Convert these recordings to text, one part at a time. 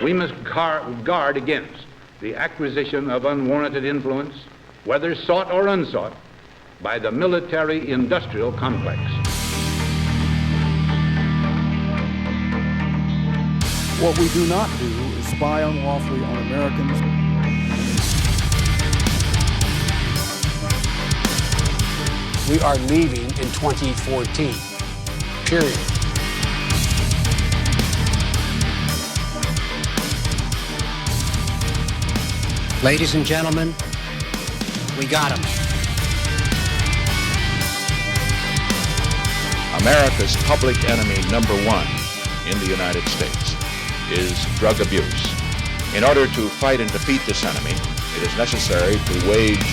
We must guard against the acquisition of unwarranted influence, whether sought or unsought, by the military-industrial complex. What we do not do is spy unlawfully on Americans. We are leaving in 2014, period. Ladies and gentlemen, we got him. America's public enemy number one in the United States is drug abuse. In order to fight and defeat this enemy, it is necessary to wage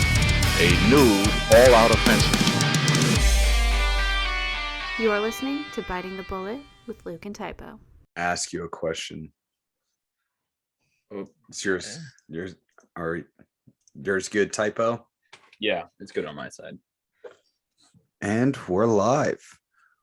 a new all-out offensive. You are listening to Biting the Bullet with Luke and Typo. Ask you a question. Oh, it's yours. Yours good, Typo? Yeah, it's good on my side. And we're live.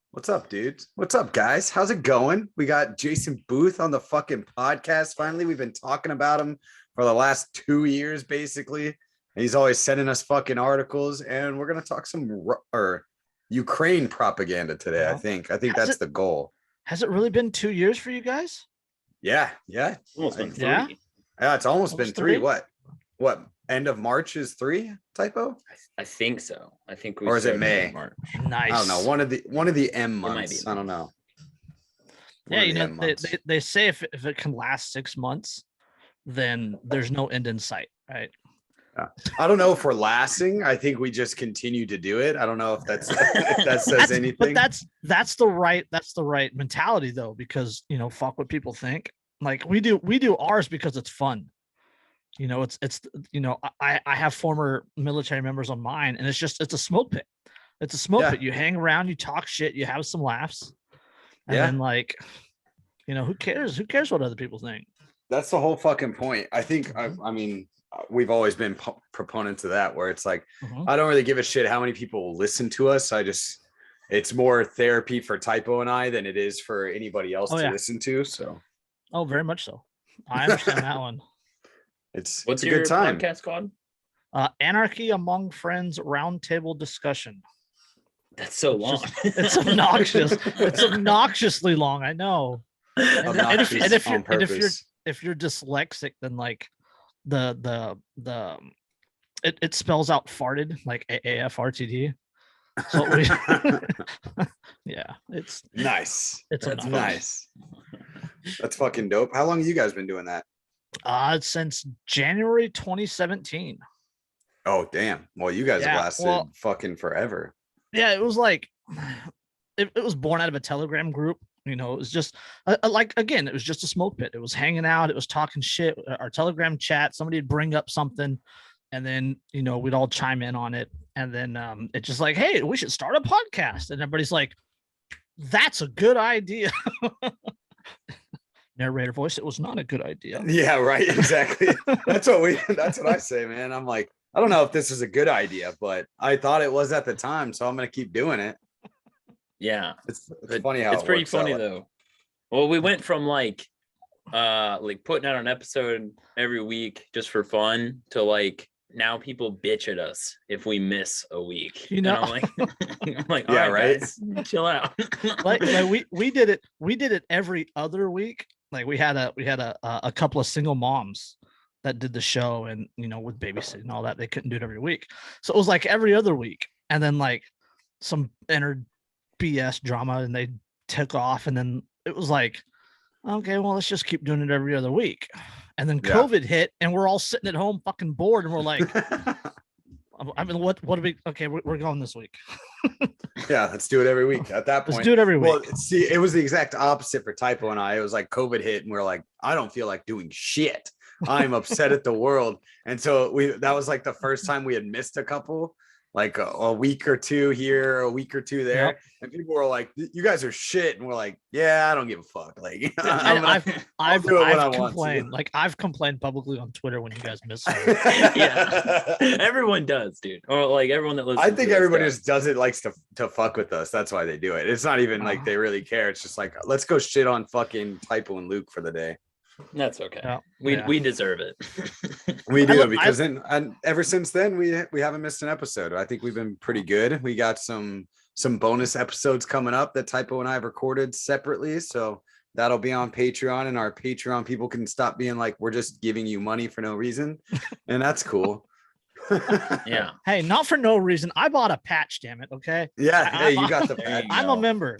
What's up, dude? What's up, guys? How's it going? We got Jason Boothe on the fucking podcast. Finally, we've been talking about him for the last 2 years, basically. And he's always sending us fucking articles, and we're gonna talk some Ukraine propaganda today. I think that's the goal. Has it really been 2 years for you guys? Yeah. Almost been 3. Yeah, It's almost been 3. 3? What? End of March is 3, Typo? I think so. I think we. Or is it started May? in March. nice. I don't know. One of the M might months. be. I don't know. Yeah, One you of the know, M months. they say if it can last 6 months, then there's no end in sight, right? I don't know if we're lasting. I think we just continue to do it. I don't know if that says anything. But that's the right mentality though, because fuck what people think. Like we do ours because it's fun. I have former military members on mine, and it's a smoke pit. It's a smoke pit. You hang around, you talk shit, you have some laughs, and then who cares? Who cares what other people think? That's the whole fucking point. I think. I mean, we've always been proponents of that, where it's like, I don't really give a shit how many people listen to us. It's more therapy for Typo and I than it is for anybody else to listen to. So. Oh, very much so. I understand that one. It's What's a your good time. podcast called? Anarchy Among Friends Roundtable Discussion. That's so long. It's obnoxious. It's obnoxiously long. I know. And if you're dyslexic, then like it spells out farted like AFRTD. So yeah, it's nice. It's nice. That's fucking dope. How long have you guys been doing that? Since January 2017. Oh damn. Well, you guys have lasted fucking forever. Yeah, it was like it was born out of a Telegram group. It was just it was just a smoke pit. It was hanging out. It was talking shit. Our Telegram chat. Somebody would bring up something, and then we'd all chime in on it. And then it's just like, hey, we should start a podcast. And everybody's like, that's a good idea. Narrator voice. It was not a good idea. Yeah, right. Exactly. That's what I say, man. I'm like, I don't know if this is a good idea, but I thought it was at the time, so I'm gonna keep doing it. Yeah, it's funny how it's pretty funny though. Well, we went from like putting out an episode every week just for fun to like now people bitch at us if we miss a week. And I'm like, yeah, right. Guys, chill out. like we did it every other week. Like we had a couple of single moms that did the show, and with babysitting and all that, they couldn't do it every week. So it was like every other week, and then like some entered BS drama, and they took off, and then it was like, okay, well, let's just keep doing it every other week. And then COVID hit, and we're all sitting at home fucking bored, and we're like, I mean, what are we? Okay, we're going this week. Yeah, let's do it every week. At that point, let's do it every week. Well, see, it was the exact opposite for Typo and I. It was like COVID hit, and we're like, I don't feel like doing shit. I'm upset at the world, and so that was like the first time we had missed a couple. Like a week or two here, a week or two there. Yep. And people were like, you guys are shit. And we're like, yeah, I don't give a fuck. Like, I've complained. Like, I've complained publicly on Twitter when you guys miss it. Yeah. Everyone does, dude. Or like everyone that listens. I think everybody just does it, likes to fuck with us. That's why they do it. It's not even like they really care. It's just like, let's go shit on fucking Typo and Luke for the day. That's okay. Yeah. We deserve it. We do, look- I- because then, and ever since then we haven't missed an episode. I think we've been pretty good. We got some bonus episodes coming up that Typo and I have recorded separately, so that'll be on Patreon, and our Patreon people can stop being like, we're just giving you money for no reason, and that's cool. Yeah. Hey, not for no reason. I bought a patch, damn it. Okay. Yeah, hey, you got the There patch. you I'm go. a member.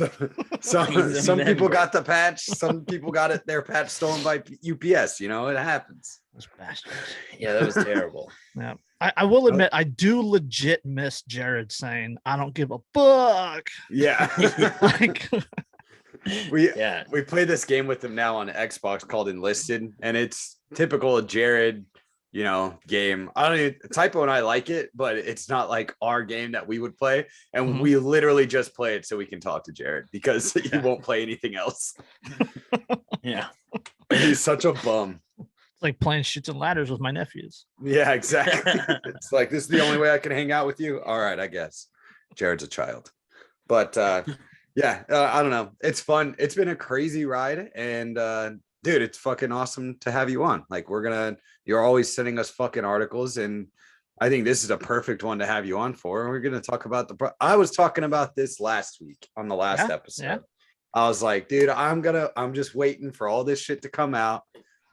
some He's a people member. got the patch, some people got their patch stolen by UPS. You know, it happens. Those bastards. Yeah, that was terrible. Yeah. I will admit, I do legit miss Jared saying, I don't give a fuck. Yeah. Like, we Yeah. we play this game with him now on Xbox called Enlisted, and it's typical of Jared, you know, game. I don't even, Typo and I like it, but it's not like our game that we would play, and Mhm. we literally just play it so we can talk to Jared, because he Yeah. won't play anything else. Yeah. He's such a bum. it's like playing shoots and ladders with my nephews. Yeah, exactly. It's like, this is the only way I can hang out with you. All right, I guess. Jared's a child. But yeah, I don't know. It's fun. It's been a crazy ride, and dude, it's fucking awesome to have you on. Like, you're always sending us fucking articles, and I think this is a perfect one to have you on for. We're gonna talk about I was talking about this last week on the last Yeah, episode. yeah. I was like, dude, I'm just waiting for all this shit to come out,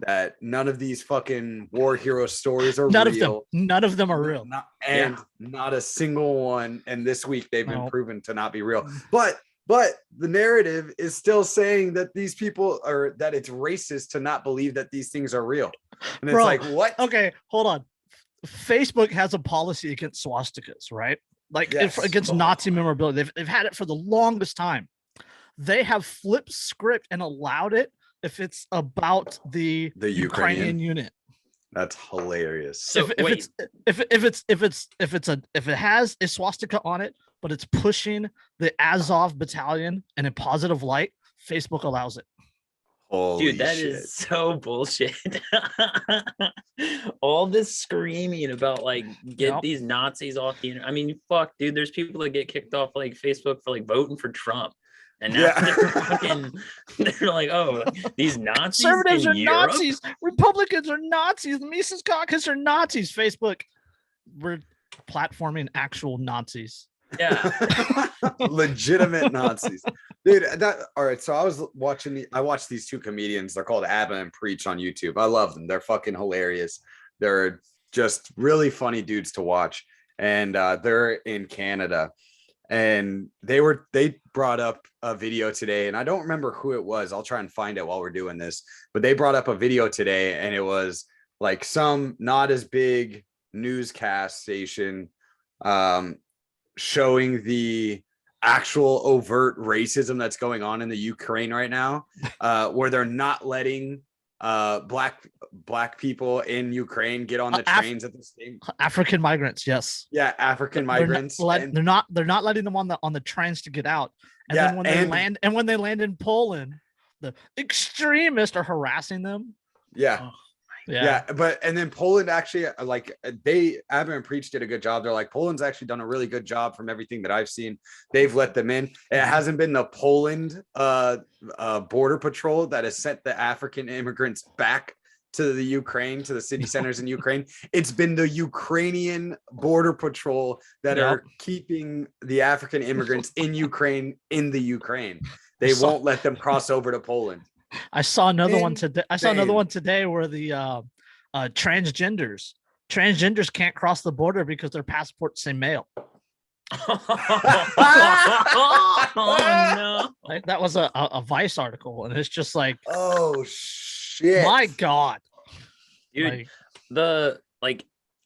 that none of these fucking war hero stories are None real. of them. None of them are real. Not a single one. And this week they've been No. proven to not be real. But the narrative is still saying that these people are, that it's racist to not believe that these things are real. And it's Bro, like, what? Okay, hold on. Facebook has a policy against swastikas, right? Like Yes. against Nazi memorabilia. They've had it for the longest time. They have flipped script and allowed it if it's about the Ukrainian Ukrainian. unit. That's hilarious. So if it has a swastika on it, but it's pushing the Azov battalion in a positive light, Facebook allows it. Holy Dude, that shit. is so bullshit. All this screaming about like get Yep. these Nazis off the internet. I mean, fuck, dude. There's people that get kicked off like Facebook for like voting for Trump, and now Yeah. they're fucking. They're like, oh, these Nazis. Conservatives in are Europe? Nazis. Republicans are Nazis. Mises Caucus are Nazis. Facebook, we're platforming actual Nazis. Yeah. Legitimate Nazis, dude. All right, so I watched these two comedians. They're called Abba and Preach on YouTube. I love them. They're fucking hilarious. They're just really funny dudes to watch, and they're in Canada, and they brought up a video today, and I don't remember who it was. I'll try and find it while we're doing this, but they brought up a video today, and it was like some not as big newscast station showing the actual overt racism that's going on in the Ukraine right now, where they're not letting black people in Ukraine get on the trains at the same. African migrants, yes. Yeah, African migrants. They're not letting them on the trains to get out. And Yeah, then when they land in Poland, the extremists are harassing them. Yeah. Yeah, and then Poland actually, like, Abba and Preach did a good job. They're like, Poland's actually done a really good job from everything that I've seen. They've let them in. It hasn't been the Poland border patrol that has sent the African immigrants back to the Ukraine, to the city centers in Ukraine. It's been the Ukrainian border patrol that are keeping the African immigrants in Ukraine in the Ukraine. They won't let them cross over to Poland. I saw another one today. Where the transgenders can't cross the border because their passports say male. Oh no! Like, that was a Vice article, and it's just like, oh shit, my God, Dude,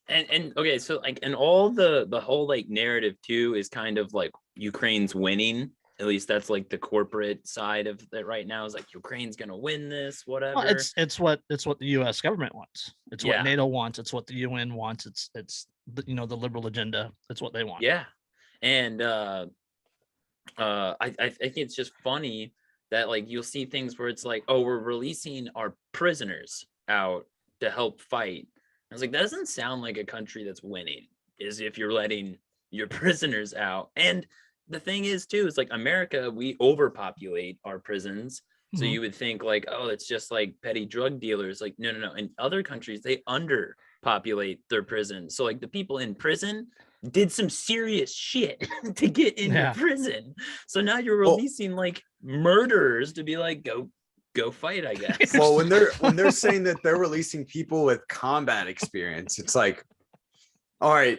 and okay, so like, and all the whole like narrative too is kind of like Ukraine's winning. At least that's like the corporate side of it right now, is like Ukraine's gonna win this, whatever. well, it's what the U.S. government wants. It's what NATO wants. It's what the UN wants. It's the liberal agenda. It's what they want. Yeah, and I think it's just funny that like you'll see things where it's like, oh, we're releasing our prisoners out to help fight. I was like, that doesn't sound like a country that's winning, is if you're letting your prisoners out. And the thing is too, is like America, we overpopulate our prisons, So Mhm. you would think like, oh, it's just like petty drug dealers. Like, no, no, no. In other countries, they underpopulate their prisons. So like the people in prison did some serious shit to get into Yeah. prison. So now you're Well- releasing like murderers to be like, go fight, I guess. Well, when they're saying that they're releasing people with combat experience, it's like, all right,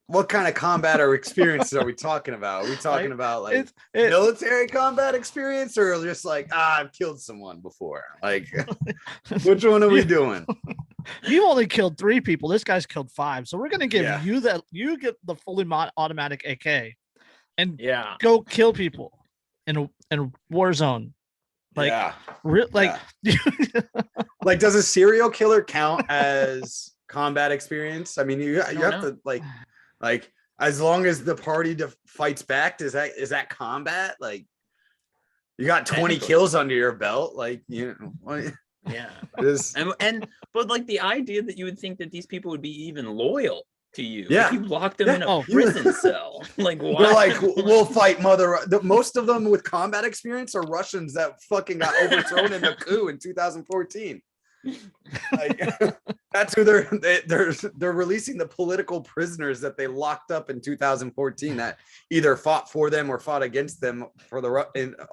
what kind of combat or experiences are we talking about? Are we talking about like It's it, military combat experience, or just like, I've killed someone before? Like, which one are we doing? you only killed 3 people. This guy's killed 5. So we're gonna give Yeah. you that. You get the fully automatic AK, and Yeah. go kill people in a war zone. Like, yeah. like Like, does a serial killer count as combat experience? I mean, you don't have know. to like as long as the party fights back, is that combat? Like, you got 20 Technically. kills under your belt, like, you know, what- Yeah. this But like the idea that you would think that these people would be even loyal to you. Yeah. Like you locked them Yeah. in a Oh. prison cell. Like why? they're like, we'll fight most of them with combat experience are Russians that fucking got overthrown in a coup in 2014. Like, that's who they're releasing, the political prisoners that they locked up in 2014 that either fought for them or fought against them for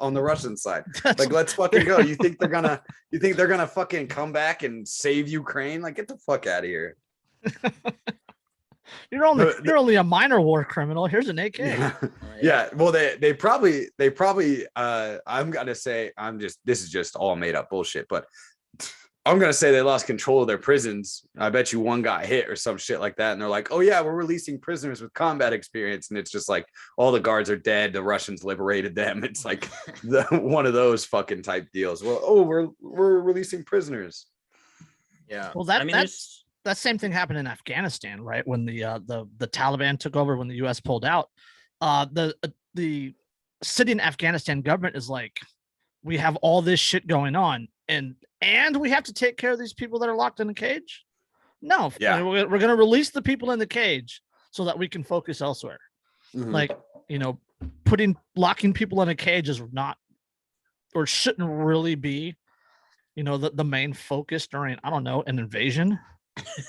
on the Russian side. Like, let's fucking go. You think they're gonna fucking come back and save Ukraine? Like, get the fuck out of here. you're only a minor war criminal. Here's an AK. Yeah. Yeah, well, they probably I'm gonna say, this is just all made up bullshit, but I'm gonna say they lost control of their prisons. I bet you one got hit or some shit like that, and they're like, oh yeah, we're releasing prisoners with combat experience, and it's just like all the guards are dead, the Russians liberated them. It's like one of those fucking type deals. Well, oh, we're releasing prisoners. Yeah. Well, I mean, there's- that same thing happened in Afghanistan, right? When the Taliban took over, when the U.S. pulled out, the sitting Afghanistan government is like, we have all this shit going on, and we have to take care of these people that are locked in a cage. No, Yeah. we're going to release the people in the cage so that we can focus elsewhere. Mhm. Like, locking people in a cage is not, or shouldn't really be, the main focus during, I don't know, an invasion.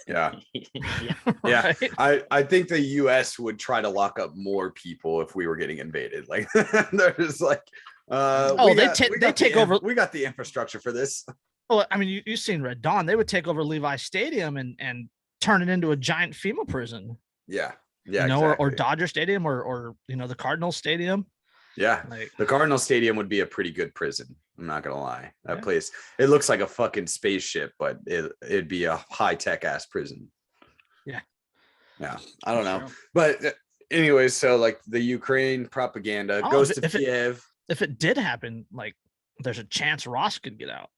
Yeah. yeah. Yeah. Right? I think the US would try to lock up more people if we were getting invaded. Like, they're just like, they take over. We got the infrastructure for this. Well, I mean, you've seen Red Dawn. They would take over Levi Stadium and turn it into a giant FEMA prison. Yeah. Yeah. or Exactly. Dodger Stadium or the Cardinals Stadium. Yeah. Like, The Cardinal Stadium would be a pretty good prison. I'm not gonna lie. That Yeah. place, it looks like a fucking spaceship, but it'd be a high tech ass prison. Yeah. Yeah. I don't know. True. But anyways, so like the Ukraine propaganda Oh, goes if to it- Kiev. if it did happen, like, there's a chance Ross could get out.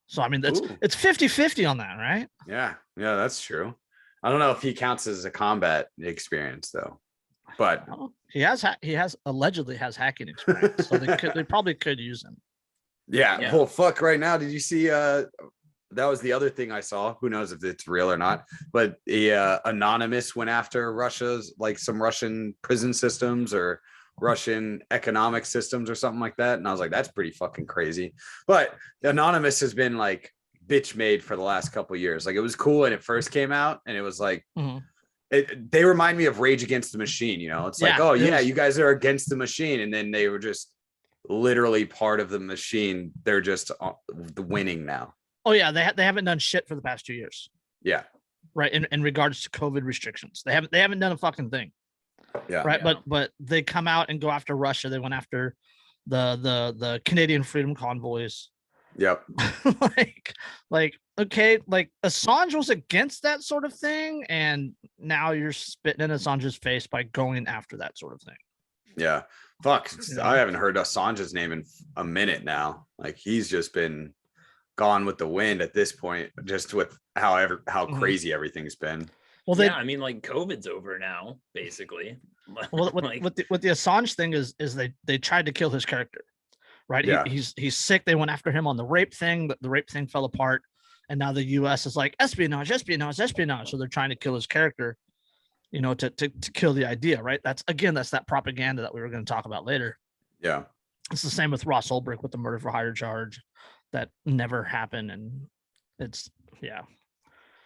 So I mean, Ooh. it's 50-50 on that, right? Yeah. Yeah, that's true. I don't know if he counts as a combat experience though. But Well, he allegedly has hacking experience, so they probably could use him. yeah, Yeah. well, fuck right now. Did you see that was the other thing I saw. Who knows if it's real or not, but Anonymous went after Russia's, like, some Russian prison systems or Russian economic systems or something like that. And I was like, that's pretty fucking crazy. But Anonymous has been like bitch made for the last couple of years. Like, it was cool when it first came out, and it was like, Mhm. they remind me of Rage Against the Machine. It's like, Yeah, oh it yeah, was- you guys are against the machine, and then they were just literally part of the machine. They're just winning now. Oh yeah, they haven't done shit for the past 2 years, Yeah. right? In regards to COVID restrictions, they haven't done a fucking thing. Yeah. Right, Yeah. but they come out and go after Russia. They went after the Canadian Freedom Convoys. Yep. like okay, like Assange was against that sort of thing, and now you're spitting in Assange's face by going after that sort of thing. Yeah. Fuck. Yeah. I haven't heard Assange's name in a minute now. Like, he's just been gone with the wind at this point, just with how Mhm. crazy everything's been. Well, they Yeah, I mean, like COVID's over now, basically. well, Like, what the Assange thing is they tried to kill his character, right? Yeah. He's sick. They went after him on the rape thing, but the rape thing fell apart, and now the U.S. is like espionage. So they're trying to kill his character, to kill the idea, right? That's that propaganda that we were going to talk about later. Yeah. It's the same with Ross Ulbricht with the murder for hire charge that never happened. And it's, yeah.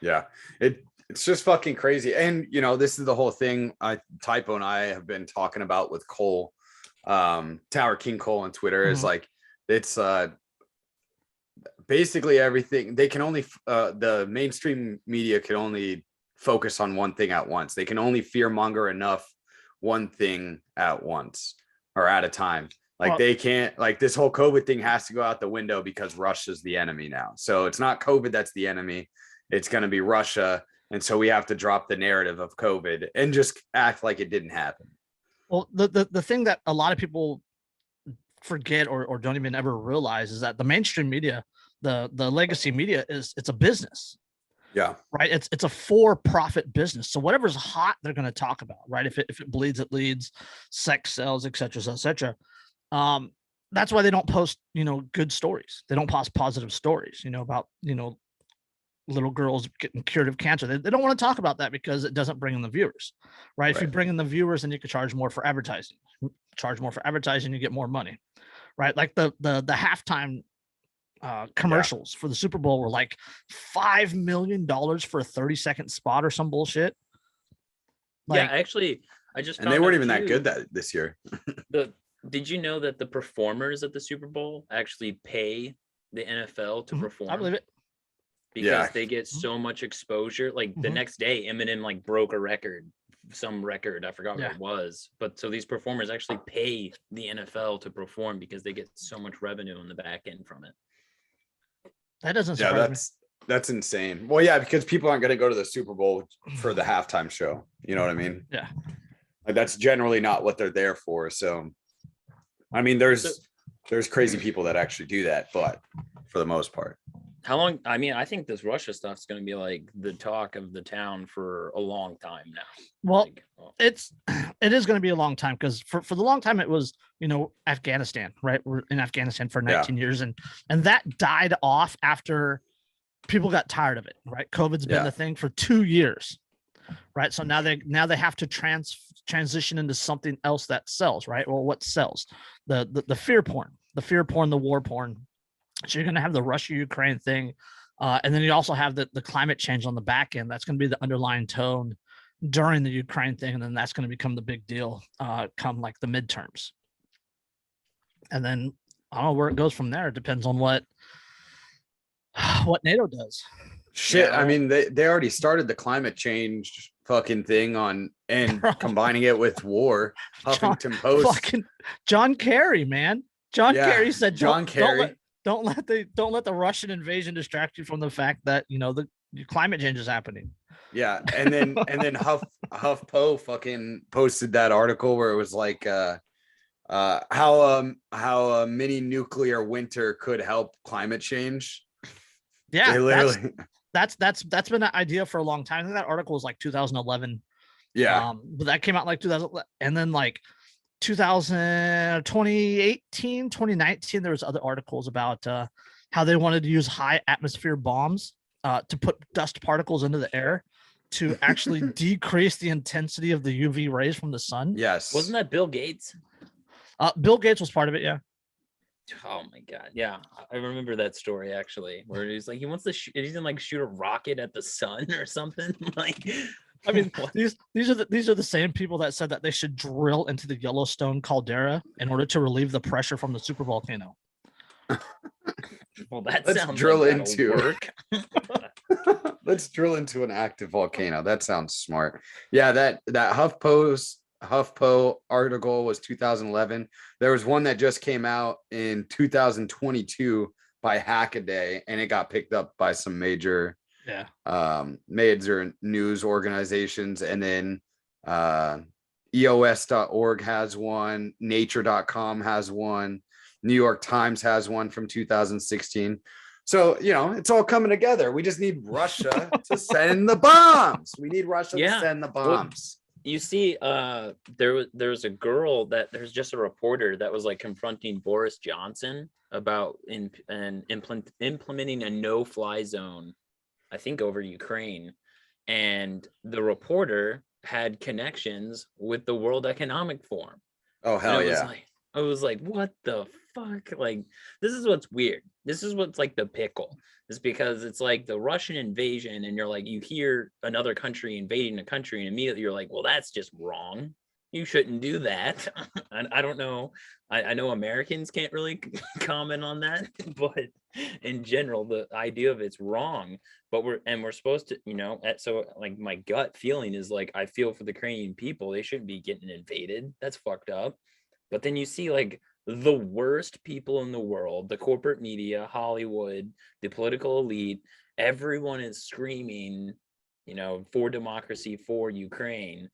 Yeah. It's just fucking crazy. And, you know, this is the whole thing Typo and I have been talking about with Cole, Tower King Cole on Twitter is like, it's basically everything. They can only, the mainstream media can only focus on one thing at once. They can only fearmonger enough one thing at once or at a time. Like they can't, like this whole COVID thing has to go out the window because Russia's the enemy now. So it's not COVID that's the enemy. It's going to be Russia. And so we have to drop the narrative of COVID and just act like it didn't happen. Well, the thing that a lot of people forget or don't even ever realize is that the mainstream media, the legacy media it's a business. Yeah. Right. It's a for-profit business. So whatever's hot, they're going to talk about, right? If it bleeds, it leads, sex sells, et cetera, et cetera. That's why they don't post, you know, good stories. They don't post positive stories, you know, about, you know, little girls getting cured of cancer. They don't want to talk about that because it doesn't bring in the viewers, right? If you bring in the viewers, then you could charge more for advertising. Charge more for advertising, you get more money, right? Like the halftime commercials for the Super Bowl were like $5 million for a 30-second spot or some bullshit. Like, yeah, actually, I just and they weren't even that good this year. Did you know that the performers at the Super Bowl actually pay the NFL to perform? I believe it. Because they get so much exposure. Like the next day, Eminem like broke a record, some record, I forgot what it was. But so these performers actually pay the NFL to perform because they get so much revenue on the back end from it. That doesn't surprise me. That's insane. Well, yeah, because people aren't going to go to the Super Bowl for the halftime show. You know what I mean? Yeah. Like that's generally not what they're there for. So, I mean, there's crazy people that actually do that, but for the most part. How long? I mean, I think this Russia stuff is going to be like the talk of the town for a long time now. Well, it is going to be a long time because for the long time it was, you know, Afghanistan, right? We're in Afghanistan for 19 years, and that died off after people got tired of it, right? COVID's been the thing for 2 years, right? So now they have to transition into something else that sells, right? Well, what sells? The fear porn, the war porn. So you're going to have the Russia-Ukraine thing. And then you also have the climate change on the back end. That's going to be the underlying tone during the Ukraine thing. And then that's going to become the big deal come like the midterms. And then I don't know where it goes from there. It depends on what NATO does. Shit. I mean, they already started the climate change fucking thing combining it with war. Huffington Post. Fucking John Kerry, man. John Kerry said, Don't let the Russian invasion distract you from the fact that, you know, the climate change is happening. Yeah. And then HuffPo fucking posted that article where it was like how a mini nuclear winter could help climate change. Yeah. They literally that's been an idea for a long time. I think that article was like 2011. Yeah. But that came out like 2000, and then like 2018, 2019, there was other articles about how they wanted to use high atmosphere bombs to put dust particles into the air to actually decrease the intensity of the UV rays from the sun. Yes. Wasn't that Bill Gates? Bill Gates was part of it. Yeah. Oh my God. Yeah. I remember that story actually, where he's like, he wants to he's gonna like shoot a rocket at the sun or something. Like, I mean, these are the same people that said that they should drill into the Yellowstone caldera in order to relieve the pressure from the supervolcano. Well, let's drill into let's drill into an active volcano. That sounds smart. Yeah, that HuffPo article was 2011. There was one that just came out in 2022 by Hackaday, and it got picked up by some major news organizations. And then EOS.org has one, nature.com has one, New York Times has one from 2016. So, you know, it's all coming together. We just need Russia to send the bombs. We need Russia to send the bombs. Well, you see, there's a girl there's just a reporter that was like confronting Boris Johnson about implementing a no-fly zone, I think over Ukraine. And the reporter had connections with the World Economic Forum. Oh, hell yeah. I was like, what the fuck? Like, this is what's weird. This is what's like the pickle. Is because it's like the Russian invasion, and you're like, you hear another country invading a country, and immediately you're like, well, that's just wrong. You shouldn't do that. I don't know. I know Americans can't really comment on that, but in general, the idea of it's wrong. But we're supposed to, so like my gut feeling is like, I feel for the Ukrainian people. They shouldn't be getting invaded. That's fucked up. But then you see like the worst people in the world, the corporate media, Hollywood, the political elite, everyone is screaming, for democracy, for Ukraine.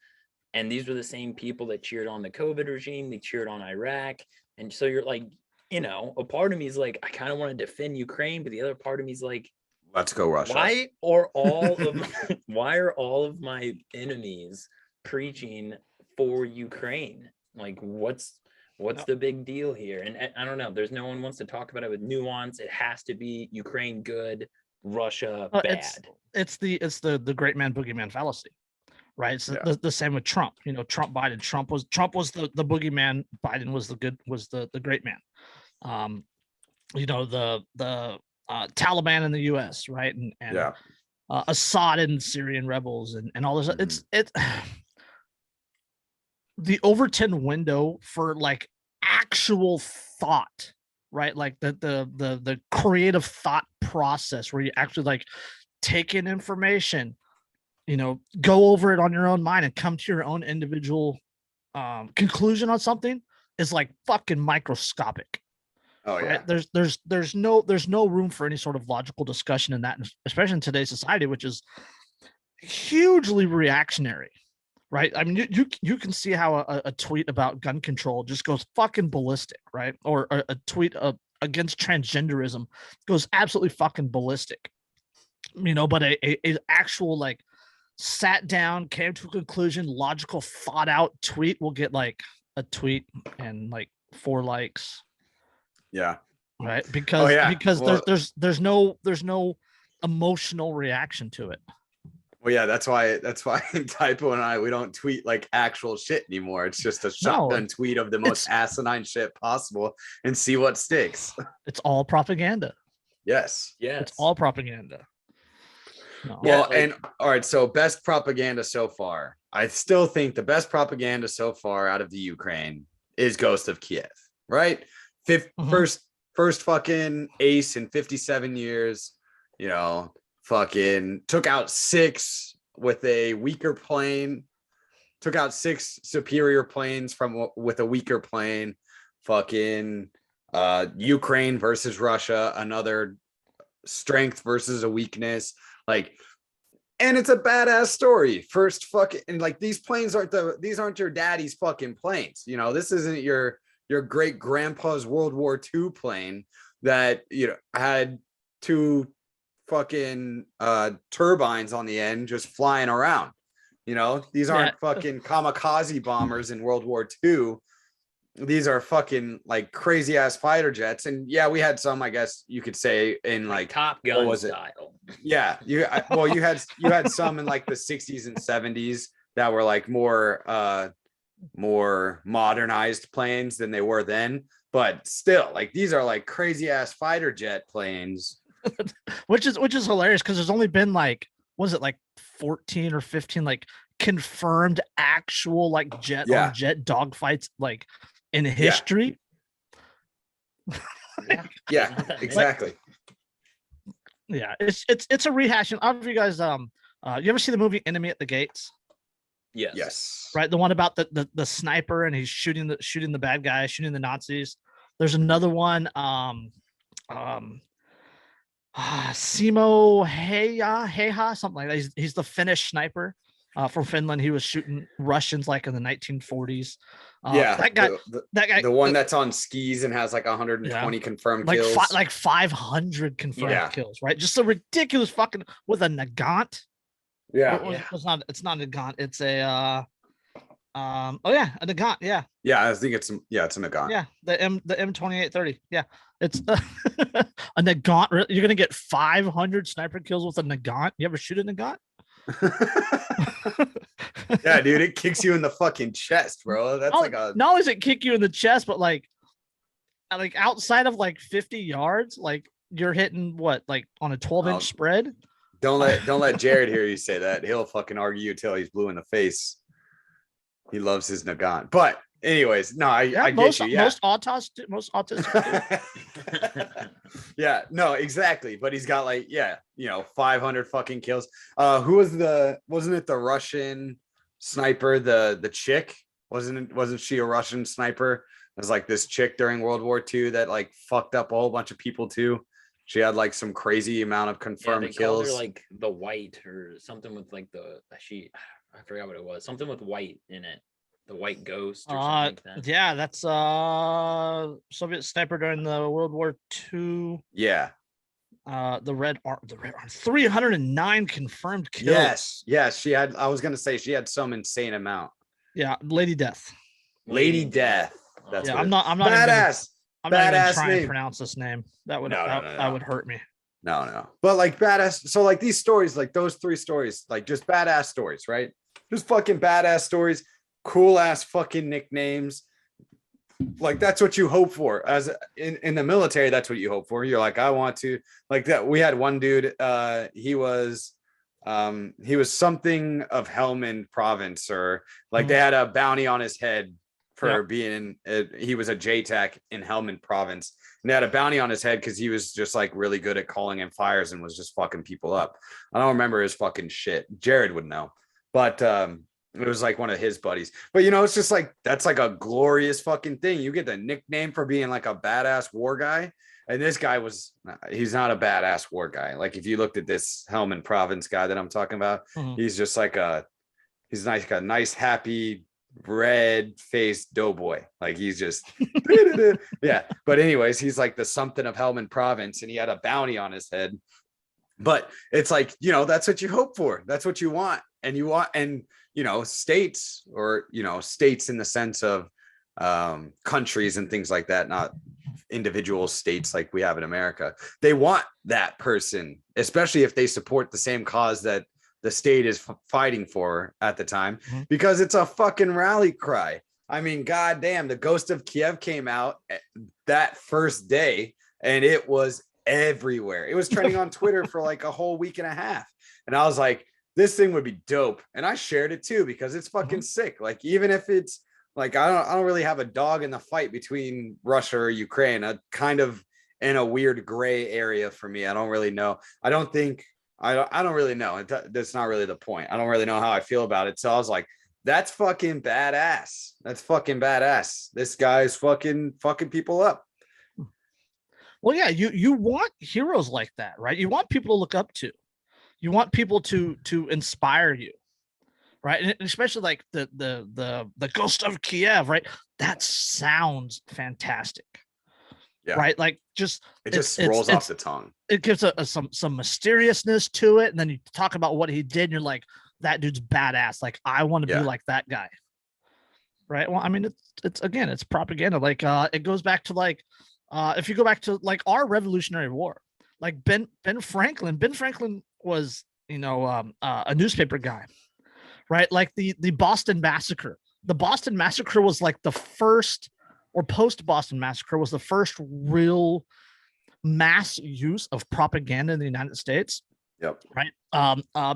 And these were the same people that cheered on the COVID regime. They cheered on Iraq. And so you're like, a part of me is like, I kind of want to defend Ukraine, but the other part of me is like, let's go Russia. Why are all of my enemies preaching for Ukraine? Like, what's the big deal here? And I don't know. There's no one wants to talk about it with nuance. It has to be Ukraine good, Russia bad. It's the great man boogeyman fallacy. Right. It's the same with Trump. Trump, Biden. Trump was the boogeyman. Biden was the great man. The Taliban in the U.S. Right. And Assad and Syrian rebels and all this. It's the Overton window for like actual thought. Right. Like the creative thought process where you actually like take in information, go over it on your own mind and come to your own individual conclusion on something is like fucking microscopic. Oh yeah. Right? There's no room for any sort of logical discussion in that, especially in today's society, which is hugely reactionary. Right. I mean, you can see how a tweet about gun control just goes fucking ballistic, right? Or a tweet against transgenderism goes absolutely fucking ballistic. But a actual like sat down, came to a conclusion, logical, thought out tweet will get like a tweet and like 4 likes. Yeah. Right. Because there's no emotional reaction to it. Well, yeah, that's why Typo and I, we don't tweet like actual shit anymore. It's just a shotgun tweet of the most asinine shit possible and see what sticks. It's all propaganda. Yes. It's all propaganda. No. Well, and all right, so best propaganda so far. I still think the best propaganda so far out of the Ukraine is Ghost of Kiev, right? First fucking ace in 57 years, fucking took out 6 with a weaker plane, took out 6 superior planes with a weaker plane. Fucking Ukraine versus Russia, another strength versus a weakness. Like, and it's a badass story. First fucking, and like these planes aren't your daddy's fucking planes. This isn't your great grandpa's World War II plane that had 2 fucking turbines on the end just flying around. These aren't fucking kamikaze bombers in World War II. These are fucking like crazy ass fighter jets. And yeah, we had some, I guess you could say, in like Top Gun style. Yeah, you had some in like the 60s and 70s that were like more modernized planes than they were then. But still, like these are like crazy ass fighter jet planes. which is hilarious because there's only been like, was it like 14 or 15 like confirmed actual like jet on jet dogfights like in history? Yeah, exactly. Yeah, it's a rehashing. I don't know if you guys you ever see the movie Enemy at the Gates? Yes. Right, the one about the sniper and he's shooting the bad guy, shooting the Nazis. There's another one, Simo Heiha, something like that. He's the Finnish sniper from Finland. He was shooting Russians like in the 1940s. That guy, the one that's on skis and has like 120 confirmed kills, like 500 confirmed kills, right? Just a ridiculous fucking with a Nagant. It's not a Nagant. It's a a Nagant. I think it's a Nagant. Yeah, the M2830. Yeah, it's a Nagant. You're gonna get 500 sniper kills with a Nagant. You ever shoot a Nagant? Yeah, dude, it kicks you in the fucking chest, bro. That's like a not only does it kick you in the chest, but like outside of like 50 yards, like you're hitting what, like on a 12-inch spread. Don't let Jared hear you say that. He'll fucking argue till he's blue in the face. He loves his Nagant. But anyways, no, I get you. Yeah. Most autistic. Yeah, no, exactly. But he's got like, 500 fucking kills. Who wasn't it the Russian sniper, the chick? Wasn't she a Russian sniper? It was like this chick during World War II that like fucked up a whole bunch of people too. She had like some crazy amount of confirmed they kills. called her like the white or something with like I forgot what it was. Something with white in it. The white ghost or something like that. Yeah, that's Soviet sniper during the World War II. Yeah. The red arm, 309 confirmed kills. Yes, she had. I was gonna say she had some insane amount. Yeah, Lady Death. Lady Death. That's yeah. what I'm not badass. I'm not even trying name. to pronounce this name. That would would hurt me. No. But like badass. So like these stories, like those 3 stories, like just badass stories, right? Just fucking badass stories, cool ass fucking nicknames. Like that's what you hope for as in the military. That's what you hope for. You're like, I want to like that. We had one dude. He was something of Helmand province, or like they had a bounty on his head for being he was a JTAC in Helmand province, and they had a bounty on his head because he was just like really good at calling in fires and was just fucking people up. I don't remember his fucking shit. Jared would know, but it was like one of his buddies. But it's just like that's like a glorious fucking thing. You get the nickname for being like a badass war guy, and this guy he's not a badass war guy. Like if you looked at this Helmand province guy that I'm talking about, he's just like he's like a nice happy red-faced doughboy. Like he's just yeah. But anyways, he's like the something of Helmand province, and he had a bounty on his head. But it's like, that's what you hope for. That's what you want. And states, or states in the sense of countries and things like that, not individual states like we have in America. They want that person, especially if they support the same cause that the state is fighting for at the time, because it's a fucking rally cry. I mean, goddamn, the Ghost of Kiev came out that first day and it was everywhere. It was trending on Twitter for like a whole week and a half. And I was like, this thing would be dope. And I shared it too, because it's fucking sick. Like, even if it's like, I don't really have a dog in the fight between Russia or Ukraine. I kind of in a weird gray area for me. I don't really know. I don't really know. That's not really the point. I don't really know how I feel about it. So I was like, that's fucking badass. That's fucking badass. This guy's fucking people up. Well, yeah, you want heroes like that, right? You want people to look up to. You want people to inspire you, right? And especially like the Ghost of Kiev, right? That sounds fantastic. Yeah. Right. Like it just rolls off the tongue. It gives some mysteriousness to it. And then you talk about what he did and you're like, that dude's badass. Like, I want to be like that guy. Right. Well, I mean, it's propaganda. Like, it goes back to like, if you go back to like our Revolutionary War, like Ben Franklin was, a newspaper guy, right? Like the Boston Massacre. The Boston Massacre was like the first, or post-Boston Massacre was the first real mass use of propaganda in the United States. Yep. Right.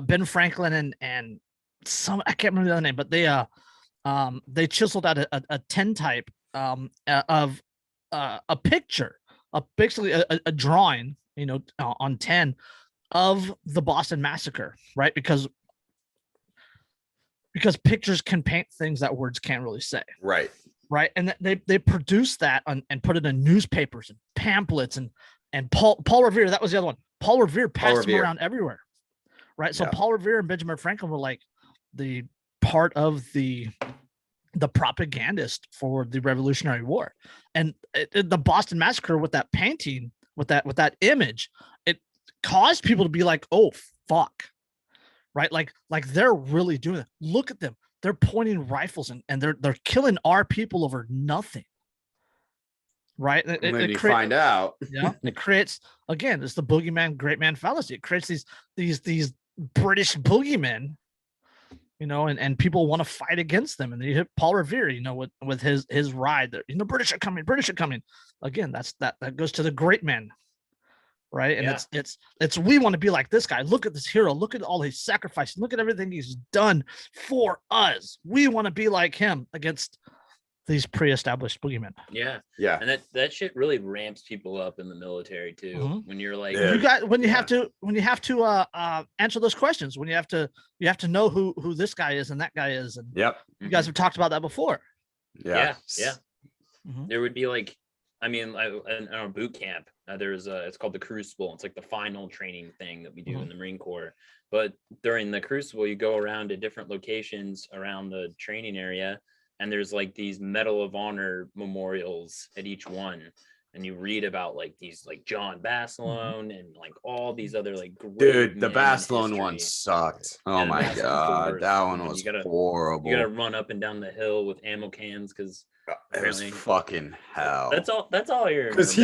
Ben Franklin and some, I can't remember the other name, but they chiseled out a 10 type of a picture, basically a drawing, on 10 of the Boston Massacre, right? Because pictures can paint things that words can't really say. Right. Right. And they produced that and put it in newspapers and pamphlets and Paul Revere. That was the other one. Paul Revere passed them around everywhere. Right. So Paul Revere and Benjamin Franklin were like the part of the propagandist for the Revolutionary War. And the Boston Massacre with that painting, with that image, it caused people to be like, oh, fuck. Right. Like they're really doing it. Look at them. They're pointing rifles and they're killing our people over nothing. Right. When find out. Yeah. It creates, again, it's the boogeyman, great man fallacy. It creates these British boogeymen, you know, and people want to fight against them. And you hit Paul Revere, you know, with his ride there, you know, British are coming. Again, that goes to the great men, right? And it's we want to be like this guy. Look at this hero. Look at all his sacrifice. Look at everything he's done for us. We want to be like him against these pre-established boogeymen. Yeah. Yeah. And that shit really ramps people up in the military too. Mhm. When you're like, You got when you have to answer those questions, when you have to know who this guy is and that guy is, and Yep. you guys have talked about that before. Yeah. Mhm. there would be like, I mean, in our boot camp, there's it's called the Crucible. It's like the final training thing that we do in the Marine Corps. But during the Crucible, you go around to different locations around the training area, and there's like these Medal of Honor memorials at each one. And you read about like these, like John Basilone and like all these other like great Dude, the men in Basilone one history. sucked. Oh Yeah, my Basilone's the god, worst. that one And was you gotta horrible. run up and down the hill with ammo cans because It was fucking hell. that's all you're Because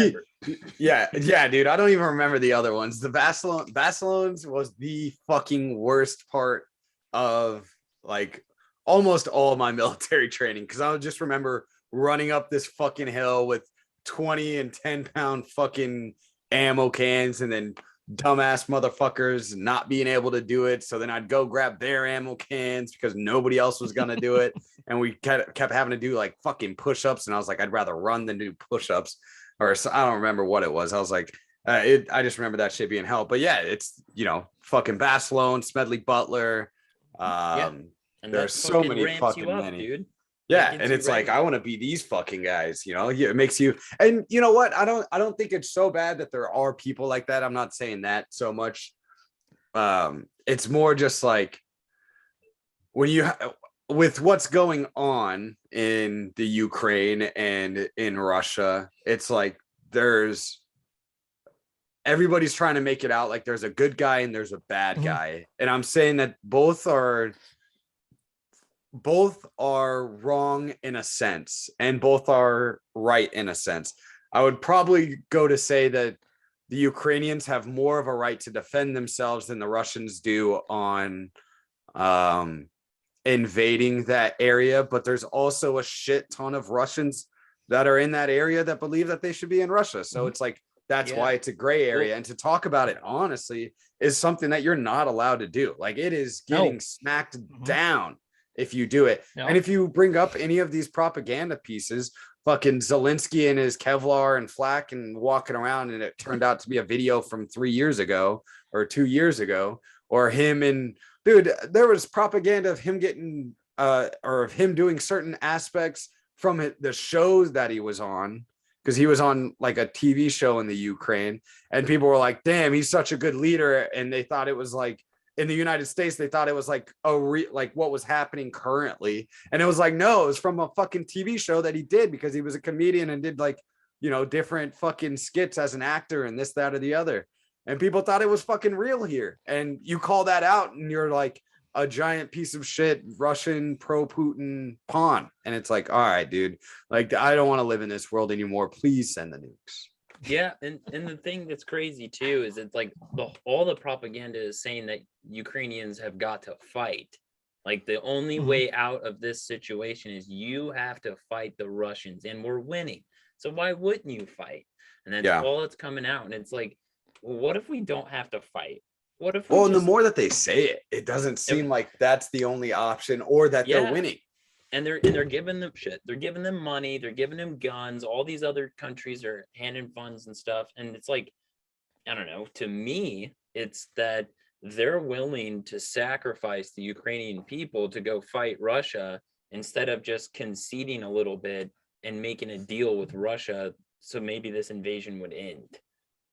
yeah, dude. I don't even remember the other ones. The Basilones was the fucking worst part of like almost all my military training. Because I would just remember running up this fucking hill with 20 and 10-pound fucking ammo cans, and then dumbass motherfuckers not being able to do it. So then I'd go grab their ammo cans because nobody else was gonna do it, and we kept having to do like fucking push-ups. And I was like, I'd rather run than do push-ups, or I don't remember what it was. I was like, I just remember that shit being hell. But yeah, it's, you know, fucking Basilone, Smedley Butler. And there's so many fucking many. Dude. Yeah, and it's like, I want to be these fucking guys, you know. It makes you, and you know what? I don't think it's so bad that there are people like that. I'm not saying that so much. It's more just like when you with what's going on in the Ukraine and in Russia, it's like everybody's trying to make it out like there's a good guy and there's a bad guy. And I'm saying that both are wrong in a sense, and both are right in a sense. I would probably go to say that the Ukrainians have more of a right to defend themselves than the Russians do on invading that area. But there's also a shit ton of Russians that are in that area that believe that they should be in Russia. So it's like, that's why it's a gray area. And to talk about it honestly is something that you're not allowed to do. Like, it is getting smacked down if you do it. And if you bring up any of these propaganda pieces, fucking Zelensky and his Kevlar and flak and walking around, and it turned out to be a video from 3 years ago or 2 years ago, or him and dude, there was propaganda of him getting or of him doing certain aspects from the shows that he was on, because he was on like a TV show in the Ukraine, and people were like, damn, he's such a good leader. And they thought it was like, in the United States, they thought it was like like what was happening currently. And it was like, no, it was from a fucking TV show that he did because he was a comedian and did like, you know, different fucking skits as an actor and this, that, or the other. And people thought it was fucking real here. And you call that out and you're like a giant piece of shit Russian pro-Putin pawn. And it's like, all right, dude, like, I don't want to live in this world anymore. Please send the nukes. Yeah, and the thing that's crazy too is it's like all the propaganda is saying that Ukrainians have got to fight. Like, the only way out of this situation is you have to fight the Russians, and we're winning. So why wouldn't you fight? And that's all that's coming out. And it's like, well, what if we don't have to fight? What if and the more that they say it, it doesn't seem like that's the only option, or that they're winning. And they're giving them shit. They're giving them money. They're giving them guns. All these other countries are handing funds and stuff. And it's like, I don't know. To me, it's that they're willing to sacrifice the Ukrainian people to go fight Russia instead of just conceding a little bit and making a deal with Russia, so maybe this invasion would end.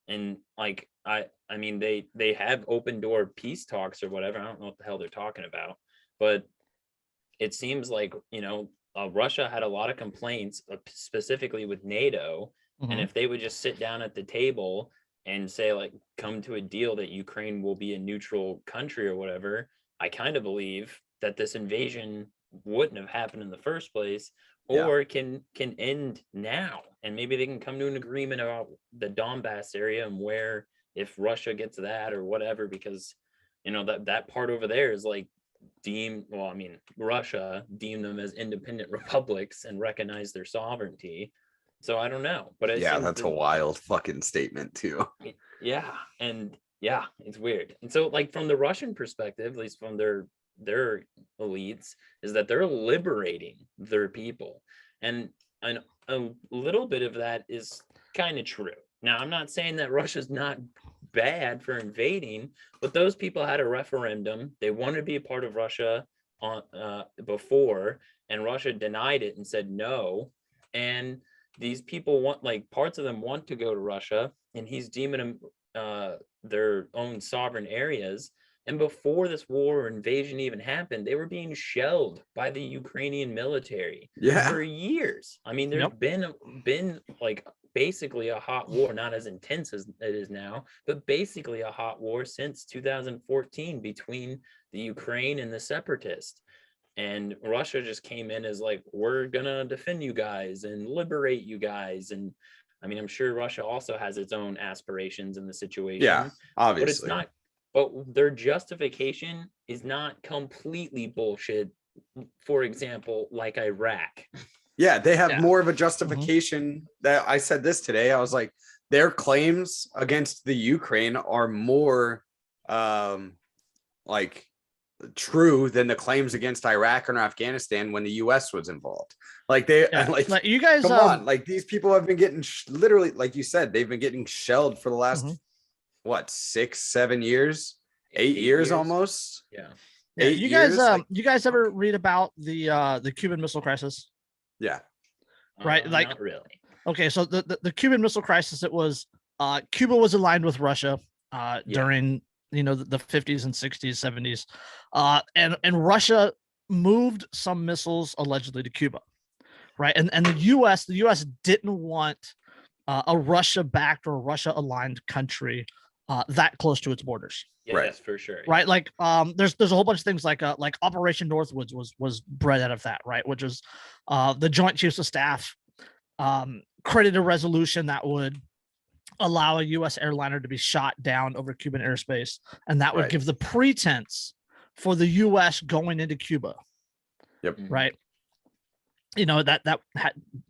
And like, I mean, they have open door peace talks or whatever. I don't know what the hell they're talking about, but it seems like, you know, Russia had a lot of complaints, specifically with NATO. And if they would just sit down at the table and say, like, come to a deal that Ukraine will be a neutral country or whatever, I kind of believe that this invasion wouldn't have happened in the first place, or can end now. And maybe they can come to an agreement about the Donbass area and where, if Russia gets that or whatever, because you know, that part over there is like Russia deemed them as independent republics and recognized their sovereignty. So I don't know, but that's a wild fucking statement too. Yeah, and yeah, it's weird. And so, like, from the Russian perspective, at least from their elites, is that they're liberating their people, and a little bit of that is kind of true. Now, I'm not saying that Russia's not bad for invading, but those people had a referendum. They wanted to be a part of Russia on before, and Russia denied it and said no. And these people want, like, parts of them want to go to Russia, and he's deeming them their own sovereign areas. And before this war or invasion even happened, they were being shelled by the Ukrainian military for years. I mean, there's been like basically a hot war, not as intense as it is now, but basically a hot war since 2014 between the Ukraine and the separatists. And Russia just came in as like, we're gonna defend you guys and liberate you guys. And I mean, I'm sure Russia also has its own aspirations in the situation. Yeah, obviously. But it's not. But their justification is not completely bullshit. For example, like Iraq. Yeah, they have more of a justification. That I said this today. I was like, their claims against the Ukraine are more like true than the claims against Iraq or Afghanistan when the US was involved. Like like you guys come on, like these people have been getting literally, like you said, they've been getting shelled for the last what, 6-7 years, 8 years almost. You guys you guys ever read about the Cuban Missile Crisis? Right, like not really. Okay, so the Cuban Missile Crisis, it was Cuba was aligned with Russia during, you know, the 50s and 60s, 70s, and Russia moved some missiles allegedly to Cuba, right? And the U.S. didn't want a Russia-backed or Russia-aligned country that close to its borders. Yes, for sure. Right, like there's a whole bunch of things like Operation Northwoods was bred out of that, right? Which is the Joint Chiefs of Staff created a resolution that would allow a U.S. airliner to be shot down over Cuban airspace, and that would give the pretense for the U.S. going into Cuba. Right. You know, that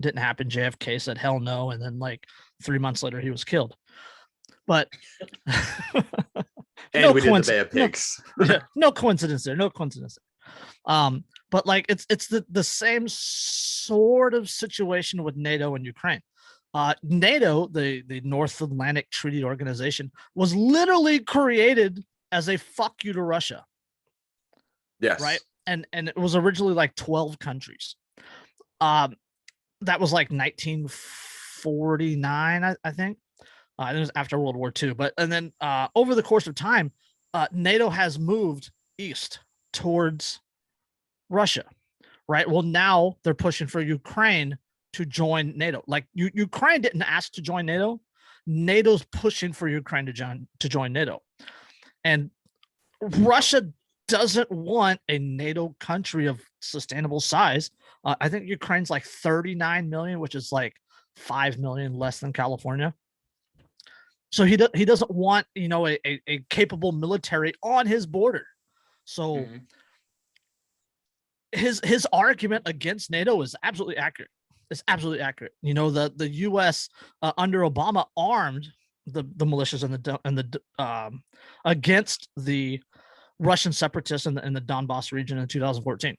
didn't happen. JFK said hell no, and then like 3 months later he was killed. But and we did the Bay of Pigs. No coincidence there. No coincidence there. But like it's the same sort of situation with NATO and Ukraine. NATO, the North Atlantic Treaty Organization, was literally created as a fuck you to Russia. Yes. Right. And it was originally like 12 countries. That was like 1949, I think. It was after World War II. And then over the course of time, NATO has moved east towards Russia, right? Well, now they're pushing for Ukraine to join NATO. Like Ukraine didn't ask to join NATO. NATO's pushing for Ukraine to join NATO. And Russia doesn't want a NATO country of sustainable size. I think Ukraine's like 39 million, which is like 5 million less than California. So he doesn't want, you know, a capable military on his border. So his argument against NATO is absolutely accurate. It's absolutely accurate. You know, the U.S. Under Obama armed the militias and the against the Russian separatists in the Donbass region in 2014.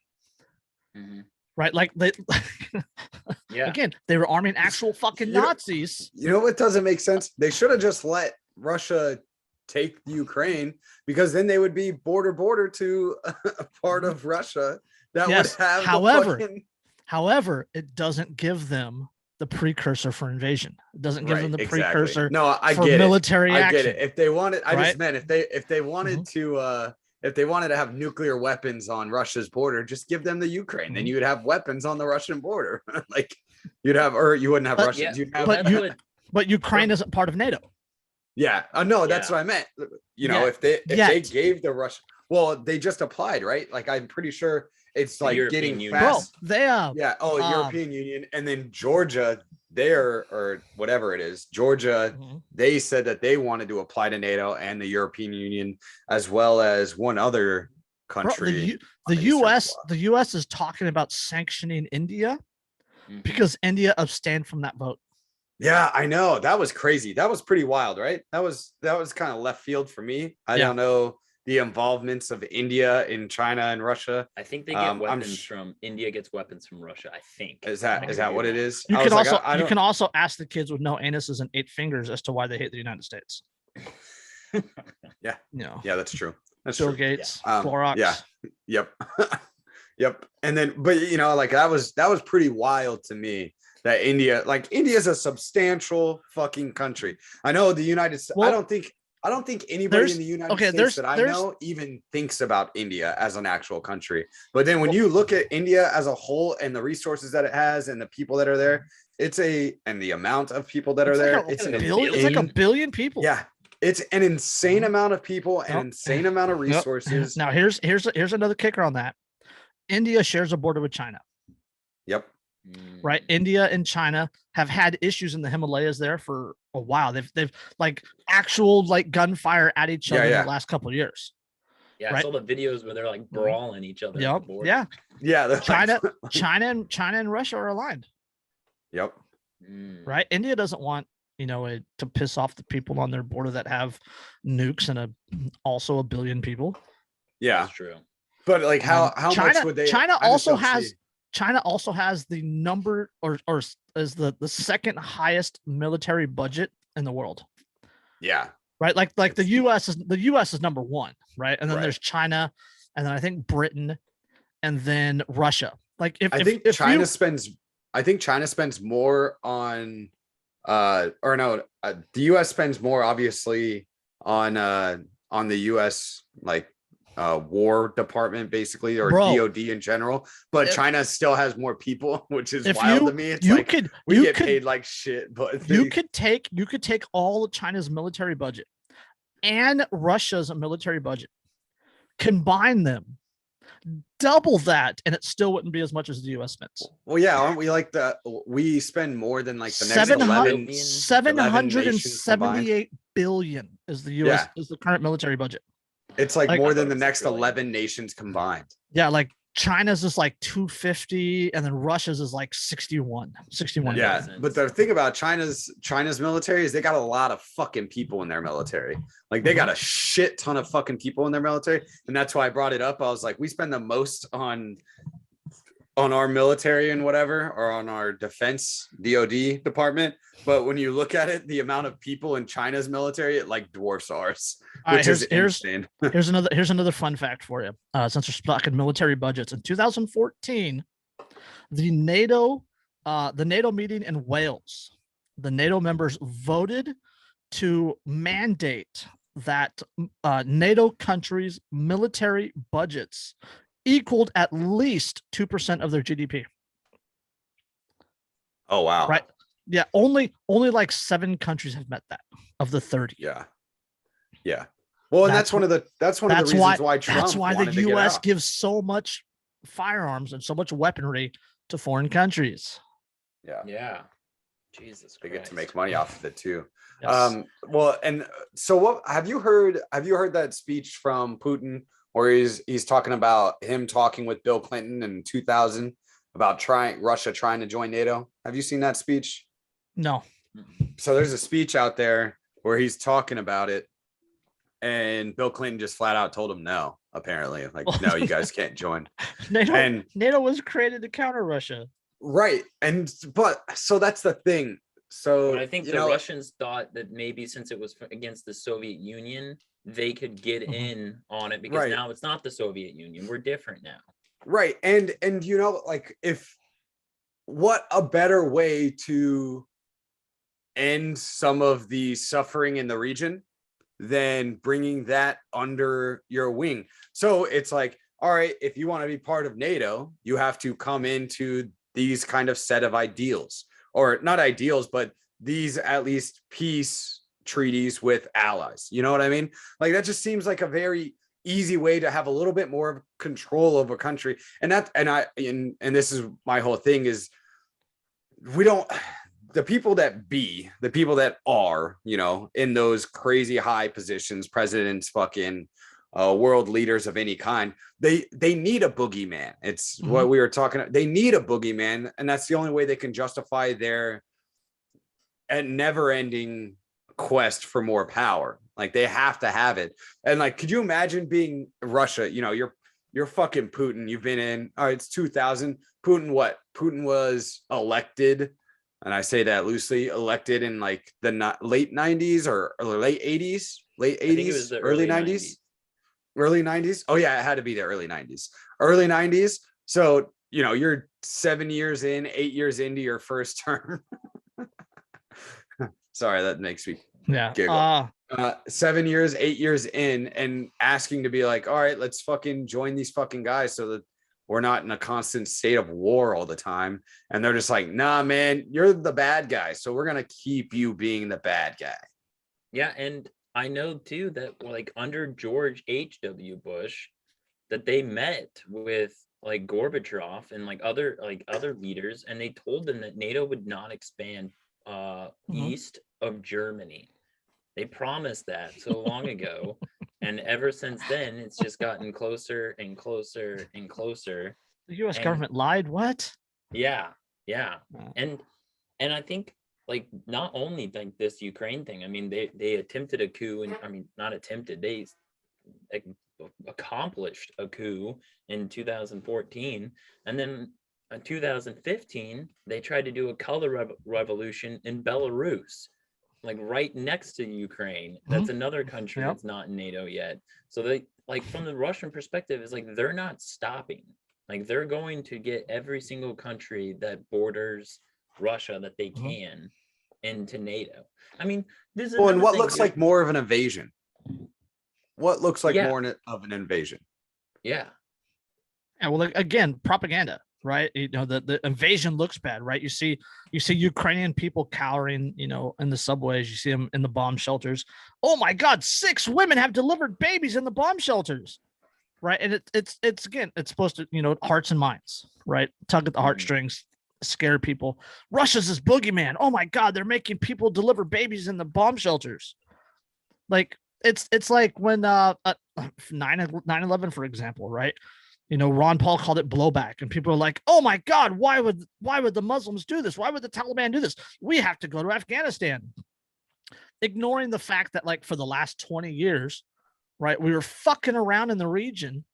Right, like they again, they were arming actual fucking Nazis. You know what doesn't make sense? They should have just let Russia take the Ukraine, because then they would be border to a part of Russia that would have. However, it doesn't give them the precursor for invasion. It doesn't give them the precursor. No, I for get military it. action. I get it. If they wanted, I just meant if they wanted to. If they wanted to have nuclear weapons on Russia's border, just give them the Ukraine. Then you would have weapons on the Russian border. Like you'd have, or you wouldn't have Russians. You'd have, but Ukraine isn't part of NATO. Yeah. No, that's what I meant. You know, if they gave the Russian, well, they just applied, right? Like I'm pretty sure it's like European getting fast. Bro, they European Union, and then Georgia there, or whatever it is, Georgia, Mhm. they said that they wanted to apply to NATO and the European Union, as well as one other Bro, country. the on the Eastern U.S. bloc. the U.S. is talking about sanctioning India Mhm. because India abstained from that vote. Yeah, I know. That was crazy. That was pretty wild, right? That was kind of left field for me. I Yeah. don't know the involvements of India in China and Russia. I think they get I'm weapons from India. Gets weapons from Russia. I think Is I that could be what it wrong. is? You I can was like, also I you don't. can also ask the kids with no anuses and 8 fingers as to why they hate the United States. Yeah. No. Yeah, that's true. That's Bill true. Gates, Um, Clorox. yeah. Yep. Yep. And then, but you know, like that was pretty wild to me that India is a substantial fucking country. I know the United States. Well, I don't think anybody there's- in the United okay, States there's- that I there's- know even thinks about India as an actual country. But then when you look at India as a whole and the resources that it has and the people that are there, and the amount of people that are It's there, like a, it's it's an a billion. It's like a in- billion people. yeah, it's an insane amount of people and Yep. insane amount of Yep. resources. Now here's another kicker on that. India shares a border with China, Yep. right? India and China have had issues in the Himalayas there for a while. They've like actual like gunfire at each other in Yeah. the last couple of years. Yeah, I Right. saw the videos where they're like brawling each other. at the Yep. border. Yeah. Yeah. they're China, like- China and Russia are aligned, Yep. Mm. right? India doesn't want to piss off the people on their border that have nukes and also a billion people. Yeah. That's true. But like how China, much would they China I just also don't has see- China also has the number or is the second highest military budget in the world. Yeah. Right? Like the US is number 1, right? And then Right. there's China, and then I think Britain, and then Russia. Like I think China spends more on the US spends more obviously on the US War Department basically, or Bro, DOD in general, but if- China still has more people, which is if wild you- to me. It's you like could we you get could paid like shit, but you could take all of China's military budget and Russia's military budget, combine them, double that, and it still wouldn't be as much as the US spends. well, yeah, aren't we we spend more than like the next 11 778 billion is the US Yeah. is the current military budget. It's like Like, more I than thought the it was next a billion. 11 nations combined. Yeah, like China's is like 250, and then Russia's is like 61 Yeah, makes sense. but the thing about China's military is they got a lot of fucking people in their military. Like they got a shit ton of fucking people in their military, and that's why I brought it up. I was like, we spend the most on our military and whatever, or on our defense DOD department. But when you look at it, the amount of people in China's military, it like dwarfs ours, All right, which is here's insane. here's another fun fact for you. Since we're talking military budgets, in 2014, the NATO meeting in Wales, the NATO members voted to mandate that NATO countries' military budgets equaled at least 2% of their GDP. Oh wow. Right? Yeah, only like 7 countries have met that of the 30. Yeah. Yeah. Well, and that's one of the reasons why Trump that's why the wanted to get US out. gives so much firearms and so much weaponry to foreign countries. Yeah. Yeah. Jesus They get to Christ. make money off of it too. Yes. Well, and so what have you heard that speech from Putin where he's talking about him talking with Bill Clinton in 2000 about Russia trying to join NATO? Have you seen that speech? No. So there's a speech out there where he's talking about it, and Bill Clinton just flat out told him no, apparently. Like, no, you guys can't join. NATO was created to counter Russia. Right. But so that's the thing. So But I think the Russians thought that maybe since it was against the Soviet Union, they could get in on it because Right. now it's not the Soviet Union. We're different now. Right. And like what a better way to end some of the suffering in the region than bringing that under your wing. So it's like, all right, if you want to be part of NATO, you have to come into these kind of set of ideals, or not ideals, but these at least peace treaties with allies. You know what I mean? Like that just seems like a very easy way to have a little bit more control over a country. And this is my whole thing is the people that are, you know, in those crazy high positions, presidents, fucking world leaders of any kind, they need a boogeyman. It's what we were talking about. They need a boogeyman, and that's the only way they can justify their never ending quest for more power. Like they have to have it. And like, could you imagine being Russia? You know, you're fucking Putin. You've been in, all right, it's 2000. Putin was elected, and I say that loosely, elected in like the late 90s or late 80s, I think it was the early 90s. Early 90s. Oh yeah, it had to be the early 90s. So, you know, you're 8 years into your first term. Sorry, that makes me giggle. 7 years, 8 years in, and asking to be like, all right, let's fucking join these fucking guys so that we're not in a constant state of war all the time. And they're just like, nah, man, you're the bad guy, so we're gonna keep you being the bad guy. Yeah, and I know too that like under George H.W. Bush, that they met with like Gorbachev and like other leaders, and they told them that NATO would not expand east of Germany. They promised that so long ago, and ever since then, it's just gotten closer and closer and closer. The U.S. government lied. What? Yeah. And I think like not only like this Ukraine thing. I mean, they attempted a coup, and I mean not attempted. They accomplished a coup in 2014, and then in 2015 they tried to do a color revolution in Belarus, like right next to Ukraine. That's another country that's not in NATO yet. So they, like, from the Russian perspective, is like they're not stopping. Like they're going to get every single country that borders Russia that they can into NATO. I mean, this is and what looks like more of an invasion. What looks like more of an invasion? Yeah. Well, like, again, propaganda. Right, you know, the invasion looks bad, right? You see Ukrainian people cowering, you know, in the subways. You see them in the bomb shelters. Oh my God, 6 women have delivered babies in the bomb shelters, right? And it's again, it's supposed to, you know, hearts and minds, right? Tug at the heartstrings, scare people. Russia's this boogeyman. Oh my God, they're making people deliver babies in the bomb shelters. Like it's like when 9/11, for example, right? You know, Ron Paul called it blowback, and people are like, "Oh my God, why would the Muslims do this? Why would the Taliban do this? We have to go to Afghanistan," ignoring the fact that, like, for the last 20 years, right, we were fucking around in the region,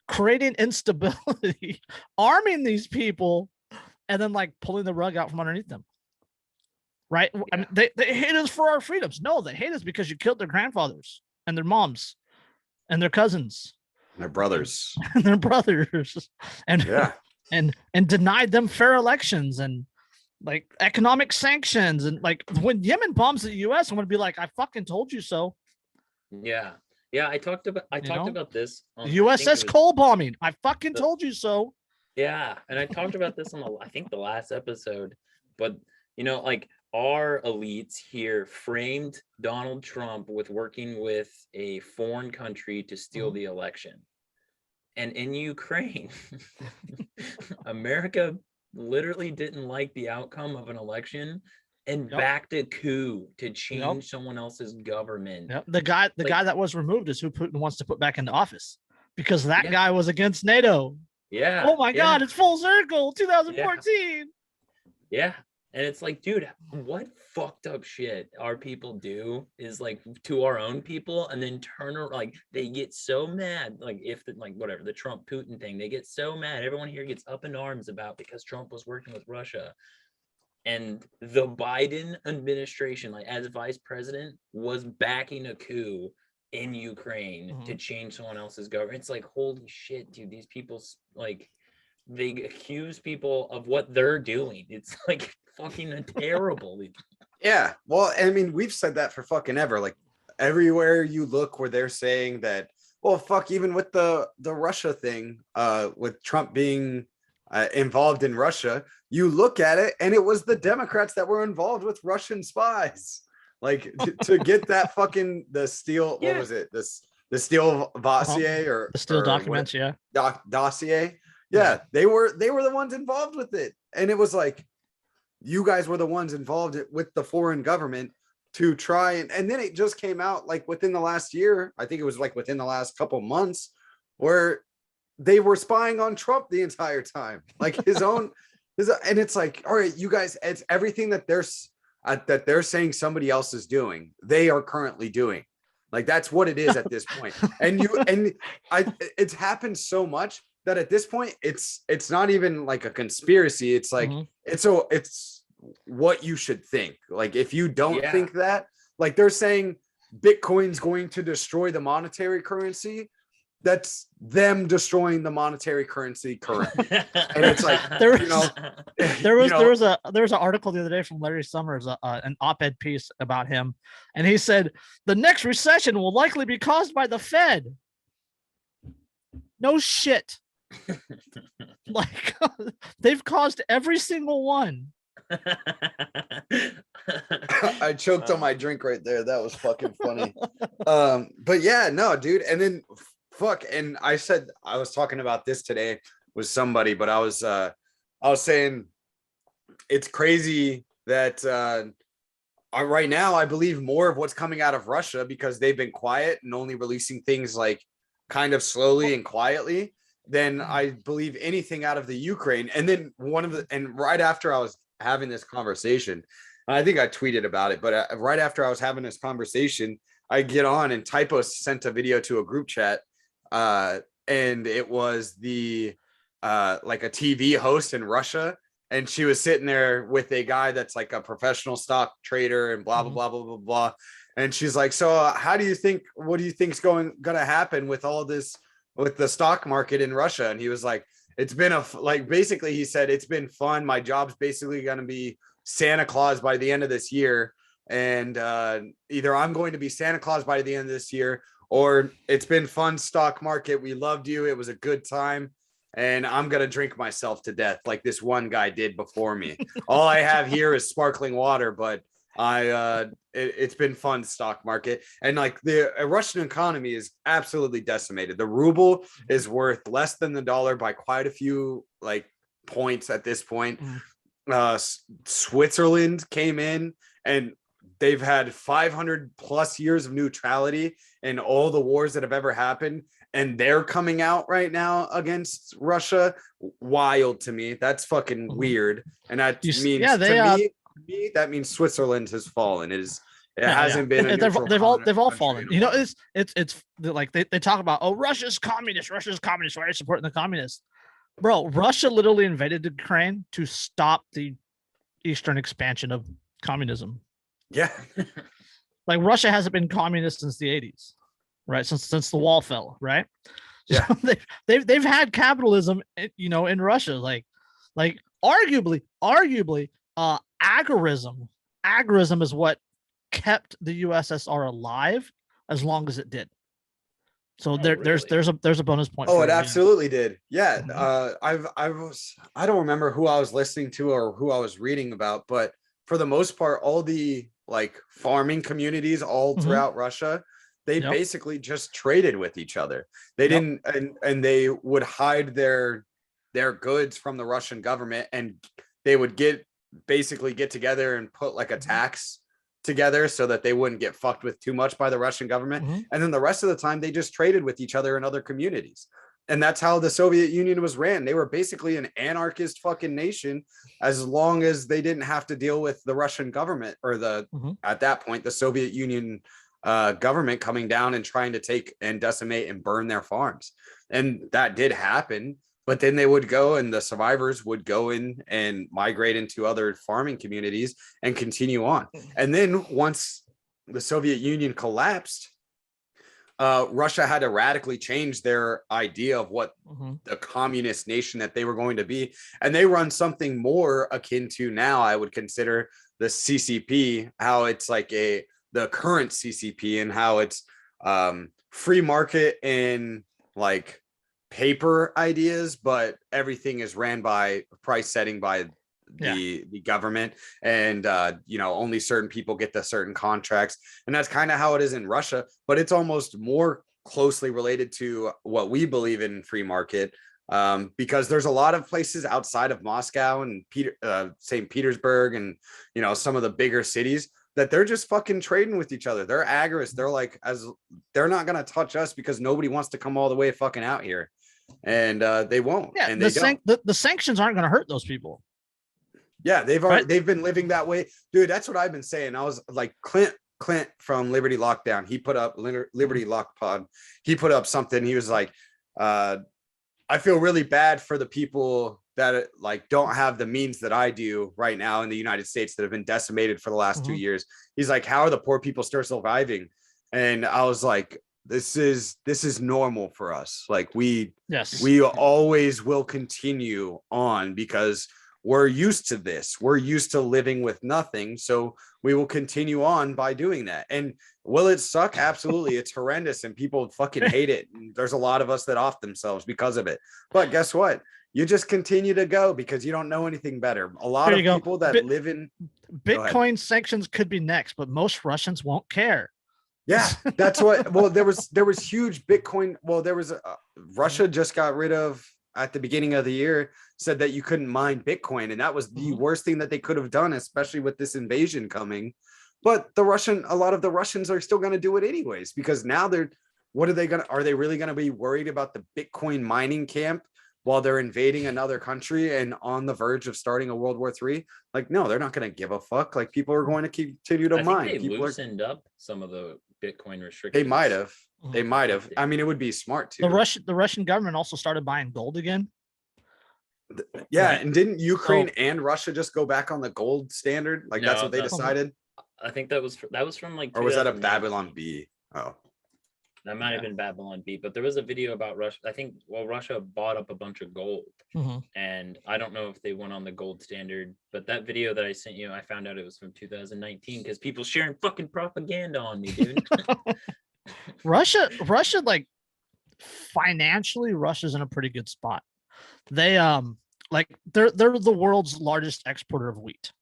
creating instability, arming these people, and then like pulling the rug out from underneath them. Right? I mean, they hate us for our freedoms. No, they hate us because you killed their grandfathers and their moms and their cousins. Their brothers and and denied them fair elections and like economic sanctions. And like when Yemen bombs the US, I'm gonna be like, I fucking told you so. Yeah, I talked about this on USS Cole bombing. I fucking told you so. Yeah, and I talked about this on I think the last episode. But you know, like, our elites here framed Donald Trump with working with a foreign country to steal the election. And in Ukraine, America literally didn't like the outcome of an election and backed a coup to change someone else's government. The guy that was removed is who Putin wants to put back into office, because that guy was against NATO. Yeah. Oh my God, it's full circle. 2014. Yeah. And it's like, dude, what fucked up shit our people do is like to our own people, and then turn around, like they get so mad, like if the, like whatever the Trump Putin thing, they get so mad. Everyone here gets up in arms about because Trump was working with Russia, and the Biden administration, like as vice president, was backing a coup in Ukraine to change someone else's government. It's like, holy shit, dude, these people, like, they accuse people of what they're doing. It's like fucking terrible. Yeah, well, I mean, we've said that for fucking ever. Like everywhere you look where they're saying that, well, fuck, even with the Russia thing, with Trump being involved in Russia, you look at it and it was the Democrats that were involved with Russian spies. Like to get that fucking the Steele, what was it? The Steele dossier or the Steele documents, dossier. Yeah, they were the ones involved with it. And it was like, you guys were the ones involved with the foreign government to try and then it just came out like within the last year, I think it was like within the last couple months, where they were spying on Trump the entire time, like his own, and it's like, all right, you guys, it's everything that they're saying somebody else is doing, they are currently doing. Like that's what it is at this point. It's happened so much that at this point it's not even like a conspiracy. It's like it's what you should think. Like if you don't think that, like they're saying Bitcoin's going to destroy the monetary currency, that's them destroying the monetary currency currently. And it's like there was an article the other day from Larry Summers, an op-ed piece about him, and he said the next recession will likely be caused by the Fed. No shit. Like they've caused every single one. I choked on my drink right there. That was fucking funny. But yeah, no, dude. And then and I said I was talking about this today with somebody, but I was saying it's crazy that right now I believe more of what's coming out of Russia because they've been quiet and only releasing things like kind of slowly and quietly than I believe anything out of the Ukraine. And then right after I was having this conversation, I think I tweeted about it, but right after I was having this conversation, I get on and Typo sent a video to a group chat. And it was the like a TV host in Russia, and she was sitting there with a guy that's like a professional stock trader and blah blah blah blah blah blah. And she's like, so what do you think's gonna happen with all this with the stock market in Russia? And he was like, it's been basically he said it's been fun. My job's basically gonna be Santa Claus by the end of this year, and either I'm going to be Santa Claus by the end of this year, or it's been fun stock market. We loved you. It was a good time. And I'm going to drink myself to death like this one guy did before me. All I have here is sparkling water, but it's been fun stock market. And like the Russian economy is absolutely decimated. The ruble is worth less than the dollar by quite a few like points at this point. Switzerland came in and they've had 500 plus years of neutrality in all the wars that have ever happened. And they're coming out right now against Russia. Wild to me. That's fucking weird. And that means to me, that means Switzerland has fallen. It hasn't been. They've all fallen. You know, it's like they talk about, oh, Russia's communist. Why are you supporting the communists? Bro, Russia literally invaded Ukraine to stop the eastern expansion of communism. Yeah. Like Russia hasn't been communist since the 80s, right? Since the wall fell, right? Yeah. So they've had capitalism, you know, in Russia, like arguably, agorism is what kept the USSR alive as long as it did. So there's a bonus point. Oh, it absolutely did. Yeah. I don't remember who I was listening to or who I was reading about, but for the most part, all the like farming communities all throughout Russia, they basically just traded with each other. They didn't, and they would hide their goods from the Russian government, and they would get together and put like a tax together so that they wouldn't get fucked with too much by the Russian government. And then the rest of the time they just traded with each other in other communities. And that's how the Soviet Union was ran. They were basically an anarchist fucking nation as long as they didn't have to deal with the Russian government or at that point, the Soviet Union government coming down and trying to take and decimate and burn their farms. And that did happen. But then they would go and the survivors would go in and migrate into other farming communities and continue on. And then once the Soviet Union collapsed, Russia had to radically change their idea of what the communist nation that they were going to be. And they run something more akin to now, I would consider the CCP, how it's like the current CCP and how it's free market and like paper ideas, but everything is ran by price setting by the government, and only certain people get the certain contracts, and that's kind of how it is in Russia. But it's almost more closely related to what we believe in free market, because there's a lot of places outside of Moscow and St. Petersburg and, you know, some of the bigger cities that they're just fucking trading with each other. They're agorist. They're like, they're not going to touch us because nobody wants to come all the way fucking out here. And they won't. Yeah, and don't. The sanctions aren't going to hurt those people. Yeah, they've been living that way. Dude, that's what I've been saying. I was like, Clint from Liberty Lockdown, he put up Liberty Lock Pod. He put up something. He was like, I feel really bad for the people that like don't have the means that I do right now in the United States that have been decimated for the last 2 years. He's like, how are the poor people still surviving? And I was like, this is normal for us. Like we always will continue on because we're used to this. We're used to living with nothing. So we will continue on by doing that. And will it suck? Absolutely. It's horrendous and people fucking hate it. And there's a lot of us that off themselves because of it. But guess what? You just continue to go because you don't know anything better. A lot of people that live in Bitcoin sanctions could be next, but most Russians won't care. Yeah, that's what. Well, there was huge Bitcoin. Well, there was Russia just got rid of at the beginning of the year, said that you couldn't mine Bitcoin. And that was the worst thing that they could have done, especially with this invasion coming. But a lot of the Russians are still going to do it anyways, because now are they really going to be worried about the Bitcoin mining camp while they're invading another country and on the verge of starting a World War III? Like, no, they're not going to give a fuck. Like, people are going to continue to mine. They people loosened up some of the Bitcoin restrictions. They might have. They might have. I mean, it would be smart to. The Russian government also started buying gold again. Yeah, right. And didn't Ukraine and Russia just go back on the gold standard? Like, that's what they decided. I think that was from like. Or was that a Babylon B? Oh, that might have been Babylon B. But there was a video about Russia. I think Russia bought up a bunch of gold, and I don't know if they went on the gold standard. But that video that I sent you, I found out it was from 2019 because people sharing fucking propaganda on me, dude. Russia, like financially, Russia's in a pretty good spot. They they're the world's largest exporter of wheat.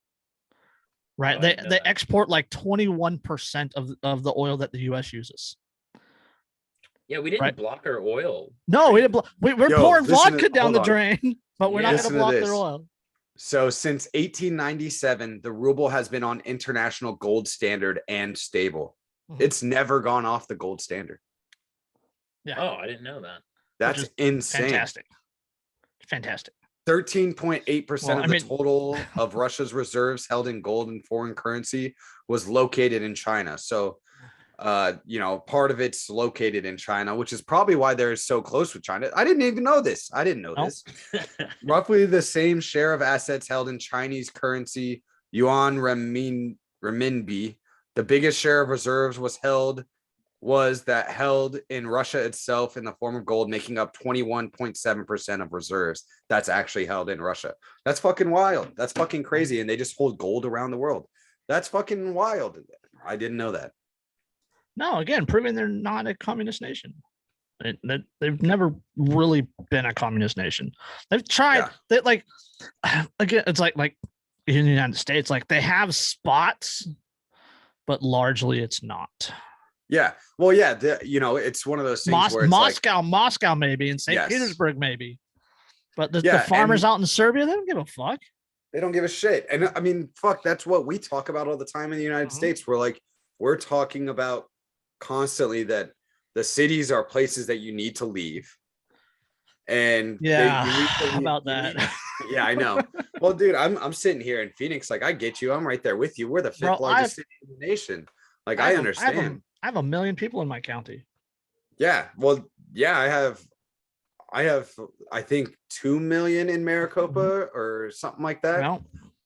Right? They export like 21% of the oil that the US uses. Yeah, we didn't block our oil. No, we didn't we're pouring vodka down the drain, but we're not going to block their oil. So since 1897, the ruble has been on international gold standard and stable. It's never gone off the gold standard. Yeah. Oh, I didn't know that. That's insane. Fantastic. 13.8% of the total of Russia's reserves held in gold and foreign currency was located in China. So, part of it's located in China, which is probably why they're so close with China. I didn't even know this. This. Roughly the same share of assets held in Chinese currency, yuan, renminbi. The biggest share of reserves was held in Russia itself in the form of gold, making up 21.7% of reserves. That's actually held in Russia. That's fucking wild. That's fucking crazy. And they just hold gold around the world. That's fucking wild. I didn't know that. No, again, proving they're not a communist nation. They've never really been a communist nation. They've tried. They again, it's like in the United States, like they have spots, but largely it's not. Yeah. Well, yeah. It's one of those things where it's Moscow maybe, and St. Petersburg maybe. But the farmers out in Serbia, they don't give a fuck. They don't give a shit. And I mean, fuck, that's what we talk about all the time in the United States. We're talking about constantly that the cities are places that you need to leave. And about that. Yeah, I know. Well, dude, I'm sitting here in Phoenix. Like, I get you. I'm right there with you. We're the fifth largest city in the nation. Like, I understand. I have 1 million people in my county. Yeah. Well, yeah, I have, I think 2 million in Maricopa or something like that. Well,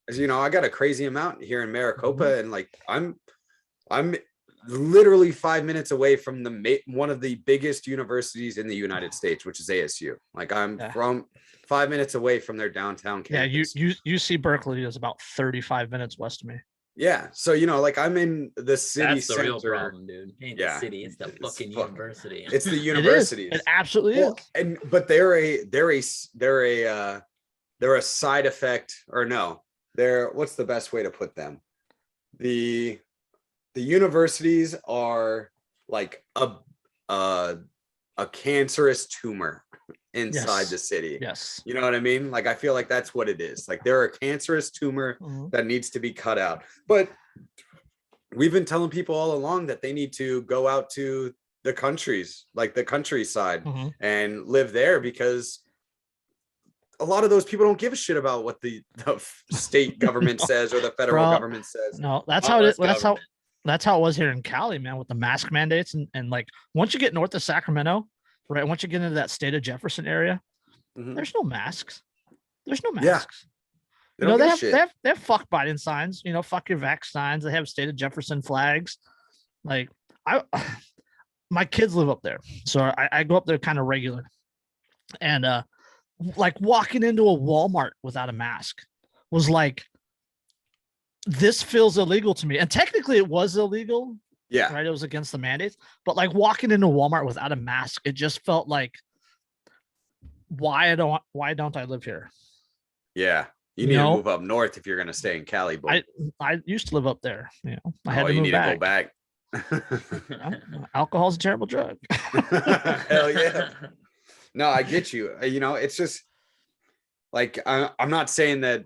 as you know, I got a crazy amount here in Maricopa, and like, I'm literally 5 minutes away from one of the biggest universities in the United States, which is ASU. Like, I'm from 5 minutes away from their downtown campus. Yeah, UC Berkeley is about 35 minutes west of me. Yeah, so like, I'm in the city That's the center. real problem, dude. It ain't the city, it's the fucking university. It's the university. It absolutely is. But they're a side effect, or no, what's the best way to put them? The universities are like a cancerous tumor. inside the city. Yes. You know what I mean? Like, I feel like that's what it is. Like, they're a cancerous tumor that needs to be cut out. But we've been telling people all along that they need to go out to the countries, like the countryside, and live there, because a lot of those people don't give a shit about what the state government says or the federal government says. No, that's how it. That's how it was here in Cali, man, with the mask mandates, and like once you get north of Sacramento, right? Once you get into that state of Jefferson area, there's no masks. There's no masks. Yeah. You know, they have fuck Biden signs, you know, fuck your vax signs. They have state of Jefferson flags. Like my kids live up there. So I go up there kind of regular. And like walking into a Walmart without a mask was like, this feels illegal to me. And technically it was illegal. Yeah. Right. It was against the mandates. But like walking into Walmart without a mask, it just felt like, why don't I live here? Yeah. You need to move up north if you're going to stay in Cali. Boy. I used to live up there. You know, I had to you move need back. to go back. Alcohol's a terrible drug. Hell yeah. No, I get you. You know, it's just like, I'm not saying that,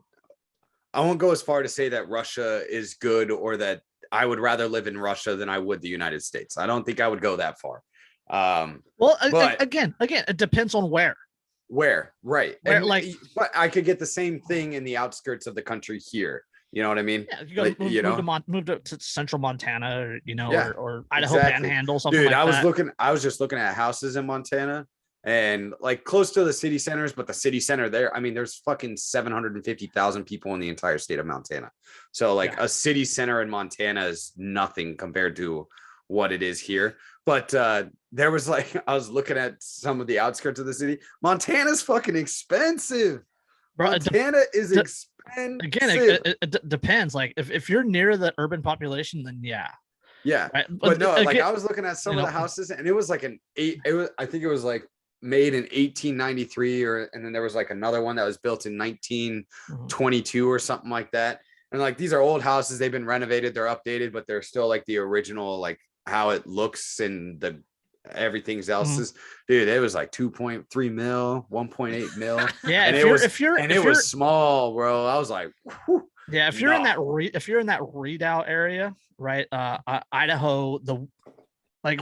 I won't go as far to say that Russia is good, or that I would rather live in Russia than I would the United States. I don't think I would go that far. Well, again, it depends on where. Right. Where, and, like, but I could get the same thing in the outskirts of the country here. You know what I mean? Yeah, you go move to central Montana, or, you know, or Idaho Panhandle, something like that. Dude, I was just looking at houses in Montana, and like close to the city centers, but the city center there, I mean, there's fucking 750,000 people in the entire state of Montana. So like a city center in Montana is nothing compared to what it is here. But there was like, I was looking at some of the outskirts of the city. Montana's fucking expensive. Bro, Montana is expensive. Again, it depends. Like if you're near the urban population, then yeah. Right? But no, like I was looking at some of the houses, and it was like I think it was like made in 1893, and then there was like another one that was built in 1922 or something like that. And like, these are old houses, they've been renovated, they're updated, but they're still like the original, like how it looks, and the everything else is, dude, it was like 2.3 mil, 1.8 mil. Yeah, and it was small, bro. I was like, whew, yeah, if you're in that Redoubt area, right? Idaho, like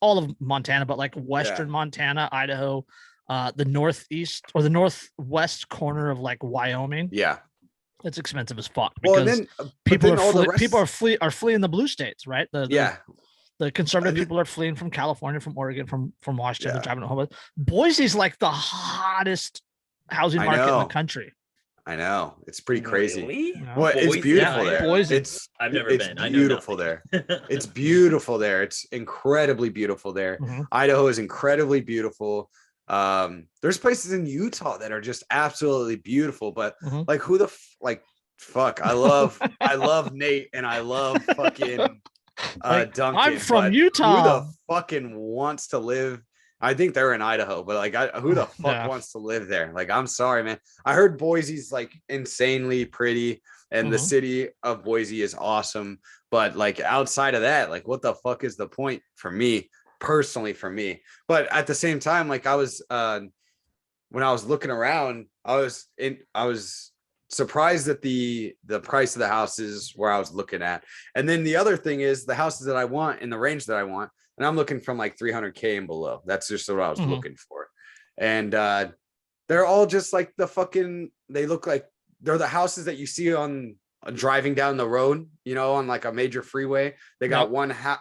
all of Montana, but like western Montana, Idaho, the northeast or the northwest corner of like Wyoming. Yeah. It's expensive as fuck, because people are fleeing the blue states, right? The conservative people are fleeing from California, from Oregon, from Washington. They're driving to home. Boise's like the hottest housing market in the country. I know, it's pretty crazy. Really? Well, it's beautiful there. I've never been. It's beautiful there. It's beautiful there. It's incredibly beautiful there. Idaho is incredibly beautiful. There's places in Utah that are just absolutely beautiful, but like, who the fuck? I love Nate, and I love fucking Duncan. I'm from Utah. Who the fucking wants to live? I think they're in Idaho, but like, who the fuck wants to live there? Like, I'm sorry, man. I heard Boise's like insanely pretty, and the city of Boise is awesome, but like, outside of that, like, what the fuck is the point for me? Personally, for me. But at the same time, like, I was when I was looking around, I was surprised at the price of the houses where I was looking at. And then the other thing is, the houses that I want in the range that I want, and I'm looking from like 300K and below. That's just what I was looking for. And they're all just like they look like they're the houses that you see on driving down the road, you know, on like a major freeway. They got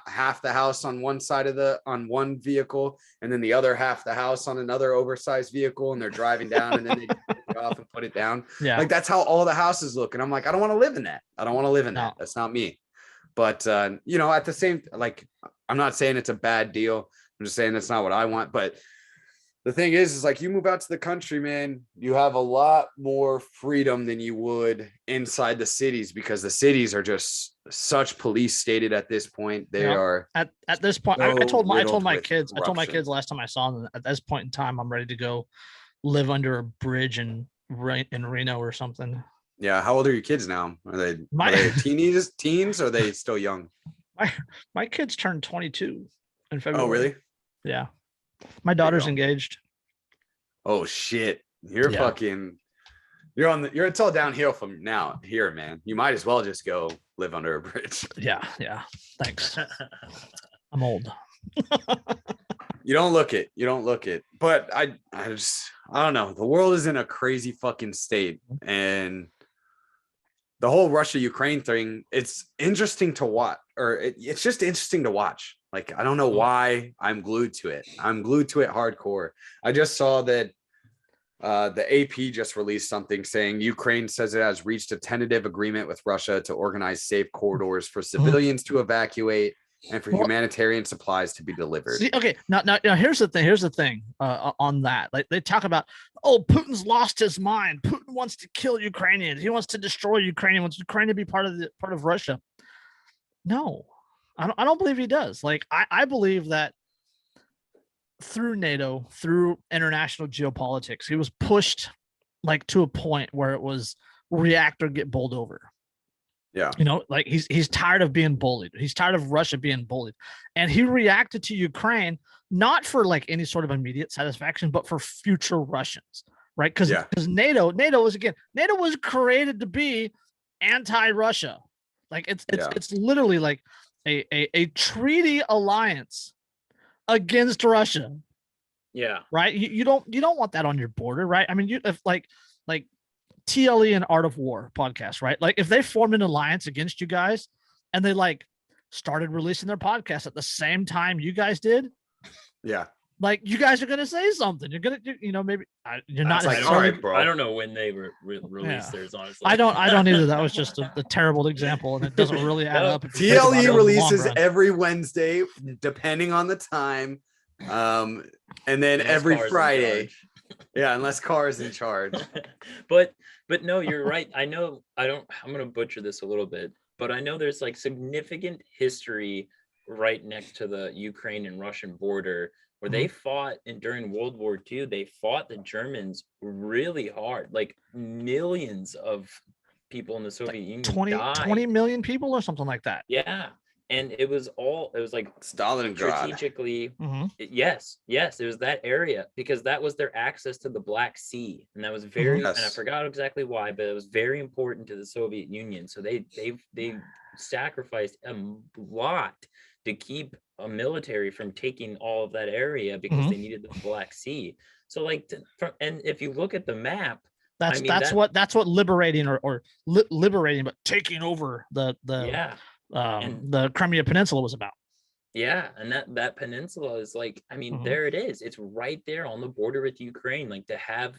half the house on one side on one vehicle, and then the other half the house on another oversized vehicle, and they're driving down, and then they take it off and put it down. Yeah, like, that's how all the houses look. And I'm like, I don't want to live in that. That. That's not me. But you know, at the same, like, I'm not saying it's a bad deal. I'm just saying that's not what I want. But the thing is like, you move out to the country, man, you have a lot more freedom than you would inside the cities, because the cities are just such police stated at this point. They are at this point. I told my kids last time I saw them, at this point in time, I'm ready to go live under a bridge in Reno or something. Yeah. How old are your kids now? Are they teens, or are they still young? My kids turned 22 in February. Oh, really? Yeah. My daughter's engaged. Oh shit. You're Yeah. fucking you're it's all downhill from now here, man. You might as well just go live under a bridge. Yeah. Thanks. I'm old. You don't look it. But I don't know. The world is in a crazy fucking state. And the whole Russia-Ukraine thing, it's interesting to watch, or it's just interesting to watch. Like, I don't know why I'm glued to it. I'm glued to it hardcore. I just saw that the AP just released something saying Ukraine says it has reached a tentative agreement with Russia to organize safe corridors for civilians to evacuate and for humanitarian supplies to be delivered. See, okay, now here's the thing on that. Like, they talk about, Putin's lost his mind. Putin wants to kill Ukrainians. He wants to destroy Ukraine. He wants Ukraine to be part of Russia. No, I don't believe he does. Like, I believe that through NATO, through international geopolitics, he was pushed like to a point where it was react or get bowled over. Yeah. Like he's tired of being bullied. He's tired of Russia being bullied. And he reacted to Ukraine, not for like any sort of immediate satisfaction, but for future Russians, right? Because NATO was created to be anti-Russia. Like it's literally like a treaty alliance against Russia. Yeah. Right. You don't want that on your border, right? I mean, if like TLE and Art of War podcast, right? Like, if they formed an alliance against you guys and they like started releasing their podcast at the same time you guys did, like, you guys are gonna say something. You're gonna, maybe you're not like, all right, bro. I don't know when they released theirs, honestly. I don't either. That was just a terrible example, and it doesn't really add up. TLE releases every Wednesday, depending on the time, and then every Friday. Yeah, unless Carr is in charge. But no, you're right. I'm gonna butcher this a little bit, but I know there's like significant history right next to the Ukraine and Russian border where they fought, and during World War II, they fought the Germans really hard. Like, millions of people in the Soviet Union died. 20 million people or something like that. Yeah. And it was like Stalingrad. Strategically, yes, it was that area, because that was their access to the Black Sea, and that was very, and I forgot exactly why, but it was very important to the Soviet Union. So they sacrificed a lot to keep a military from taking all of that area, because they needed the Black Sea. So and if you look at the map, that's what liberating or liberating, but taking over the Crimea Peninsula was about. Yeah, and that peninsula is like, there it is. It's right there on the border with Ukraine. Like, to have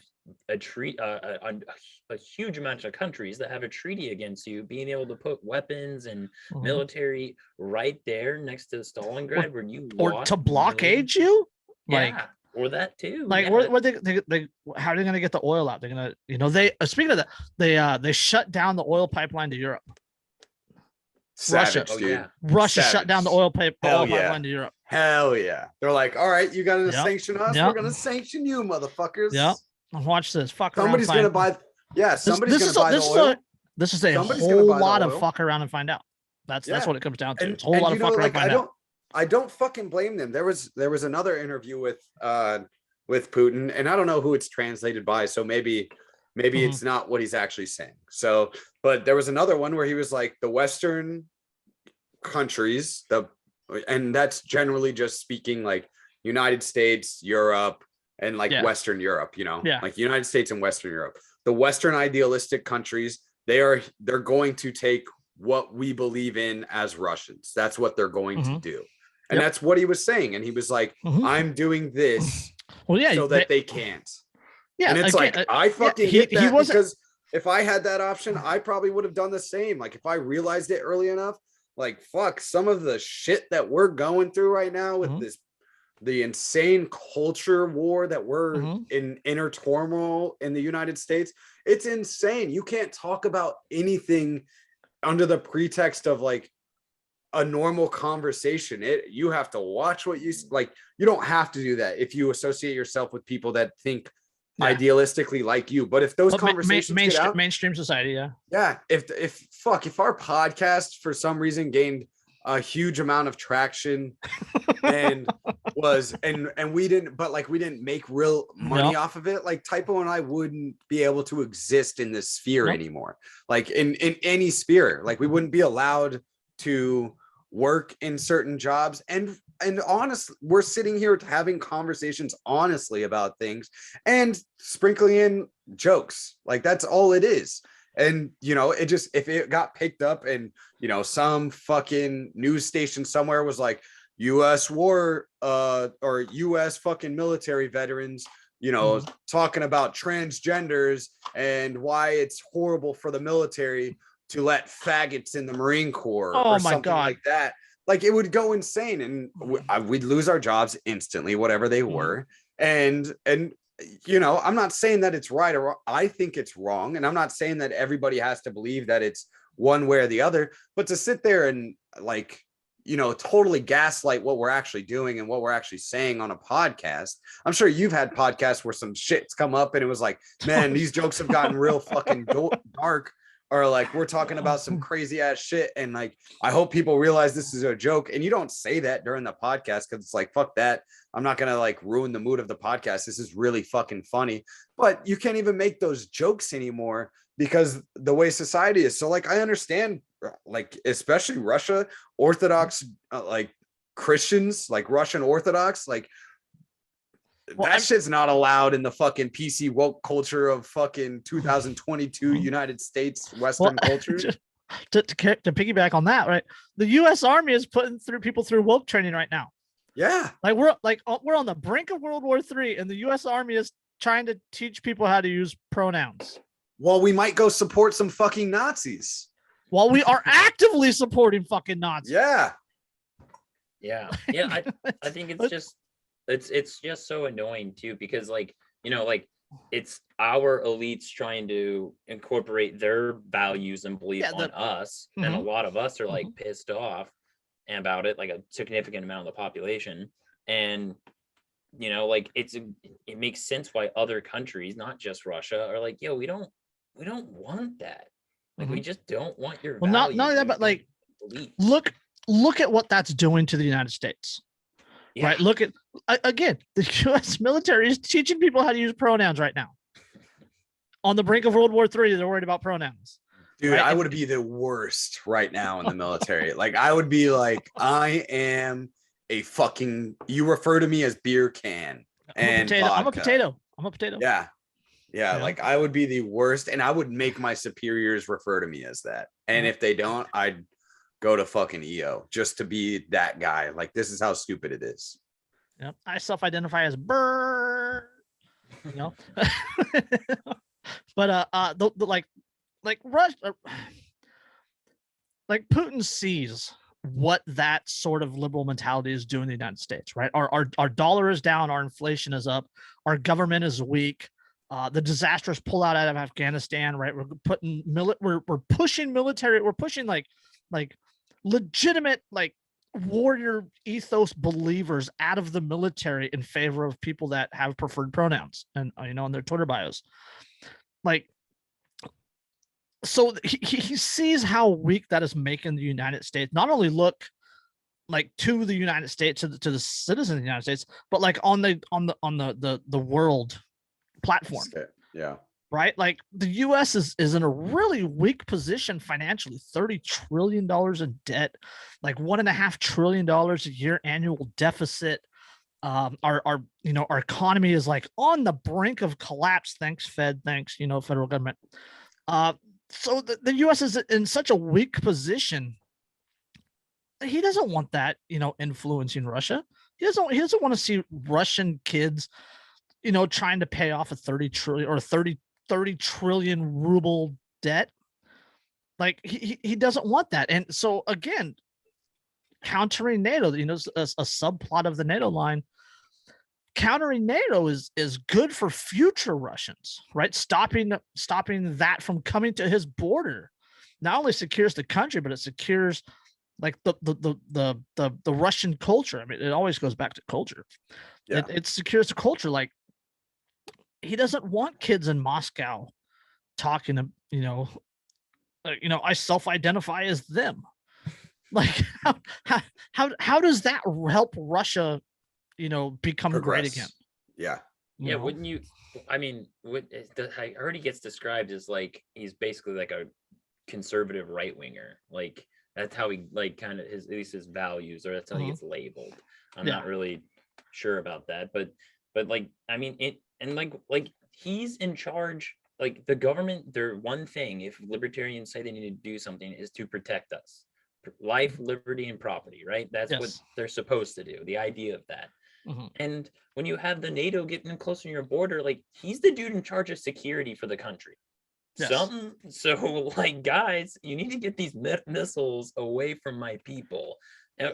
a huge amount of countries that have a treaty against you, being able to put weapons and military right there next to Stalingrad, where you or to blockade you, or that too. Like, what they how are they going to get the oil out? They're going to, they speaking of that, they shut down the oil pipeline to Europe. Savage, dude. Russia shut down the oil pipeline to Europe. Hell yeah. They're like, all right, you got to sanction us. We're going to sanction you, motherfuckers. Yep. Watch this. Somebody's going to buy. Yeah, somebody's going to buy the oil. This is a whole lot of fuck around and find out. That's what it comes down to. It's a whole lot of fuck around and find out. I don't fucking blame them. There was another interview with Putin, and I don't know who it's translated by, so maybe it's not what he's actually saying. So, but there was another one where he was like, the Western countries, and that's generally just speaking like United States, Europe, and like Western Europe, like United States and Western Europe. The Western idealistic countries, they're going to take what we believe in as Russians. That's what they're going to do. And that's what he was saying. And he was like, I'm doing this so that they can't. Yeah, and it's I fucking get that, because if I had that option, I probably would have done the same. Like, if I realized it early enough, like, fuck, some of the shit that we're going through right now with the insane culture war that we're in inner turmoil in the United States, it's insane. You can't talk about anything under the pretext of like a normal conversation. You have to watch what you like. You don't have to do that if you associate yourself with people that think idealistically like you. But if those conversations get out, mainstream society, if our podcast for some reason gained a huge amount of traction and we didn't make real money off of it. Like Typo and I wouldn't be able to exist in this sphere anymore. Like in any sphere, like we wouldn't be allowed to work in certain jobs. And honestly, we're sitting here having conversations honestly about things and sprinkling in jokes. Like that's all it is. And it just, if it got picked up and some fucking news station somewhere was like US war or US fucking military veterans talking about transgenders and why it's horrible for the military to let faggots in the Marine Corps or something like that. Like it would go insane and we'd lose our jobs instantly, whatever they were. And I'm not saying that it's right or wrong. I think it's wrong. And I'm not saying that everybody has to believe that it's one way or the other, but to sit there and totally gaslight what we're actually doing and what we're actually saying on a podcast. I'm sure you've had podcasts where some shit's come up and it was like, man, these jokes have gotten real fucking dark. Or like we're talking about some crazy ass shit and like I hope people realize this is a joke. And you don't say that during the podcast because it's like fuck that. I'm not gonna like ruin the mood of the podcast. This is really fucking funny. But you can't even make those jokes anymore because the way society is. So like I understand like especially Russia Orthodox like Christians, like Russian Orthodox, like that shit's not allowed in the fucking PC woke culture of fucking 2022 United States Western culture. To piggyback on that, right? The U.S. Army is putting people through woke training right now. Yeah, like we're on the brink of World War III, and the U.S. Army is trying to teach people how to use pronouns. Well, we might go support some fucking Nazis. While we are actively supporting fucking Nazis. Yeah. I think it's just. It's just so annoying too because like it's our elites trying to incorporate their values and beliefs on us, and a lot of us are like pissed off about it, like a significant amount of the population. And like it makes sense why other countries, not just Russia, are like, yo, we don't want that. Like we just don't want your values. Not only that, but like beliefs. Look at what that's doing to the United States. Yeah. Right. Look at again, the U.S. military is teaching people how to use pronouns right now. On the brink of World War III, they're worried about pronouns. Dude, right? I would be the worst right now in the military. Like I would be like, I am a fucking. You refer to me as beer can and I'm a potato. I'm a potato. Yeah. Like I would be the worst, and I would make my superiors refer to me as that. And if they don't, I'd go to fucking EO just to be that guy. Like this is how stupid it is. Yep. I self-identify as bird. But like Putin sees what that sort of liberal mentality is doing in the United States, right? Our dollar is down, our inflation is up, our government is weak. The disastrous pullout out of Afghanistan, right? We're pushing military, we're pushing like legitimate like warrior ethos believers out of the military in favor of people that have preferred pronouns and on their Twitter bios. Like, so he sees how weak that is making the United States not only look like to the United States, to the citizens of the United States, but like on the world platform. Yeah. Right? Like the US is in a really weak position financially, $30 trillion in debt, like $1.5 trillion a year annual deficit. Our economy is like on the brink of collapse. Thanks, Fed. Thanks, federal government. So the US is in such a weak position. He doesn't want that, influencing Russia. He doesn't want to see Russian kids, trying to pay off a 30 trillion ruble debt. Like he doesn't want that. And so again, countering NATO, a subplot of the NATO line, countering NATO is good for future Russians, right? Stopping that from coming to his border not only secures the country, but it secures like the Russian culture. I mean, it always goes back to culture. Yeah. It secures the culture. Like, he doesn't want kids in Moscow talking to, I self-identify as them. Like how does that help Russia, become great Progress. again? Yeah. Yeah, wouldn't you? I mean, I heard he gets described as like he's basically like a conservative right winger. Like that's how he like kind of his at least his values, or that's how he gets labeled. I'm not really sure about that, but like I mean it, and like he's in charge. Like the government, their one thing, if libertarians say they need to do something, is to protect us, life, liberty, and property. Right? That's what they're supposed to do. The idea of that. And when you have the NATO getting closer to your border, like he's the dude in charge of security for the country. So like, guys, you need to get these missiles away from my people.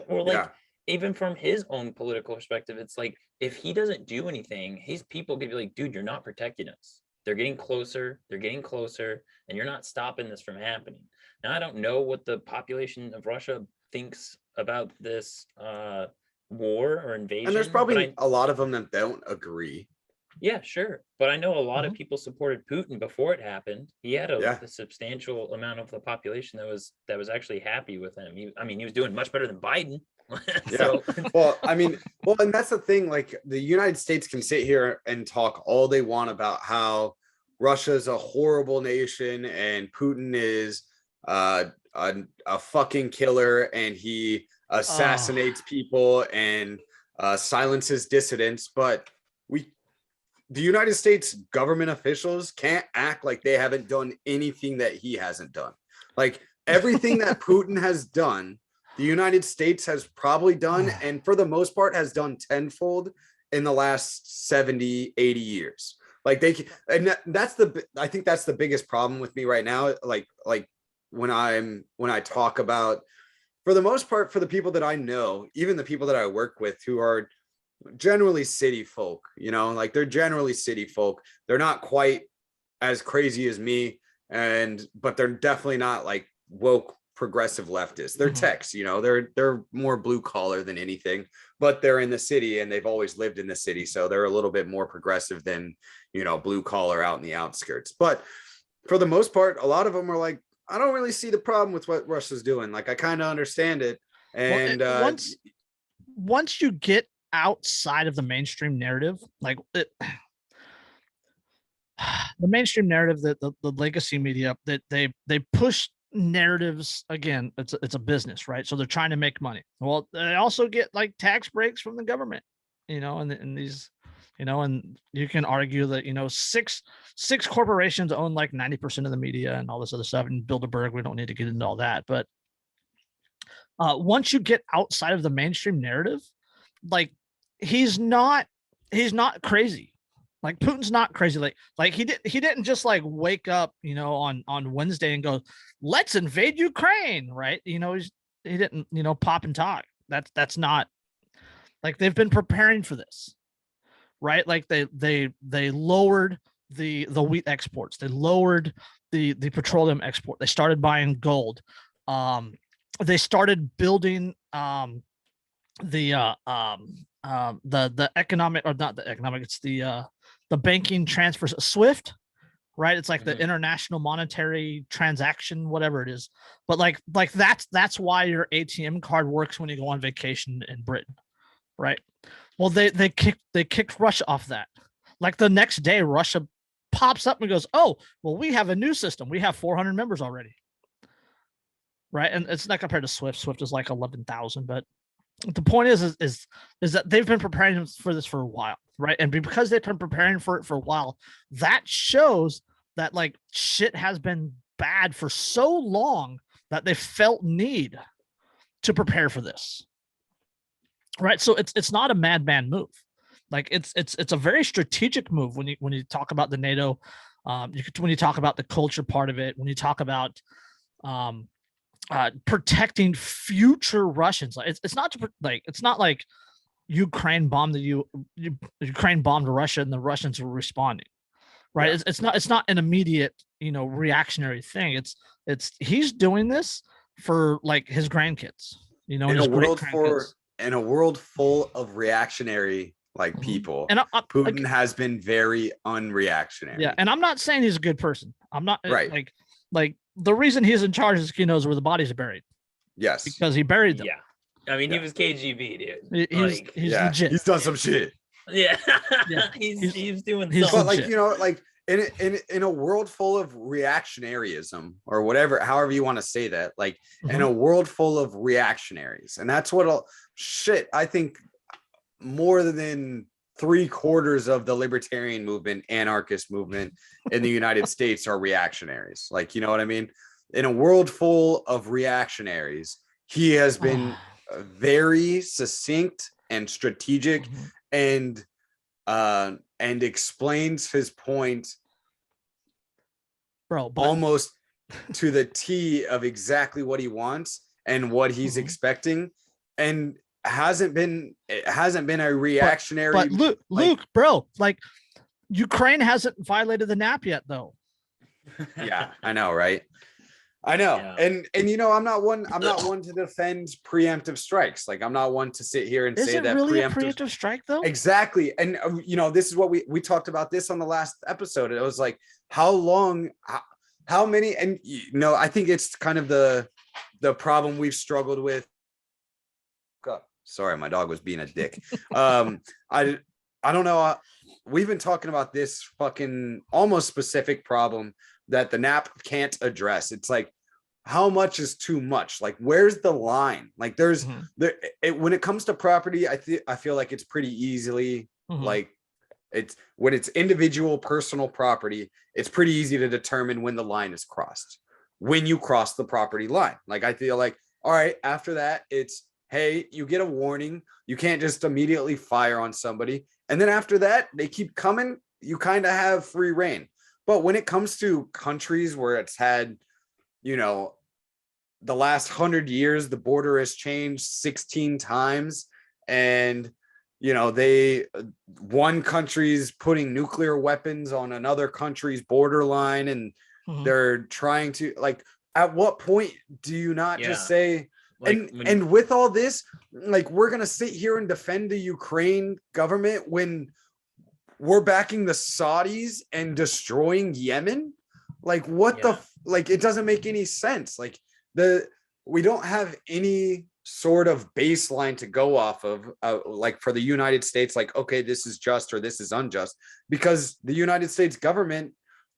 Or like, even from his own political perspective, it's like, if he doesn't do anything, his people could be like, dude, you're not protecting us. They're getting closer, and you're not stopping this from happening. Now, I don't know what the population of Russia thinks about this war or invasion. And there's probably a lot of them that don't agree. Yeah, sure. But I know a lot of people supported Putin before it happened. He had a substantial amount of the population that was actually happy with him. He was doing much better than Biden. So And that's the thing. Like the United States can sit here and talk all they want about how Russia is a horrible nation and Putin is a fucking killer and he assassinates people and silences dissidents, but the United States government officials can't act like they haven't done anything that he hasn't done. Like everything that Putin has done, the United States has probably done, and for the most part has done tenfold in the last 70, 80 years. Like I think that's the biggest problem with me right now. Like when I talk about, for the most part, for the people that I know, even the people that I work with who are generally city folk, like they're generally city folk. They're not quite as crazy as me, but they're definitely not like woke progressive leftists. They're techs, they're more blue collar than anything, but they're in the city and they've always lived in the city. So they're a little bit more progressive than, blue collar out in the outskirts. But for the most part, a lot of them are like, I don't really see the problem with what Russia's doing. Like, I kind of understand it. And once you get outside of the mainstream narrative, like the mainstream narrative, that the legacy media, that they push narratives, again, it's a business, right? So they're trying to make money. Well, they also get like tax breaks from the government, and these, and you can argue that, six corporations own like 90% of the media and all this other stuff. And Bilderberg, we don't need to get into all that. But once you get outside of the mainstream narrative, like he's not crazy. Like Putin's not crazy. Like he didn't just like wake up, on Wednesday and go, let's invade Ukraine, right? He didn't, pop and talk. That's not, like, they've been preparing for this, right? Like they lowered the wheat exports. They lowered the petroleum export. They started buying gold. They started building the economic, or not the economic, it's the banking transfer, SWIFT, right? It's like the international monetary transaction, whatever it is. But like that's why your ATM card works when you go on vacation in Britain, right? Well, they kicked Russia off that. Like the next day, Russia pops up and goes, oh, well, we have a new system. We have 400 members already, right? And it's not compared to SWIFT. SWIFT is like 11,000, but the point is that they've been preparing for this for a while, right? And because they've been preparing for it for a while, that shows that like shit has been bad for so long that they felt need to prepare for this, right? So it's not a madman move. Like it's a very strategic move when you talk about the NATO, when you talk about the culture part of it, when you talk about protecting future Russians. It's not like Ukraine bombed Ukraine bombed Russia and the Russians were responding, right? Yeah. It's not an immediate reactionary thing. It's he's doing this for like his grandkids, in a world full of reactionary people. And Putin has been very unreactionary. Yeah, and I'm not saying he's a good person. I'm not right. Like the reason he's in charge is he knows where the bodies are buried. Yes. because he buried them. Yeah. I mean, Yeah. he was KGB, dude. He's legit. He's done some shit. Yeah. Yeah. He's doing he's something. But like, legit. you know, like in a world full of reactionaryism or whatever, however you want to say that, like in a world full of reactionaries, and that's what I think more than 3/4 of the libertarian movement, anarchist movement in the United States are reactionaries. Like, you know what I mean? In a world full of reactionaries, he has been very succinct and strategic and explains his point, bro, but almost to the T of exactly what he wants and what he's expecting, and hasn't been a reactionary. But Luke, bro, like Ukraine hasn't violated the NAP yet, though. Yeah, I know, right? I know. Yeah. And you know, I'm not one to defend preemptive strikes. Like, I'm not one to sit here and Is say it that really a preemptive strike, though? Exactly. And you know, this is what we talked about this on the last episode. It was like, how many, and you know, I think it's kind of the problem we've struggled with. Sorry, my dog was being a dick. I don't know. We've been talking about this fucking almost specific problem that the NAP can't address. It's like, how much is too much? Like, where's the line? Like, there's when it comes to property, I feel like it's pretty easily like, it's when it's individual personal property, it's pretty easy to determine when the line is crossed, when you cross the property line. Like, I feel like, all right, after that, it's, hey, you get a warning. You can't just immediately fire on somebody. And then after that, they keep coming. You kind of have free reign. But when it comes to countries where it's had, you know, the last 100 years, the border has changed 16 times. And, you know, one country's putting nuclear weapons on another country's borderline, and they're trying to, like, at what point do you not just say, like, and with all this, like, we're going to sit here and defend the Ukraine government when we're backing the Saudis and destroying Yemen? Like, what like, it doesn't make any sense. Like, we don't have any sort of baseline to go off of, like, for the United States, like, okay, this is just or this is unjust, because the United States government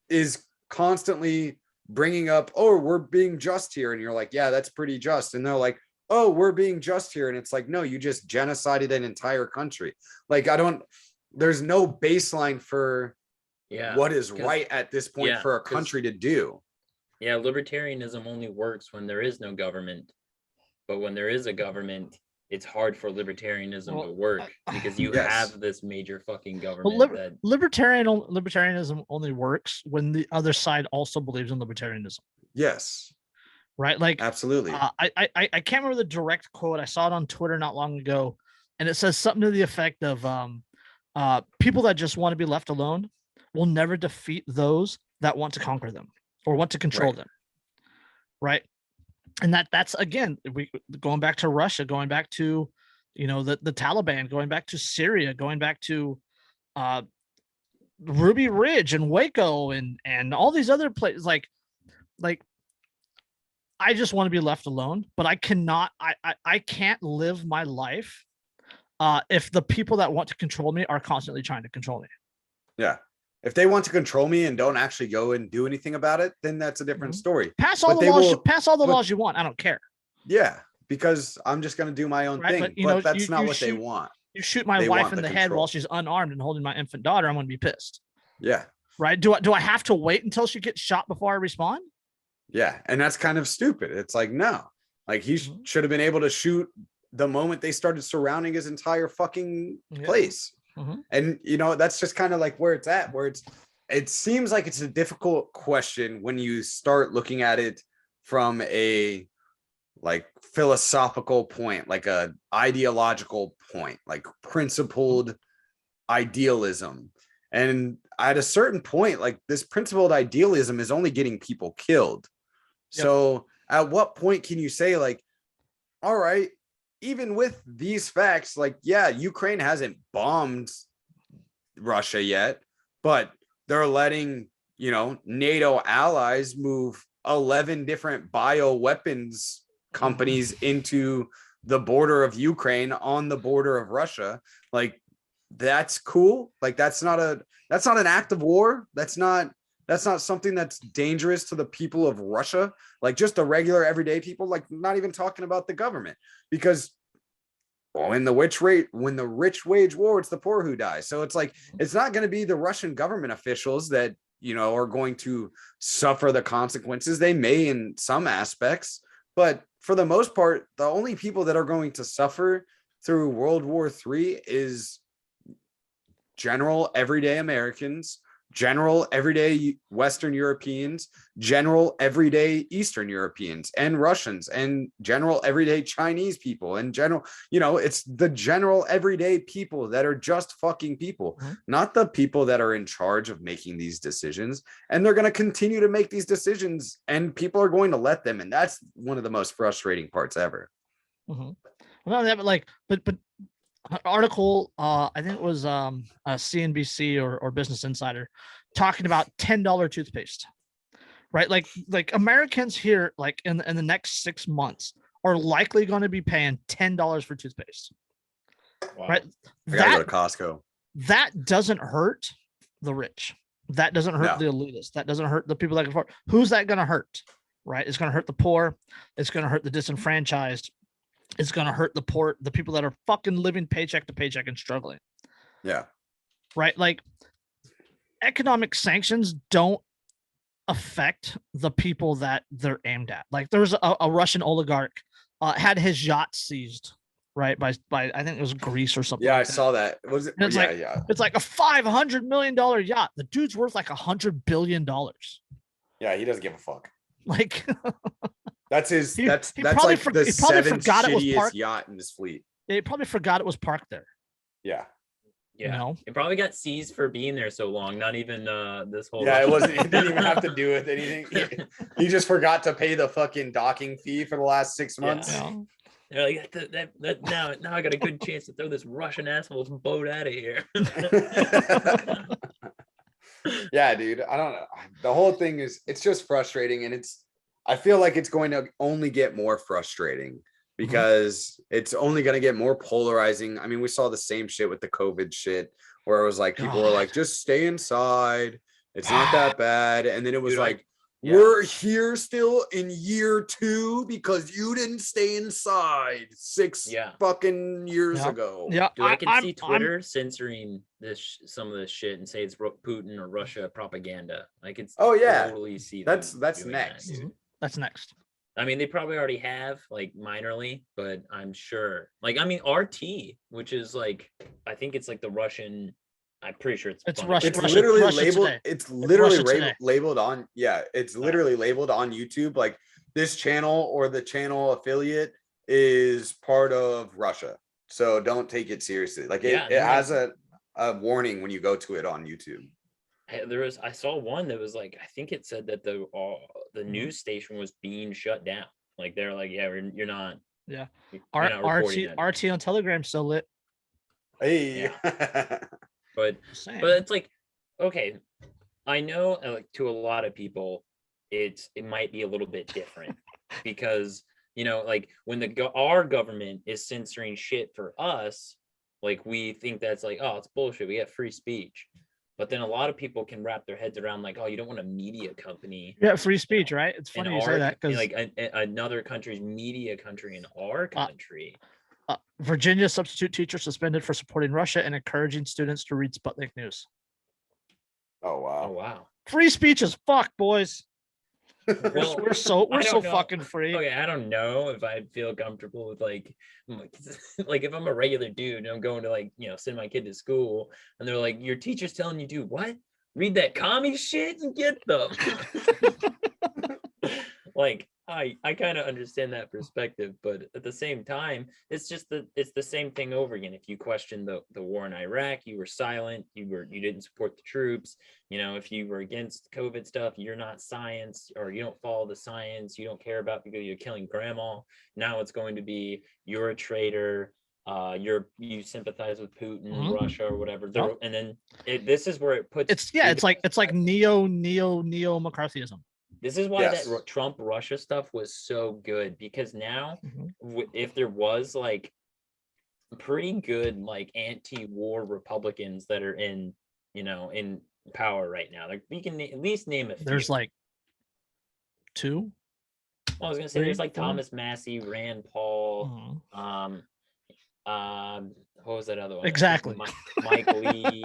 is constantly bringing up, oh, we're being just here, and you're like, yeah, that's pretty just, and they're like, oh, we're being just here, and it's like, no, you just genocided an entire country. Like, there's no baseline for what is right at this point for a country to do. Yeah, libertarianism only works when there is no government. But when there is a government, it's hard for libertarianism to work because you have this major fucking government. Libertarianism only works when the other side also believes in libertarianism. Yes. Right? Like, absolutely. I can't remember the direct quote. I saw it on Twitter not long ago, and it says something to the effect of people that just want to be left alone will never defeat those that want to conquer them or want to control them. Right. And that's again, going back to Russia, going back to, you know, the Taliban, going back to Syria, going back to Ruby Ridge and Waco and all these other places. Like I just want to be left alone, but I can't live my life if the people that want to control me are constantly trying to control me. Yeah. If they want to control me and don't actually go and do anything about it, then that's a different story. Pass all the laws you want. I don't care. Yeah, because I'm just going to do my own thing. But that's not what they want. You shoot my wife in the head while she's unarmed and holding my infant daughter, I'm going to be pissed. Yeah. Right? Do I have to wait until she gets shot before I respond? Yeah, and that's kind of stupid. It's like, no. Like, he should have been able to shoot the moment they started surrounding his entire fucking place. And, you know, that's just kind of like where it's at, where it seems like it's a difficult question when you start looking at it from a like philosophical point, like a ideological point, like principled idealism. And at a certain point, like, this principled idealism is only getting people killed. So at what point can you say, like, all right, even with these facts, like, yeah, Ukraine hasn't bombed Russia yet, but they're letting, you know, NATO allies move 11 different bioweapons companies into the border of Ukraine on the border of Russia. Like, that's cool. Like, that's not an act of war. That's not something that's dangerous to the people of Russia. Like, just the regular everyday people, like, not even talking about the government, because when the rich wage war, it's the poor who die. So it's like, it's not going to be the Russian government officials that, are going to suffer the consequences. They may in some aspects, but for the most part, the only people that are going to suffer through World War III is general everyday Americans, general everyday Western Europeans, general everyday Eastern Europeans, and Russians, and general everyday Chinese people, and general, it's the general everyday people that are just fucking people, not the people that are in charge of making these decisions. And they're going to continue to make these decisions, and people are going to let them. And that's one of the most frustrating parts ever. Well, but article, I think it was CNBC or Business Insider, talking about $10 toothpaste, right? Like Americans here, like in the next 6 months, are likely going to be paying $10 for toothpaste. Wow. Right? I gotta go to Costco. That doesn't hurt the rich. That doesn't hurt the elitists. That doesn't hurt the people that can afford. Who's that going to hurt? Right? It's going to hurt the poor. It's going to hurt the disenfranchised. It's going to hurt the poor, the people that are fucking living paycheck to paycheck and struggling. Yeah. Right. Like, economic sanctions don't affect the people that they're aimed at. Like, there was a Russian oligarch had his yacht seized, right, by I think it was Greece or something. Yeah, like I saw that. Was it? It's it's like a $500 million yacht. The dude's worth like $100 billion. Yeah, he doesn't give a fuck. Like, that's his. That's like the seventh shittiest yacht in his fleet. He probably forgot it was parked there. Yeah. Yeah, it probably got seized for being there so long. Not even this whole. Yeah, it wasn't. It didn't even have to do with anything. He just forgot to pay the fucking docking fee for the last 6 months. Yeah. They're like, that now I got a good chance to throw this Russian asshole's boat out of here. Yeah, dude. I don't know. The whole thing it's just frustrating, and I feel like it's going to only get more frustrating, because it's only going to get more polarizing. I mean, we saw the same shit with the COVID shit, where it was like, people were like, just stay inside. It's not that bad. And then it was we're here still in year 2 because you didn't stay inside 6 fucking years ago. Yeah. Dude, I can see Twitter censoring some of this shit and say it's Putin or Russia propaganda. Like, it's totally see that's next. Mm-hmm. That's next. I mean, they probably already have, like, minorly, but I'm sure. Like, I mean, RT, which is like, I think it's like the Russian. I'm pretty sure it's Russia. It's literally labeled. Today. It's literally labeled on. Yeah, it's literally labeled on YouTube. Like, this channel or the channel affiliate is part of Russia, so don't take it seriously. Like, it has a warning when you go to it on YouTube. I saw one that was like, I think it said that the news station was being shut down. Like, they're like, yeah, you're not. Yeah. RT on Telegram still lit. Hey. Yeah. But it's like, okay, I know, like, to a lot of people, it might be a little bit different because, like, when our government is censoring shit for us, like, we think that's like, oh, it's bullshit. We have free speech. But then a lot of people can wrap their heads around, like, oh, you don't want a media company. Yeah, free speech, right? It's funny you say that, because like another country's media country in our country. Virginia substitute teacher suspended for supporting Russia and encouraging students to read Sputnik News. Oh wow! Oh wow! Free speech is fuck, boys. Well, we're so fucking free. Okay, I don't know if I feel comfortable with like if I'm a regular dude and I'm going to, like, send my kid to school and they're like, your teacher's telling you, dude, what? Read that commie shit and get them. Like, I kind of understand that perspective, but at the same time, it's the same thing over again. If you question the war in Iraq, you were silent, you didn't support the troops. If you were against COVID stuff, you're not science, or you don't follow the science, you don't care about because you're killing grandma. Now it's going to be, you're a traitor, you sympathize with Putin, Russia, or whatever. And then this is where it puts it's like neo McCarthyism. This is why Yes. that Trump Russia stuff was so good, because now Mhm. if there was like pretty good like anti-war Republicans that are in, in power right now, like we can at least name a few. There's like 2. Well, I was gonna say 3, there's like 4. Thomas Massey, Rand Paul, Mhm. what was that other one? Exactly. Mike Lee.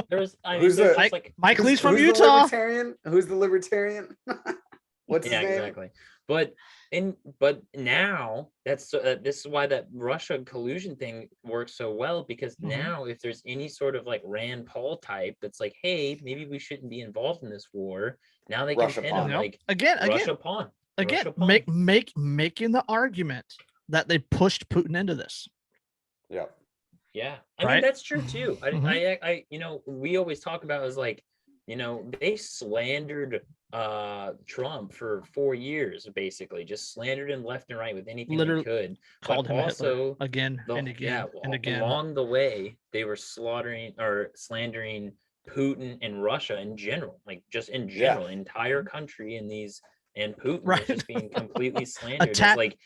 There's Who's there's the- just like Mike Lee's from Who's the Utah. libertarian? Who's the libertarian? What's his yeah, name? exactly. But now this is why that Russia collusion thing works so well, because Mhm. now if there's any sort of like Rand Paul type that's like, hey, maybe we shouldn't be involved in this war, now they can Russia pin pawn. them Yep. like Again, Russia pawn. again, Russia pawn. making the argument that they pushed Putin into this. Yeah. Yeah, I mean Right? that's true too. Mhm. I we always talk about is like, they slandered Trump for 4 years, basically just slandered him left and right with anything Literally they could. Called But him Hitler also again and again and again. along the way they were slandering Putin and Russia in general, like just in general, entire country in these, and Putin was Right. just being completely slandered. It's Attack- like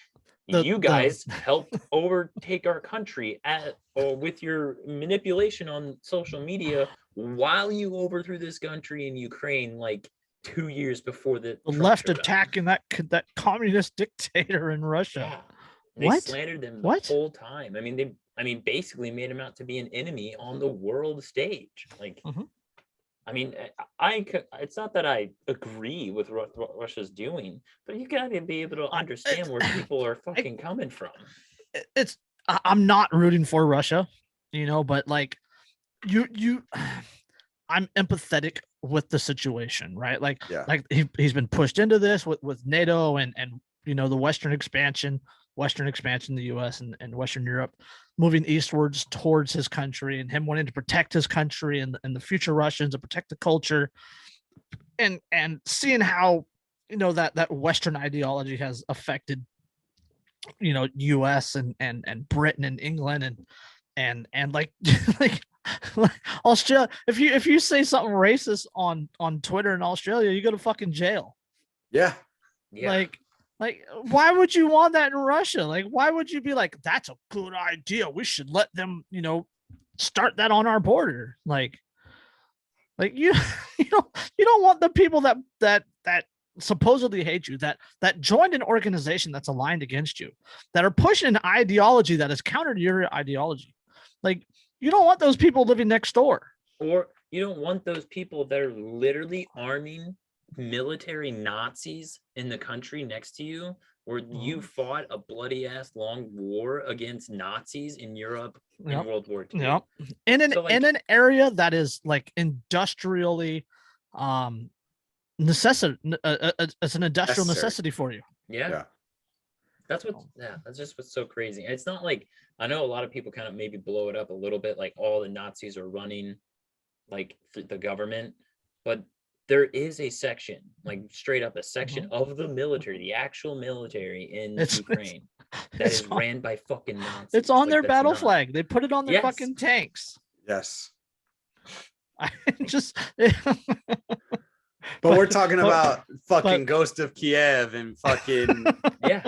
the- you guys helped overtake our country or with your manipulation on social media while you overthrew this country in Ukraine like 2 years before the The Trump left showed up. attacking that communist dictator in Russia. Yeah. They What? slandered them What? the whole time. I mean, they basically made him out to be an enemy on the world stage. Like, Mhm. I mean, it's not that I agree with what Russia's doing, but you got to be able to understand where people are fucking coming from. I'm not rooting for Russia, but like you I'm empathetic with the situation, right? Like, Yeah. like he's been pushed into this with NATO and the Western expansion, the US and Western Europe moving eastwards towards his country, and him wanting to protect his country and the future Russians and protect the culture, and seeing how that Western ideology has affected US and Britain and England and like like Australia. If you say something racist on Twitter in Australia, you go to fucking jail. Yeah. Yeah. Like why would you want that in Russia? Like why would you be like, that's a good idea, we should let them start that on our border? Like you don't want the people that supposedly hate you, that joined an organization that's aligned against you, that are pushing an ideology that is counter to your ideology. Like you don't want those people living next door. Or you don't want those people that are literally arming military Nazis in the country next to you, where you fought a bloody ass long war against Nazis in Europe in World War II. Yeah, in an area that is like industrially necessity. It's an industrial necessity for you. Yeah. That's just what's so crazy. It's not like, I know a lot of people kind of maybe blow it up a little bit, like all the Nazis are running like the government, but there is a section, like straight up a section of the military, the actual military in Ukraine that is ran by fucking Nazis. It's on Like, their that's battle not- flag. They put it on their fucking tanks. Yes. I just But we're talking about fucking Ghost of Kiev and fucking yeah,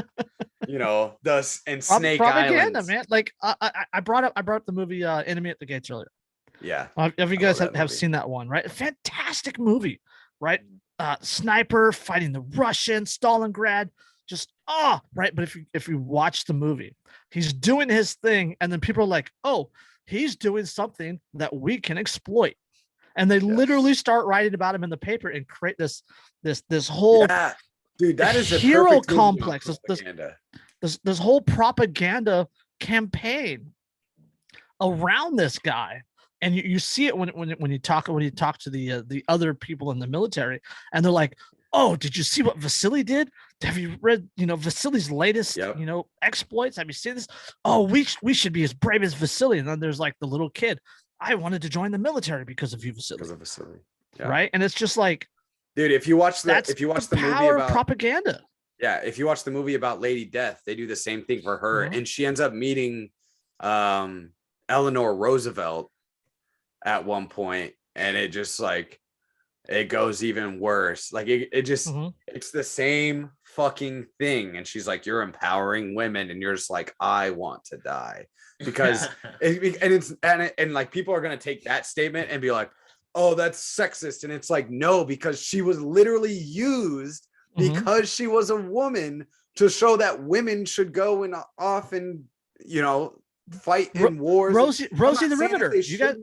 Snake propaganda, Islands. man. Like I brought up the movie Enemy at the Gates earlier. Yeah. If you guys have seen that one, right? Fantastic movie, right? Sniper fighting the Russians, Stalingrad, just right. But if you watch the movie, he's doing his thing, and then people are like, oh, he's doing something that we can exploit. And they literally start writing about him in the paper and create this whole dude, that is a hero perfect movie on complex. propaganda. This whole propaganda campaign around this guy, and you see it when you talk to the other people in the military, and they're like, oh, did you see what Vasily did? Have you read Vasily's latest exploits? Have you seen this? Oh, we should be as brave as Vasily. And then there's like the little kid, I wanted to join the military because of you, Vasily. Because of Vasily. Right? And it's just like, dude, if you watch the movie power about of propaganda. Yeah, if you watch the movie about Lady Death, they do the same thing for her, and she ends up meeting Eleanor Roosevelt at one point, and it just like it goes even worse. Like it just Mhm. it's the same fucking thing. And she's like, you're empowering women, and you're just like, I want to die. Because and like people are gonna take that statement and be like, oh, that's sexist. And it's like, no, because she was literally used because she was a woman to show that women should go and off and fight in wars. Rosie the Riveter. You got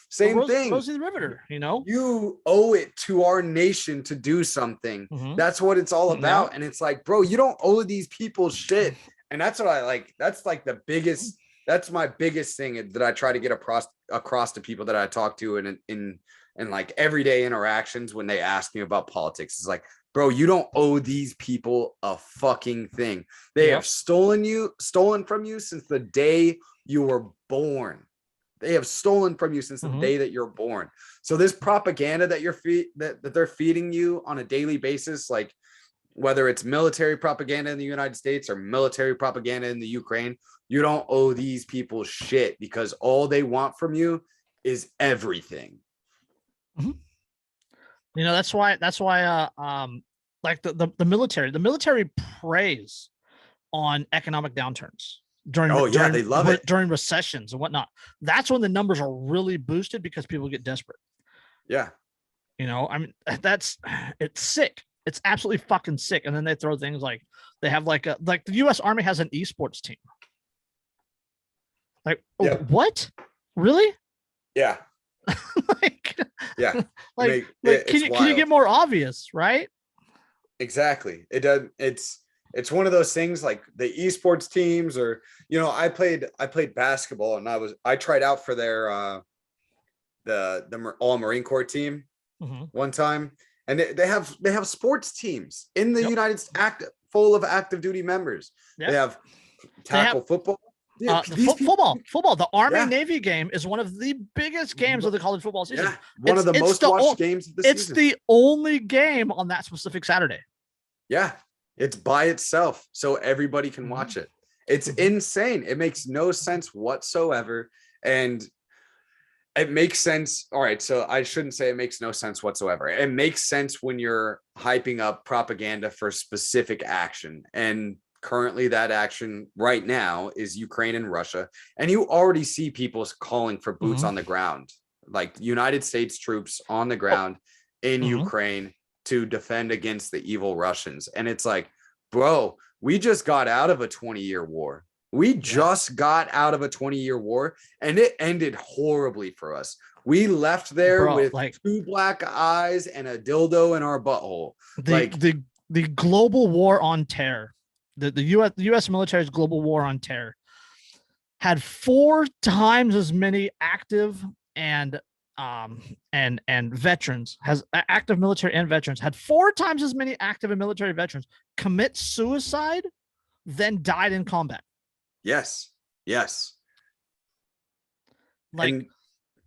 same thing. Rosie the Riveter, You owe it to our nation to do something. That's what it's all about. And it's like, bro, you don't owe these people shit. And that's what I like. That's like that's my biggest thing that I try to get across to people that I talk to in like everyday interactions when they ask me about politics. It's like, bro, you don't owe these people a fucking thing. They have stolen from you since the day you were born. They have stolen from you since the day that you're born. So this propaganda that that they're feeding you on a daily basis, like whether it's military propaganda in the United States or military propaganda in the Ukraine, you don't owe these people shit, because all they want from you is everything. That's why like the military preys on economic downturns during they love it during recessions and whatnot. That's when the numbers are really boosted because people get desperate. I mean, it's sick. It's absolutely fucking sick. And then they throw things like they have like the U.S. Army has an esports team. Like, what? Really? Yeah. Can you get more obvious, right? Exactly. It does. It's one of those things like the esports teams, or I played basketball, and I tried out for their the all Marine Corps team one time, and they have sports teams in the United States full of active duty members. They have tackle football. Football. The Army Navy game is one of the biggest games of the college football season. Yeah, one of the most watched games of the season. It's the only game on that specific Saturday. Yeah, it's by itself, so everybody can watch it. It's insane. It makes no sense whatsoever, and it makes sense. All right, so I shouldn't say it makes no sense whatsoever. It makes sense when you're hyping up propaganda for specific action, and currently that action right now is Ukraine and Russia. And you already see people calling for boots on the ground, like United States troops on the ground in Ukraine to defend against the evil Russians. And it's like, bro, we just got out of a 20-year war. We just got out of a 20-year war, and it ended horribly for us. We left there with two black eyes and a dildo in our butthole. The global war on terror. The U.S. military's global war on terror had 4 times as many active and veterans, has active military and veterans had 4 times as many active and military veterans commit suicide than died in combat. Yes. And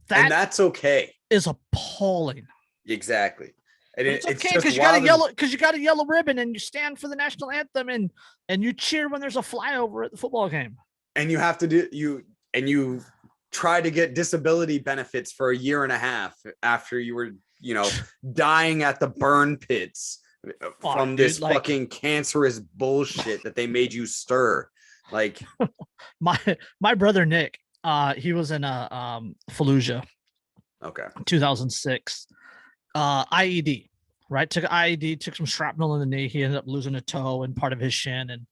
that's okay. Is appalling. Exactly. And it's okay because you got a yellow ribbon and you stand for the national anthem and you cheer when there's a flyover at the football game. And you have to you try to get disability benefits for a year and a half after you were, dying at the burn pits from this fucking cancerous bullshit that they made you stir. Like my brother Nick, he was in Fallujah. Okay. 2006. IED, right? Took IED, took some shrapnel in the knee. He ended up losing a toe and part of his shin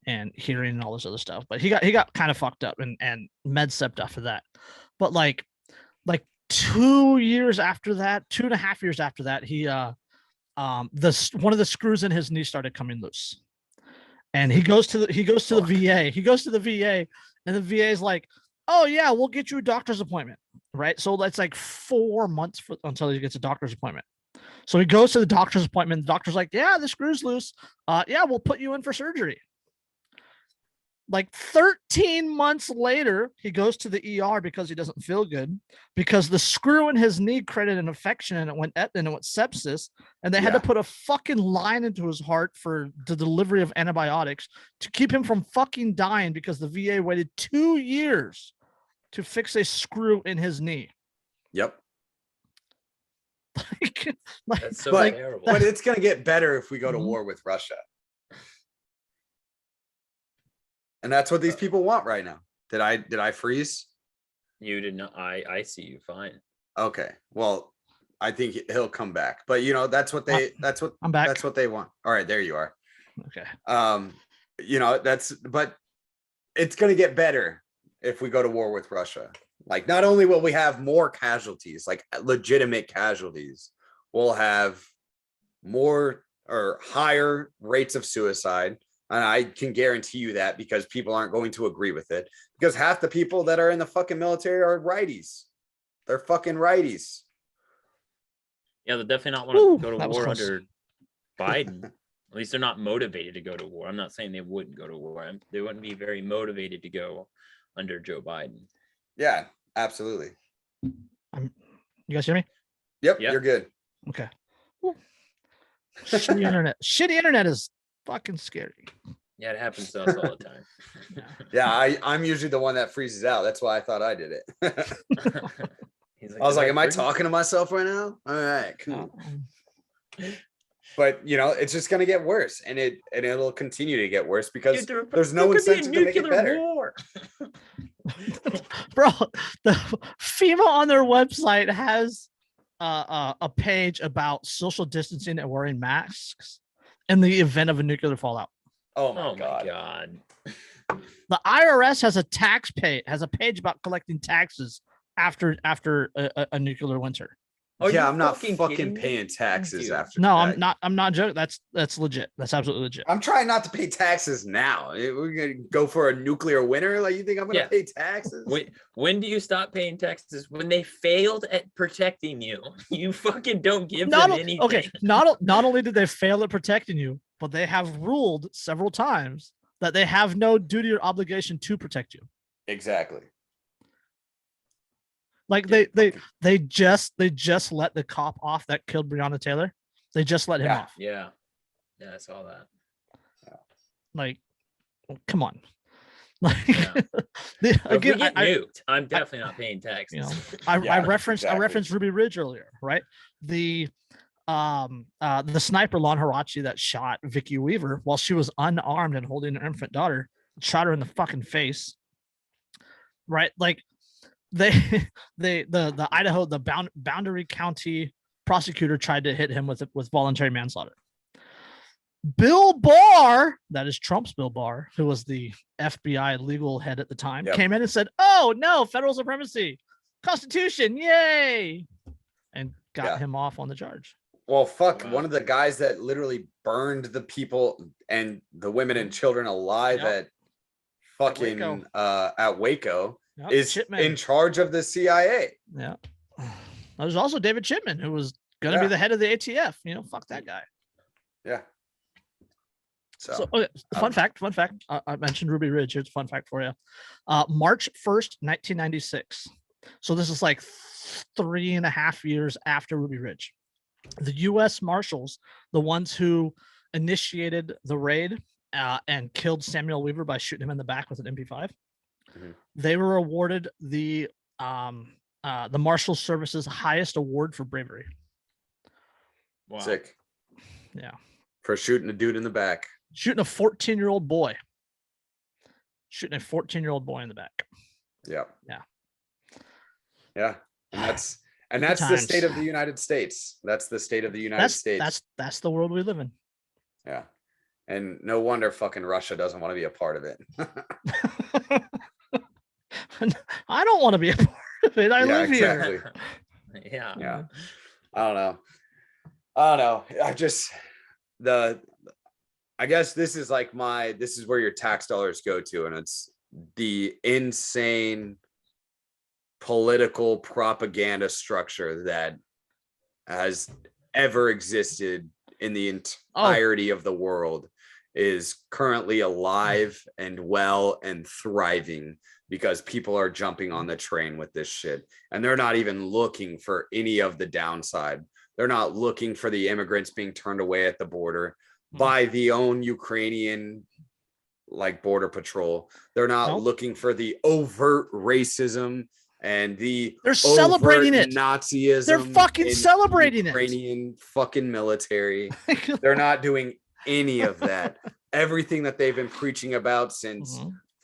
and hearing and all this other stuff. But he got kind of fucked up and med stepped after that. But like 2 years after that, 2.5 years after that, he one of the screws in his knee started coming loose. And he goes to the VA. He goes to the VA, and the VA is like, "Oh yeah, we'll get you a doctor's appointment." Right. So that's like 4 months until he gets a doctor's appointment. So he goes to the doctor's appointment. The doctor's like, yeah, the screw's loose. Yeah, we'll put you in for surgery. Like 13 months later, he goes to the ER because he doesn't feel good, because the screw in his knee created an infection and it went sepsis. And they had to put a fucking line into his heart for the delivery of antibiotics to keep him from fucking dying, because the VA waited 2 years to fix a screw in his knee. Yep. like That's so But, terrible. but it's gonna get better if we go to Mhm. war with Russia. And that's what these people want right now. Did I freeze? You did not. I see you fine. Okay. Well, I think he'll come back. But that's what I'm back. that's what they want. All right, there you are. Okay. But it's gonna get better if we go to war with Russia. Like, not only will we have more casualties, like legitimate casualties, we'll have more or higher rates of suicide. And I can guarantee you that, because people aren't going to agree with it, because half the people that are in the fucking military are righties. They're fucking righties. Yeah, they'll definitely not want Woo, to go to that was war close. under Biden. At least they're not motivated to go to war. I'm not saying they wouldn't go to war. They wouldn't be very motivated to go under Joe Biden. Yeah, absolutely. You guys hear me? Yep, Yep. you're good. Okay. Woo. Shitty internet. Shitty internet is fucking scary. Yeah, it happens to us all the time. Yeah, I'm usually the one that freezes out. That's why I thought I did it. He's I was like, am I freeze?" talking to myself right now? All right, cool. Um, But it's just gonna get worse, and it'll continue to get worse because Dude, there's no there could be a incentive to make it nuclear better. war. Bro, the FEMA on their website has a page about social distancing and wearing masks in the event of a nuclear fallout. Oh my Oh my god. god. The IRS has a page about collecting taxes after a nuclear winter. Are Yeah, you I'm not fucking fucking kidding me? paying taxes Dude. after. No, that. I'm not joking. That's legit. That's absolutely legit. I'm trying not to pay taxes now. We're gonna go for a nuclear winter. Like, you think I'm gonna Yeah. pay taxes? When do you stop paying taxes? When they failed at protecting you. You fucking don't give Not them o- anything. okay. Not only did they fail at protecting you, but they have ruled several times that they have no duty or obligation to protect you. Exactly. Like they just let the cop off that killed Breonna Taylor. They just let him Yeah. off. Yeah. Yeah, I saw that. Like, come on. Like, Yeah. the- But if we again, get I, nuked, I'm definitely not paying taxes. you know, I Yeah, referenced exactly. Ruby Ridge earlier, right? The sniper Lon Harachi that shot Vicky Weaver while she was unarmed and holding an infant daughter, shot her in the fucking face. Right? Like the Idaho, Boundary County prosecutor tried to hit him with voluntary manslaughter. Bill Barr, that is Trump's Bill Barr, who was the FBI legal head at the time, Yep. came in and said, "Oh no, federal supremacy, Constitution, yay!" and got Yeah. him off on the charge. Well, fuck, Wow. one of the guys that literally burned the people and the women and children alive Yep. at fucking Waco. at Waco Yep, is Chipman. in charge of the CIA. Yeah. There's also David Chipman, who was going to Yeah. be the head of the ATF. Fuck that guy. Yeah. So, okay, fun fact. I mentioned Ruby Ridge. Here's a fun fact for you. March 1st, 1996. So this is like 3.5 years after Ruby Ridge. The U.S. Marshals, the ones who initiated the raid and killed Samuel Weaver by shooting him in the back with an MP5, Mhm. they were awarded the Marshal Service's highest award for bravery. Wow. Sick. Yeah. For shooting a dude in the back. Shooting a 14-year-old boy. Shooting a 14-year-old boy in the back. Yeah. Yeah. Yeah. And that's Good the times. state of the United States. That's the state of the United States. That's the world we live in. Yeah. And no wonder fucking Russia doesn't want to be a part of it. I don't want to be a part of it. I Yeah, live here. exactly. Yeah. Yeah. I don't know. I guess this is like this is where your tax dollars go to, and it's the insane political propaganda structure that has ever existed in the entirety of the world is currently alive and well and thriving because people are jumping on the train with this shit, and they're not even looking for any of the downside. They're not looking for the immigrants being turned away at the border by the own Ukrainian border patrol. They're not Nope. looking for the overt racism and the They're celebrating overt it. Nazism. They're fucking in celebrating it. Ukrainian fucking military. They're not doing any of that. Everything that they've been preaching about since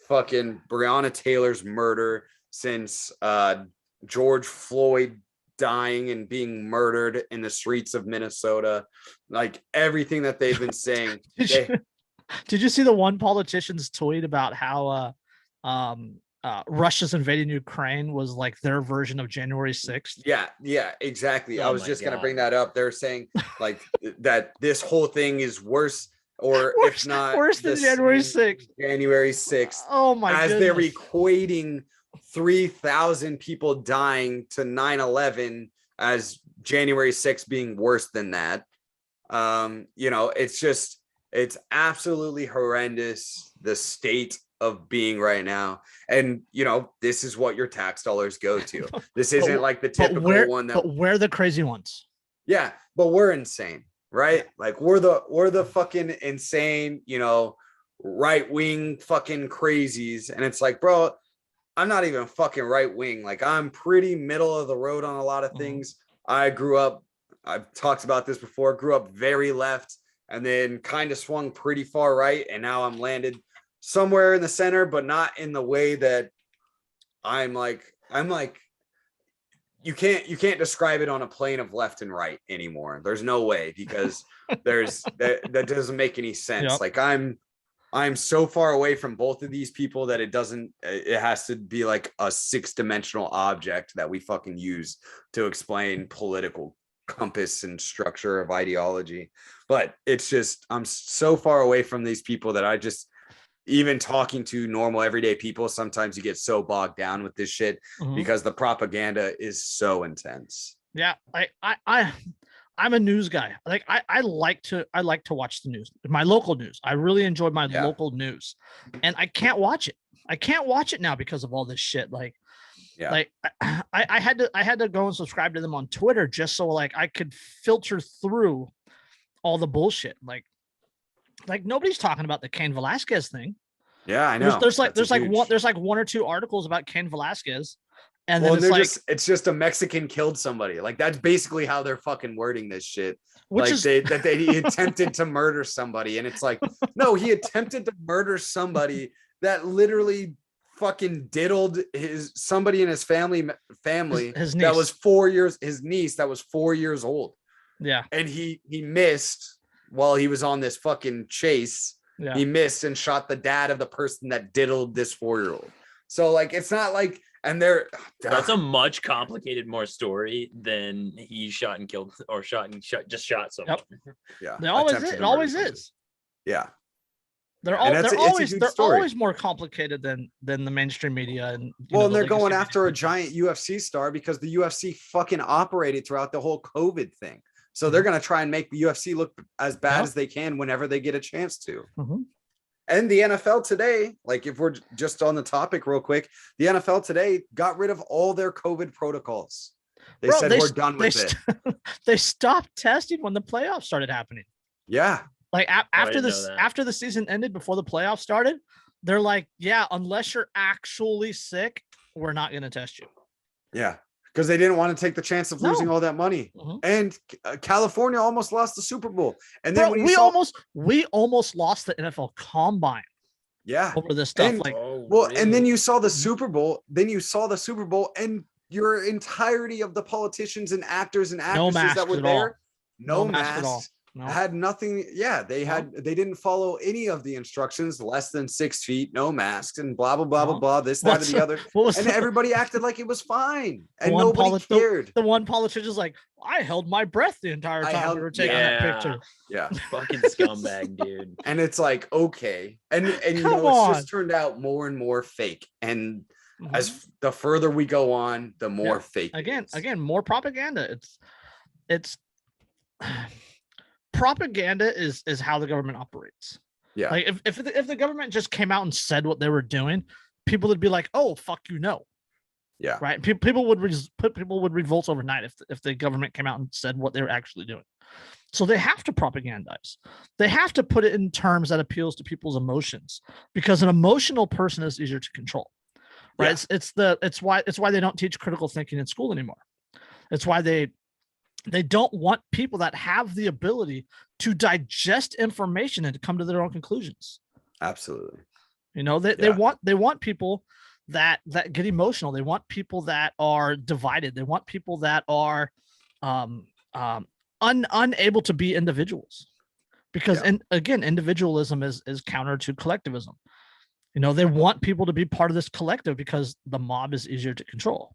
fucking Breonna Taylor's murder, since George Floyd dying and being murdered in the streets of Minnesota, like everything that they've been saying. Did you see the one politician's tweet about how Russia's invading Ukraine was like their version of January 6th? Yeah, exactly. Oh I was my just gonna God. bring that up. They're saying like that this whole thing is worse, or if not worse than the January same 6th. January 6th. Oh my as goodness. they're equating 3,000 people dying to 9/11 as January 6th being worse than that. You know, it's absolutely horrendous, the state of being right now. And you know, this is what your tax dollars go to. This isn't like the typical one that, but we're the crazy ones. yeah, but we're insane, right? Like we're the fucking insane, you know, right-wing fucking crazies. And it's like, bro, I'm not even fucking right-wing. Like I'm pretty middle of the road on a lot of things. I grew up, I've talked about this before, grew up very left and then kind of swung pretty far right. And now I'm landed somewhere in the center, but not in the way that I'm like, you can't describe it on a plane of left and right anymore. There's no way, because that doesn't make any sense. Yep. Like I'm so far away from both of these people that it has to be like a 6-dimensional object that we fucking use to explain political compass and structure of ideology. But it's just, I'm so far away from these people that I just, even talking to normal everyday people, sometimes you get so bogged down with this shit because the propaganda is so intense. Yeah, I'm a news guy. Like I like to watch the news, my local news. I really enjoy my local news, and I can't watch it. I can't watch it now because of all this shit. Like I had to go and subscribe to them on Twitter just so like I could filter through all the bullshit. Like nobody's talking about the Cain Velasquez thing. Yeah, I know. There's like one or two articles about Cain Velasquez. And then it's just a Mexican killed somebody. Like that's basically how they're fucking wording this shit. Which like he attempted to murder somebody, and it's like, no, he attempted to murder somebody that literally fucking diddled somebody in his family his niece. That was 4 years, his niece that was 4 years old. Yeah, and he missed while he was on this fucking chase. Yeah. He missed and shot the dad of the person that diddled this 4-year-old. So like, it's not like. And that's a much complicated more story than he shot and killed or shot someone. Yep. Yeah. It always is. Yeah. They're always more complicated than the mainstream media. And they're going after a giant UFC star because the UFC fucking operated throughout the whole COVID thing. So they're going to try and make the UFC look as bad as they can whenever they get a chance to. And the NFL today, like if we're just on the topic real quick, the NFL today got rid of all their COVID protocols. They said we're done with it. They stopped testing when the playoffs started happening. Yeah. Like after the season ended, before the playoffs started, they're like, yeah, unless you're actually sick, we're not going to test you. Yeah. Because they didn't want to take the chance of losing all that money. And California almost lost the Super Bowl. And then we almost lost the NFL Combine. Yeah. Over this stuff. And and then you saw the Super Bowl. And your entirety of the politicians and actors and actresses that were there, no mask at all. No. Had nothing. Yeah, they didn't follow any of the instructions, less than 6 feet, no masks, and blah, blah, blah, blah, blah, this, that, or the other. And everybody acted like it was fine. And nobody cared. The one politician is like, I held my breath the entire time we were taking that picture. Yeah. Fucking scumbag, dude. And it's like, okay. And you know, it's just turned out more and more fake. And as the further we go on, the more fake. Again, more propaganda. It's propaganda is how the government operates. Yeah. Like if the government just came out and said what they were doing, people would be like, "Oh, fuck you, no." Yeah. Right. People would revolt overnight if the government came out and said what they were actually doing. So they have to propagandize. They have to put it in terms that appeals to people's emotions, because an emotional person is easier to control. right? It's why they don't teach critical thinking in school anymore. It's why they don't want people that have the ability to digest information and to come to their own conclusions. Absolutely. You know, they want people that get emotional. They want people that are divided. They want people that are unable to be individuals, because and again, individualism is counter to collectivism. You know, they want people to be part of this collective because the mob is easier to control.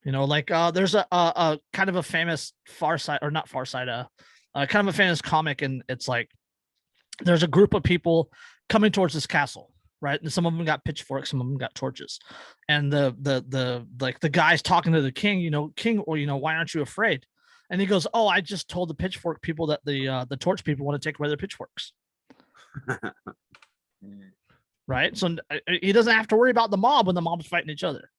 You know, like there's a kind of a famous kind of a famous comic, and it's like there's a group of people coming towards this castle, right? And some of them got pitchforks, some of them got torches, and the guy's talking to the king, you know, king, or you know, why aren't you afraid? And he goes, oh, I just told the pitchfork people that the torch people want to take away their pitchforks. Right. So he doesn't have to worry about the mob when the mob's fighting each other.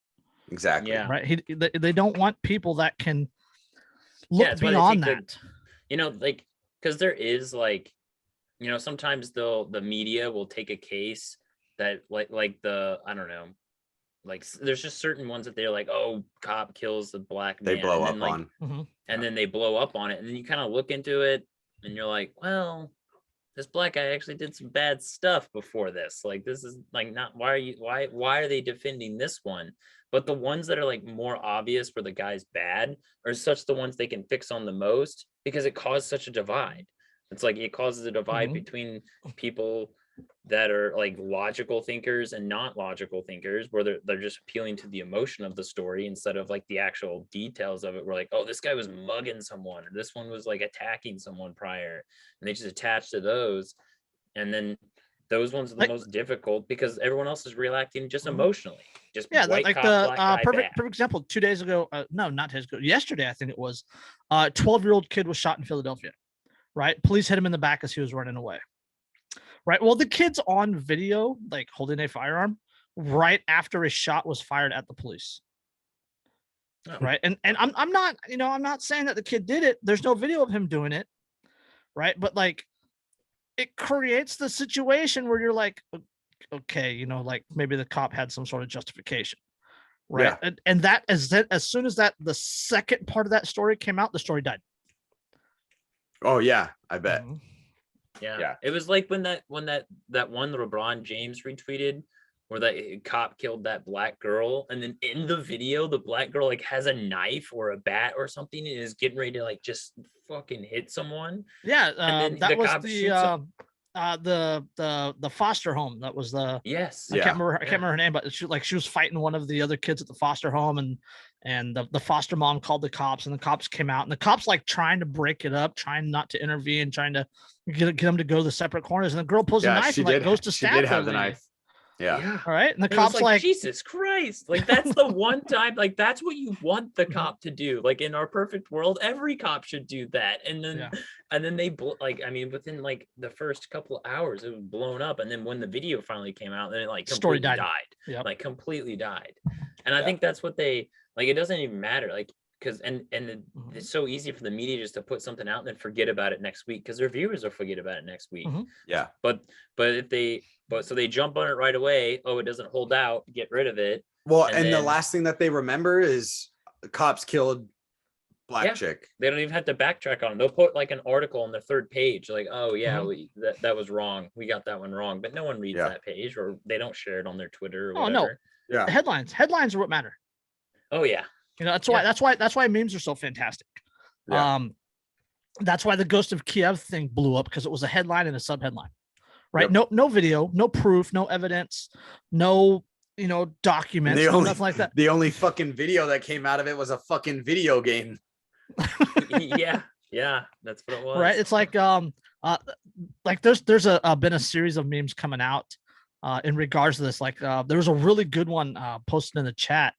Exactly. Yeah. Right. They don't want people that can look beyond that. You know, like, because there is like, you know, sometimes the media will take a case that like the, I don't know, like there's just certain ones that they're like, oh, cop kills the black man. They blow up like, on. And then they blow up on it. And then you kind of look into it and you're like, well, this black guy actually did some bad stuff before this. Like, this is like not, why are they defending this one? But the ones that are like more obvious where the guy's bad are such the ones they can fix on the most, because it caused such a divide. It's like it causes a divide between people that are like logical thinkers and not logical thinkers, where they're just appealing to the emotion of the story instead of like the actual details of it. We're like, oh, this guy was mugging someone, or this one was like attacking someone prior, and they just attach to those. And then those ones are the most difficult because everyone else is reacting just emotionally. Just like the perfect example. 2 days ago, no, not 2 days ago, yesterday, I think it was, 12-year-old kid was shot in Philadelphia. Right, police hit him in the back as he was running away. Right. Well, the kid's on video, like holding a firearm right after a shot was fired at the police. Oh. Right. And I'm not, you know, I'm not saying that the kid did it. There's no video of him doing it. Right. But like, it creates the situation where you're like, okay, you know, like maybe the cop had some sort of justification. Right. Yeah. And that as soon as the second part of that story came out, the story died. Oh yeah, I bet. Yeah. It was like when that one LeBron James retweeted where that cop killed that black girl, and then in the video the black girl like has a knife or a bat or something and is getting ready to like just fucking hit someone. Yeah, and then that was the foster home. That was the I can't remember her name, but she was fighting one of the other kids at the foster home, and the foster mom called the cops, and the cops came out, and the cops like trying to break it up, trying not to intervene, trying to get them to go to the separate corners, and the girl pulls a knife and like goes to stab her. She did have the knife. Yeah. All right. And the cop's like, Jesus Christ. Like, that's the one time, like, that's what you want the cop to do. Like, in our perfect world, every cop should do that. And then they within like the first couple of hours, it was blown up. And then when the video finally came out, then it like completely died. Yep. Like completely died. And I think that's what they like. It doesn't even matter. Like, because it's so easy for the media just to put something out and then forget about it next week, because their viewers will forget about it next week. Yeah. But so they jump on it right away. Oh, it doesn't hold out. Get rid of it. Well, and the last thing that they remember is the cops killed black chick. They don't even have to backtrack on it. They'll put like an article on their third page, like, oh yeah, that was wrong. We got that one wrong. But no one reads that page, or they don't share it on their Twitter or whatever. Oh no. Yeah. Headlines are what matter. Oh yeah. You know, that's why memes are so fantastic. Yeah. That's why the Ghost of Kiev thing blew up, because it was a headline and a subheadline. Right. Yep. No video, no proof, no evidence, no, you know, documents, nothing like that. The only fucking video that came out of it was a fucking video game. Yeah, that's what it was. Right. It's like there's been a series of memes coming out in regards to this. Like there was a really good one posted in the chat.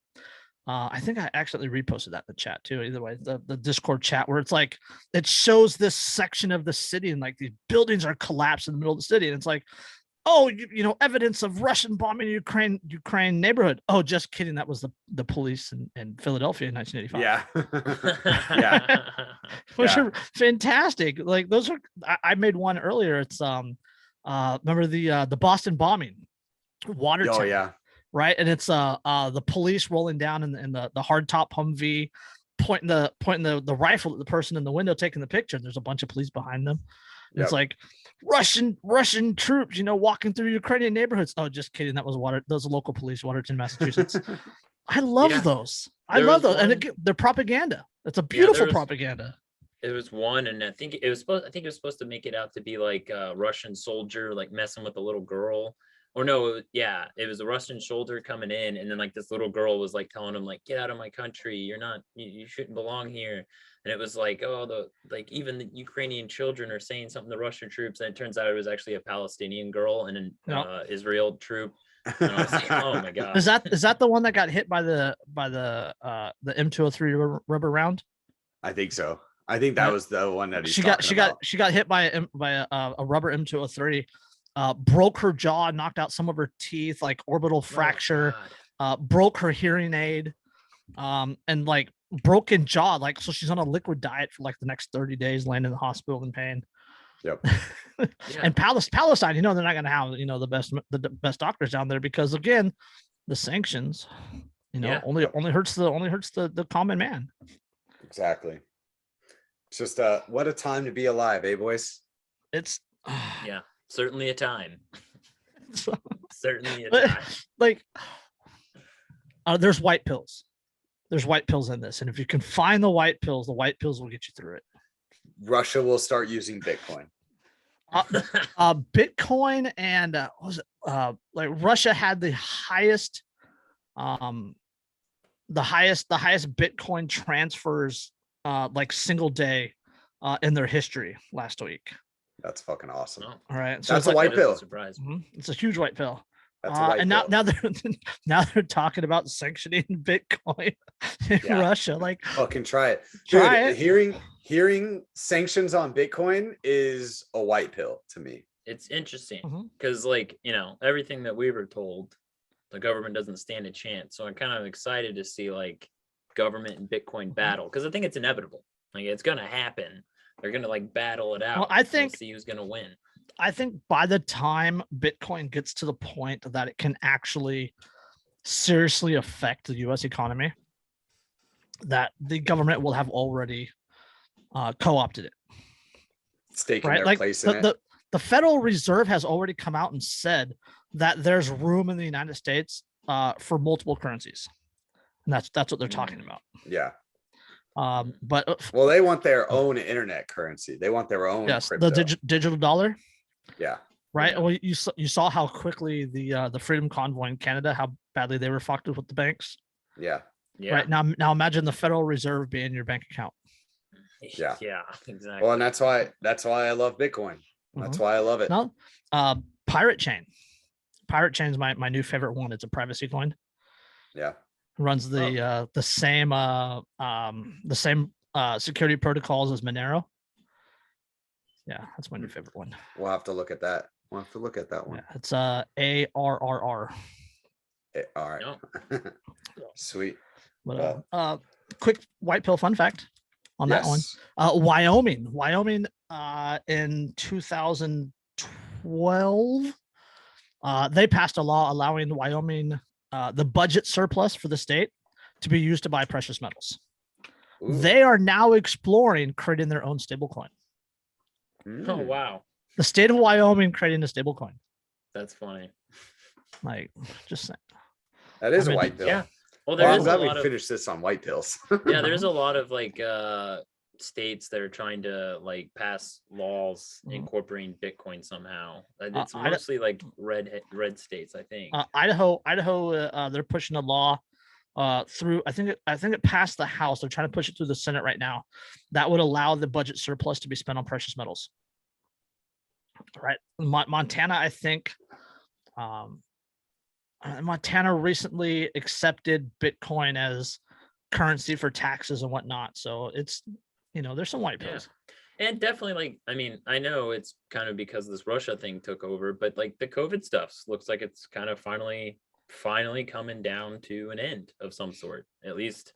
I think I accidentally reposted that in the chat too. Either way, the Discord chat, where it's like, it shows this section of the city and like these buildings are collapsed in the middle of the city. And it's like, oh, you know, evidence of Russian bombing Ukraine neighborhood. Oh, just kidding. That was the police in Philadelphia in 1985. Yeah. Which are fantastic. Like those are, I made one earlier. It's remember the Boston bombing, Watertown. Oh yeah. right? And it's the police rolling down in the hardtop Humvee, pointing the rifle at the person in the window taking the picture. And there's a bunch of police behind them. And It's like Russian troops, walking through Ukrainian neighborhoods. Oh, just kidding. That was those local police, Watertown, Massachusetts. I love those. I love those, and they're propaganda. It's a beautiful propaganda. There was one, and I think it was supposed to make it out to be like a Russian soldier like messing with a little girl. Or no, it was a Russian soldier coming in, and then like this little girl was like telling him like, "Get out of my country! You shouldn't belong here." And it was like, even the Ukrainian children are saying something to Russian troops, and it turns out it was actually a Palestinian girl and an Israel troop. And I was like, oh my god! Is that the one that got hit by the M203 rubber round? I think so. I think that was the one that she got hit by a rubber M203. Broke her jaw, knocked out some of her teeth, like orbital fracture, broke her hearing aid, and like broken jaw. Like, so she's on a liquid diet for like the next 30 days, laying in the hospital in pain. Yep. And Palestine, they're not going to have, the best doctors down there because again, the sanctions, only hurts the common man. Exactly. It's just what a time to be alive, eh, boys? It's certainly a time. Certainly a time. Like, there's white pills. There's white pills in this, and if you can find the white pills will get you through it. Russia will start using Bitcoin. Bitcoin and what was it? Like Russia had the highest Bitcoin transfers like single day in their history last week. That's fucking awesome. All right, so that's a white pill. It's a huge white pill. That's a white pill. now they're talking about sanctioning Bitcoin in Russia. Like, fucking try it. Try it. Hearing sanctions on Bitcoin is a white pill to me. It's interesting because, everything that we were told, the government doesn't stand a chance. So I'm kind of excited to see like government and Bitcoin battle because I think it's inevitable. Like, it's gonna happen. They're gonna like battle it out. Well, I think we'll see who's gonna win. I think by the time Bitcoin gets to the point that it can actually seriously affect the U.S. economy, that the government will have already co-opted it. It's taking their place in it. The Federal Reserve has already come out and said that there's room in the United States for multiple currencies, and that's what they're talking about. Yeah. But they want their own internet currency. They want their own crypto. The digital dollar. Yeah. Right. Yeah. Well, you saw how quickly the Freedom Convoy in Canada, how badly they were fucked with the banks. Yeah. Yeah. Right now, imagine the Federal Reserve being your bank account. Yeah. Yeah. Exactly. Well, and that's why I love Bitcoin. That's why I love it. No, Pirate Chain. Pirate Chain is my new favorite one. It's a privacy coin. Yeah. Runs the same security protocols as Monero. Yeah, that's my new favorite one. We'll have to look at that. We'll have to look at that one. Yeah, it's ARRR. All right. Sweet. But, quick white pill fun fact on that one. Wyoming in 2012, they passed a law allowing Wyoming the budget surplus for the state to be used to buy precious metals. Ooh. They are now exploring creating their own stablecoin. Oh wow! The state of Wyoming creating a stablecoin. That's funny. Like, just saying. That is a white pill. Yeah. Well, I'm glad we finished this on white pills. Yeah, there's a lot of like states that are trying to like pass laws incorporating Bitcoin somehow. It's mostly like red states, I think. Idaho, they're pushing a law through. I think it passed the House. They're trying to push it through the Senate right now. That would allow the budget surplus to be spent on precious metals. Right, Montana, I think. Montana recently accepted Bitcoin as currency for taxes and whatnot. So it's, there's some white pills. Yeah. And definitely, like, I mean, I know it's kind of because this Russia thing took over, but like the COVID stuff looks like it's kind of finally coming down to an end of some sort. At least,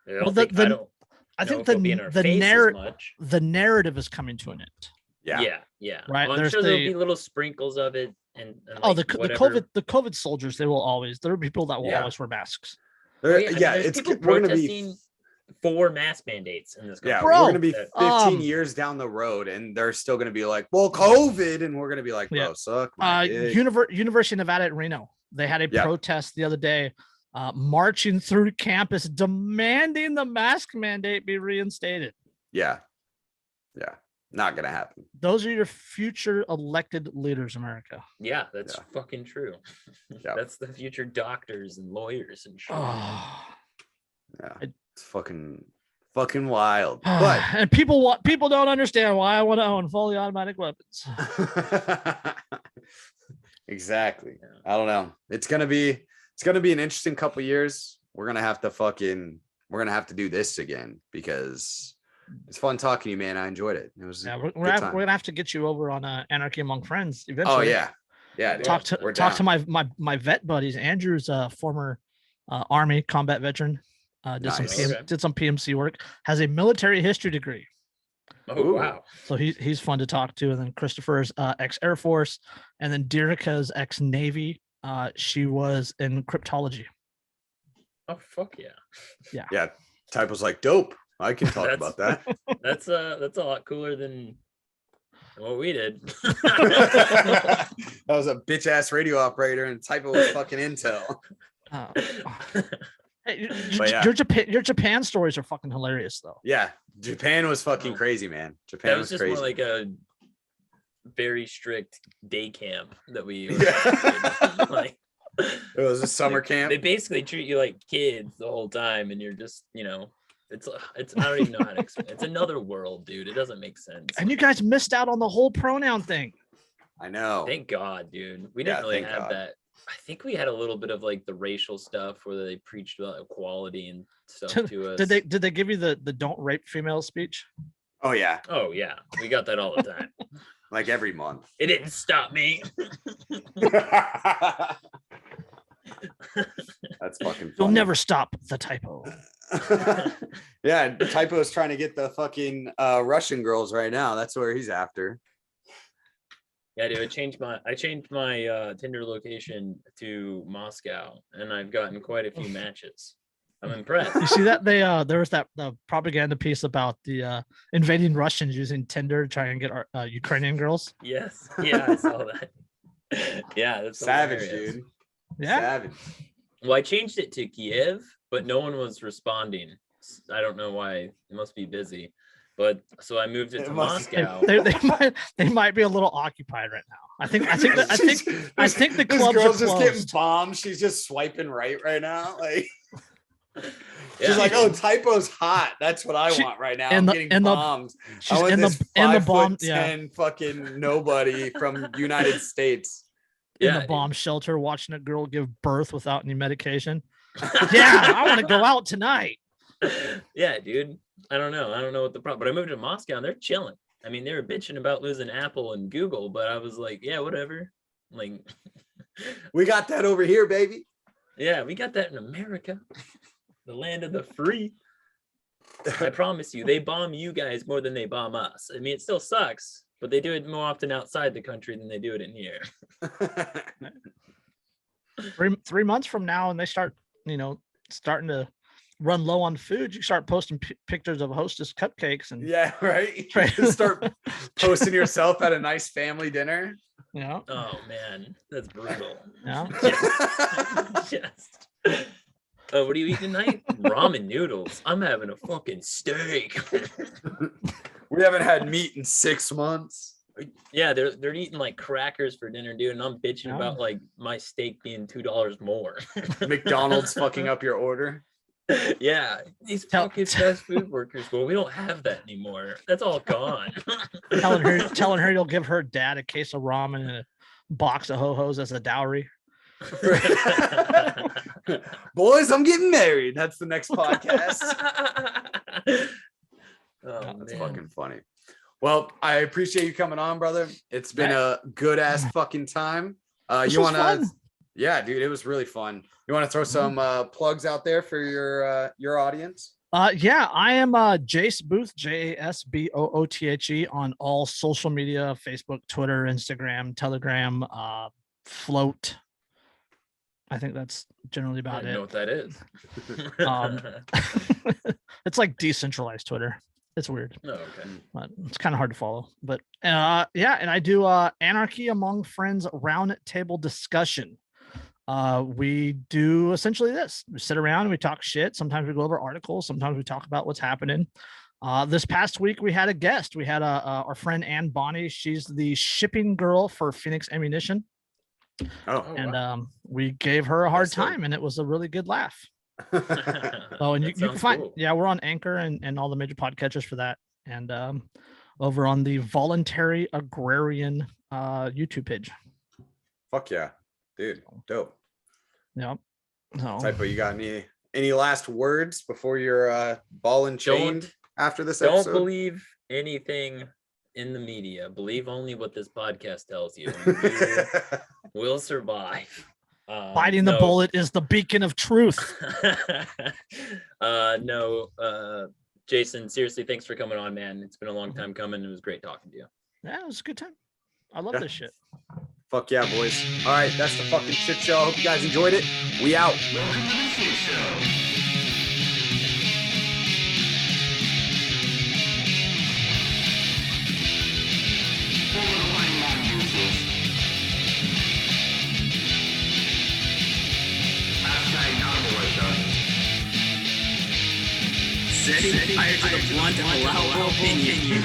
I think the narrative is coming to an end. Yeah. Yeah. Right. Well, I'm sure there'll be little sprinkles of it and Oh, like, the whatever. COVID soldiers, there are people that will Yeah. always wear masks. Oh, yeah, I mean, Yeah, there's it's people we're gonna protesting be for mass mandates in this country. yeah, Bro, we're gonna be 15 um, years down the road, and they're still gonna be like, well, COVID, and we're gonna be like, bro, Yeah. suck my dick. University of Nevada at Reno, they had a Yeah. protest the other day, marching through campus demanding the mask mandate be reinstated. Yeah, not gonna happen. Those are your future elected leaders, America. Yeah, that's Yeah. fucking true. Yeah. That's the future doctors and lawyers and shit. Oh. Yeah, it's fucking wild. But And people don't understand why I want to own fully automatic weapons. exactly. Yeah. I don't know. It's gonna be an interesting couple years. We're gonna have to do this again because it's fun talking to you, man. I enjoyed it. It was Yeah, a we're good gonna time. have to get you over on Anarchy Among Friends eventually. Oh yeah, dude. Talk We're to down. my vet buddies. Andrew's a former Army combat veteran. Nice. Did some PMC work. Has a military history degree. Oh, Ooh. wow. So he's fun to talk to. And then Christopher's ex Air Force, and then Derica's ex Navy. She was in cryptology. Oh, fuck yeah. Yeah, Type was like, dope. I can talk That's- about that. That's a lot cooler than what we did. That was a bitch ass radio operator, and Typo was fucking Intel. Uh, hey, But yeah. your Japan stories are fucking hilarious though. Yeah, Japan was fucking crazy, man. Japan That was was just crazy. more like a very strict day camp that we Yeah. like. It was a summer camp. They basically treat you like kids the whole time, and you're just, it's I don't even know how to explain. It's another world, dude. It doesn't make sense. And you guys missed out on the whole pronoun thing. I know. Thank God, dude. We Yeah, didn't really thank have God. that. I think we had a little bit of like the racial stuff where they preached about equality and stuff to us. Did they give you the don't rape female speech? Oh yeah, Oh yeah, we got that all the time. like every month. It didn't stop me. That's fucking funny. You'll never stop the typo. Yeah, Typo is trying to get the fucking Russian girls right now. That's where he's after. Yeah, dude. I changed my Tinder location to Moscow, and I've gotten quite a few matches. I'm impressed. You see that there was that propaganda piece about the invading Russians using Tinder to try and get our Ukrainian girls. Yes. Yeah, I saw that. Yeah, that's Savage, hilarious. dude. Yeah. Savage. Well, I changed it to Kiev, but no one was responding. I don't know why. It must be busy. But so I moved it to It must- Moscow. They might be a little occupied right now. I think the This clubs are girl's just getting closed. bombed. She's just swiping right now. Like Yeah. she's like, oh, Typo's hot. That's what I She- want right now. and I'm the- getting and the- bombed. She's I want in this the bomb 5'10" fucking nobody from United States. in Yeah, the bomb shelter watching a girl give birth without any medication. Yeah, I want to go out tonight. Yeah, dude. I don't know what the problem. But I moved to Moscow and they're chilling. I mean, they were bitching about losing Apple and Google, but I was like, yeah, whatever. Like, We got that over here, baby. yeah, we got that in America, the land of the free. I promise you, they bomb you guys more than they bomb us. I mean, it still sucks, but they do it more often outside the country than they do it in here. 3 months from now, and they start, starting to run low on food, you start posting pictures of Hostess cupcakes and Yeah, right. Right. Just start posting yourself at a nice family dinner. Oh man, that's brutal. Yeah. Just. What are you eating tonight? Ramen noodles. I'm having a fucking steak. We haven't had meat in 6 months. Yeah, they're eating like crackers for dinner, dude, and I'm bitching Yeah. about like my steak being $2 more. McDonald's fucking up your order. Yeah, these Tell- fucking fast food workers. Well, we don't have that anymore. That's all gone. telling her you'll give her dad a case of ramen and a box of ho-hos as a dowry. Boys, I'm getting married. That's the next podcast. Oh, That's man. fucking funny. Well, I appreciate you coming on, brother. It's been a good ass fucking time. This You was want to? fun. Yeah, dude, it was really fun. You want to throw some plugs out there for your audience? Yeah, I am Jace Boothe, JASBOOTHE on all social media, Facebook, Twitter, Instagram, Telegram, float. I think that's generally I about don't know what it. that is. Um, It's like decentralized Twitter. It's weird, No, okay. but it's kind of hard to follow. But yeah, and I do Anarchy Among Friends round table discussion. We do essentially this. We sit around and we talk shit. Sometimes we go over articles. Sometimes we talk about what's happening. This past week, we had a guest. We had our friend Ann Bonnie. She's the shipping girl for Phoenix Ammunition. And we gave her a hard time, and it was a really good laugh. Oh, and you can find, cool. yeah, we're on Anchor and all the major podcatchers for that. And over on the Voluntary Agrarian YouTube page. Fuck yeah, dude. Dope. Yep. So, Typo, you got any last words before you're ball and chained after this episode? Don't believe anything in the media. Believe only what this podcast tells you. You will survive. biting the bullet is the beacon of truth. Jason, seriously, thanks for coming on, man. It's been a long time coming. It was great talking to you. Yeah, it was a good time. I love this shit. Fuck yeah, boys. All right, that's the fucking shit show. I hope you guys enjoyed it. We out. Welcome to the shit show. Setting fire to the blunt, allowable opinion.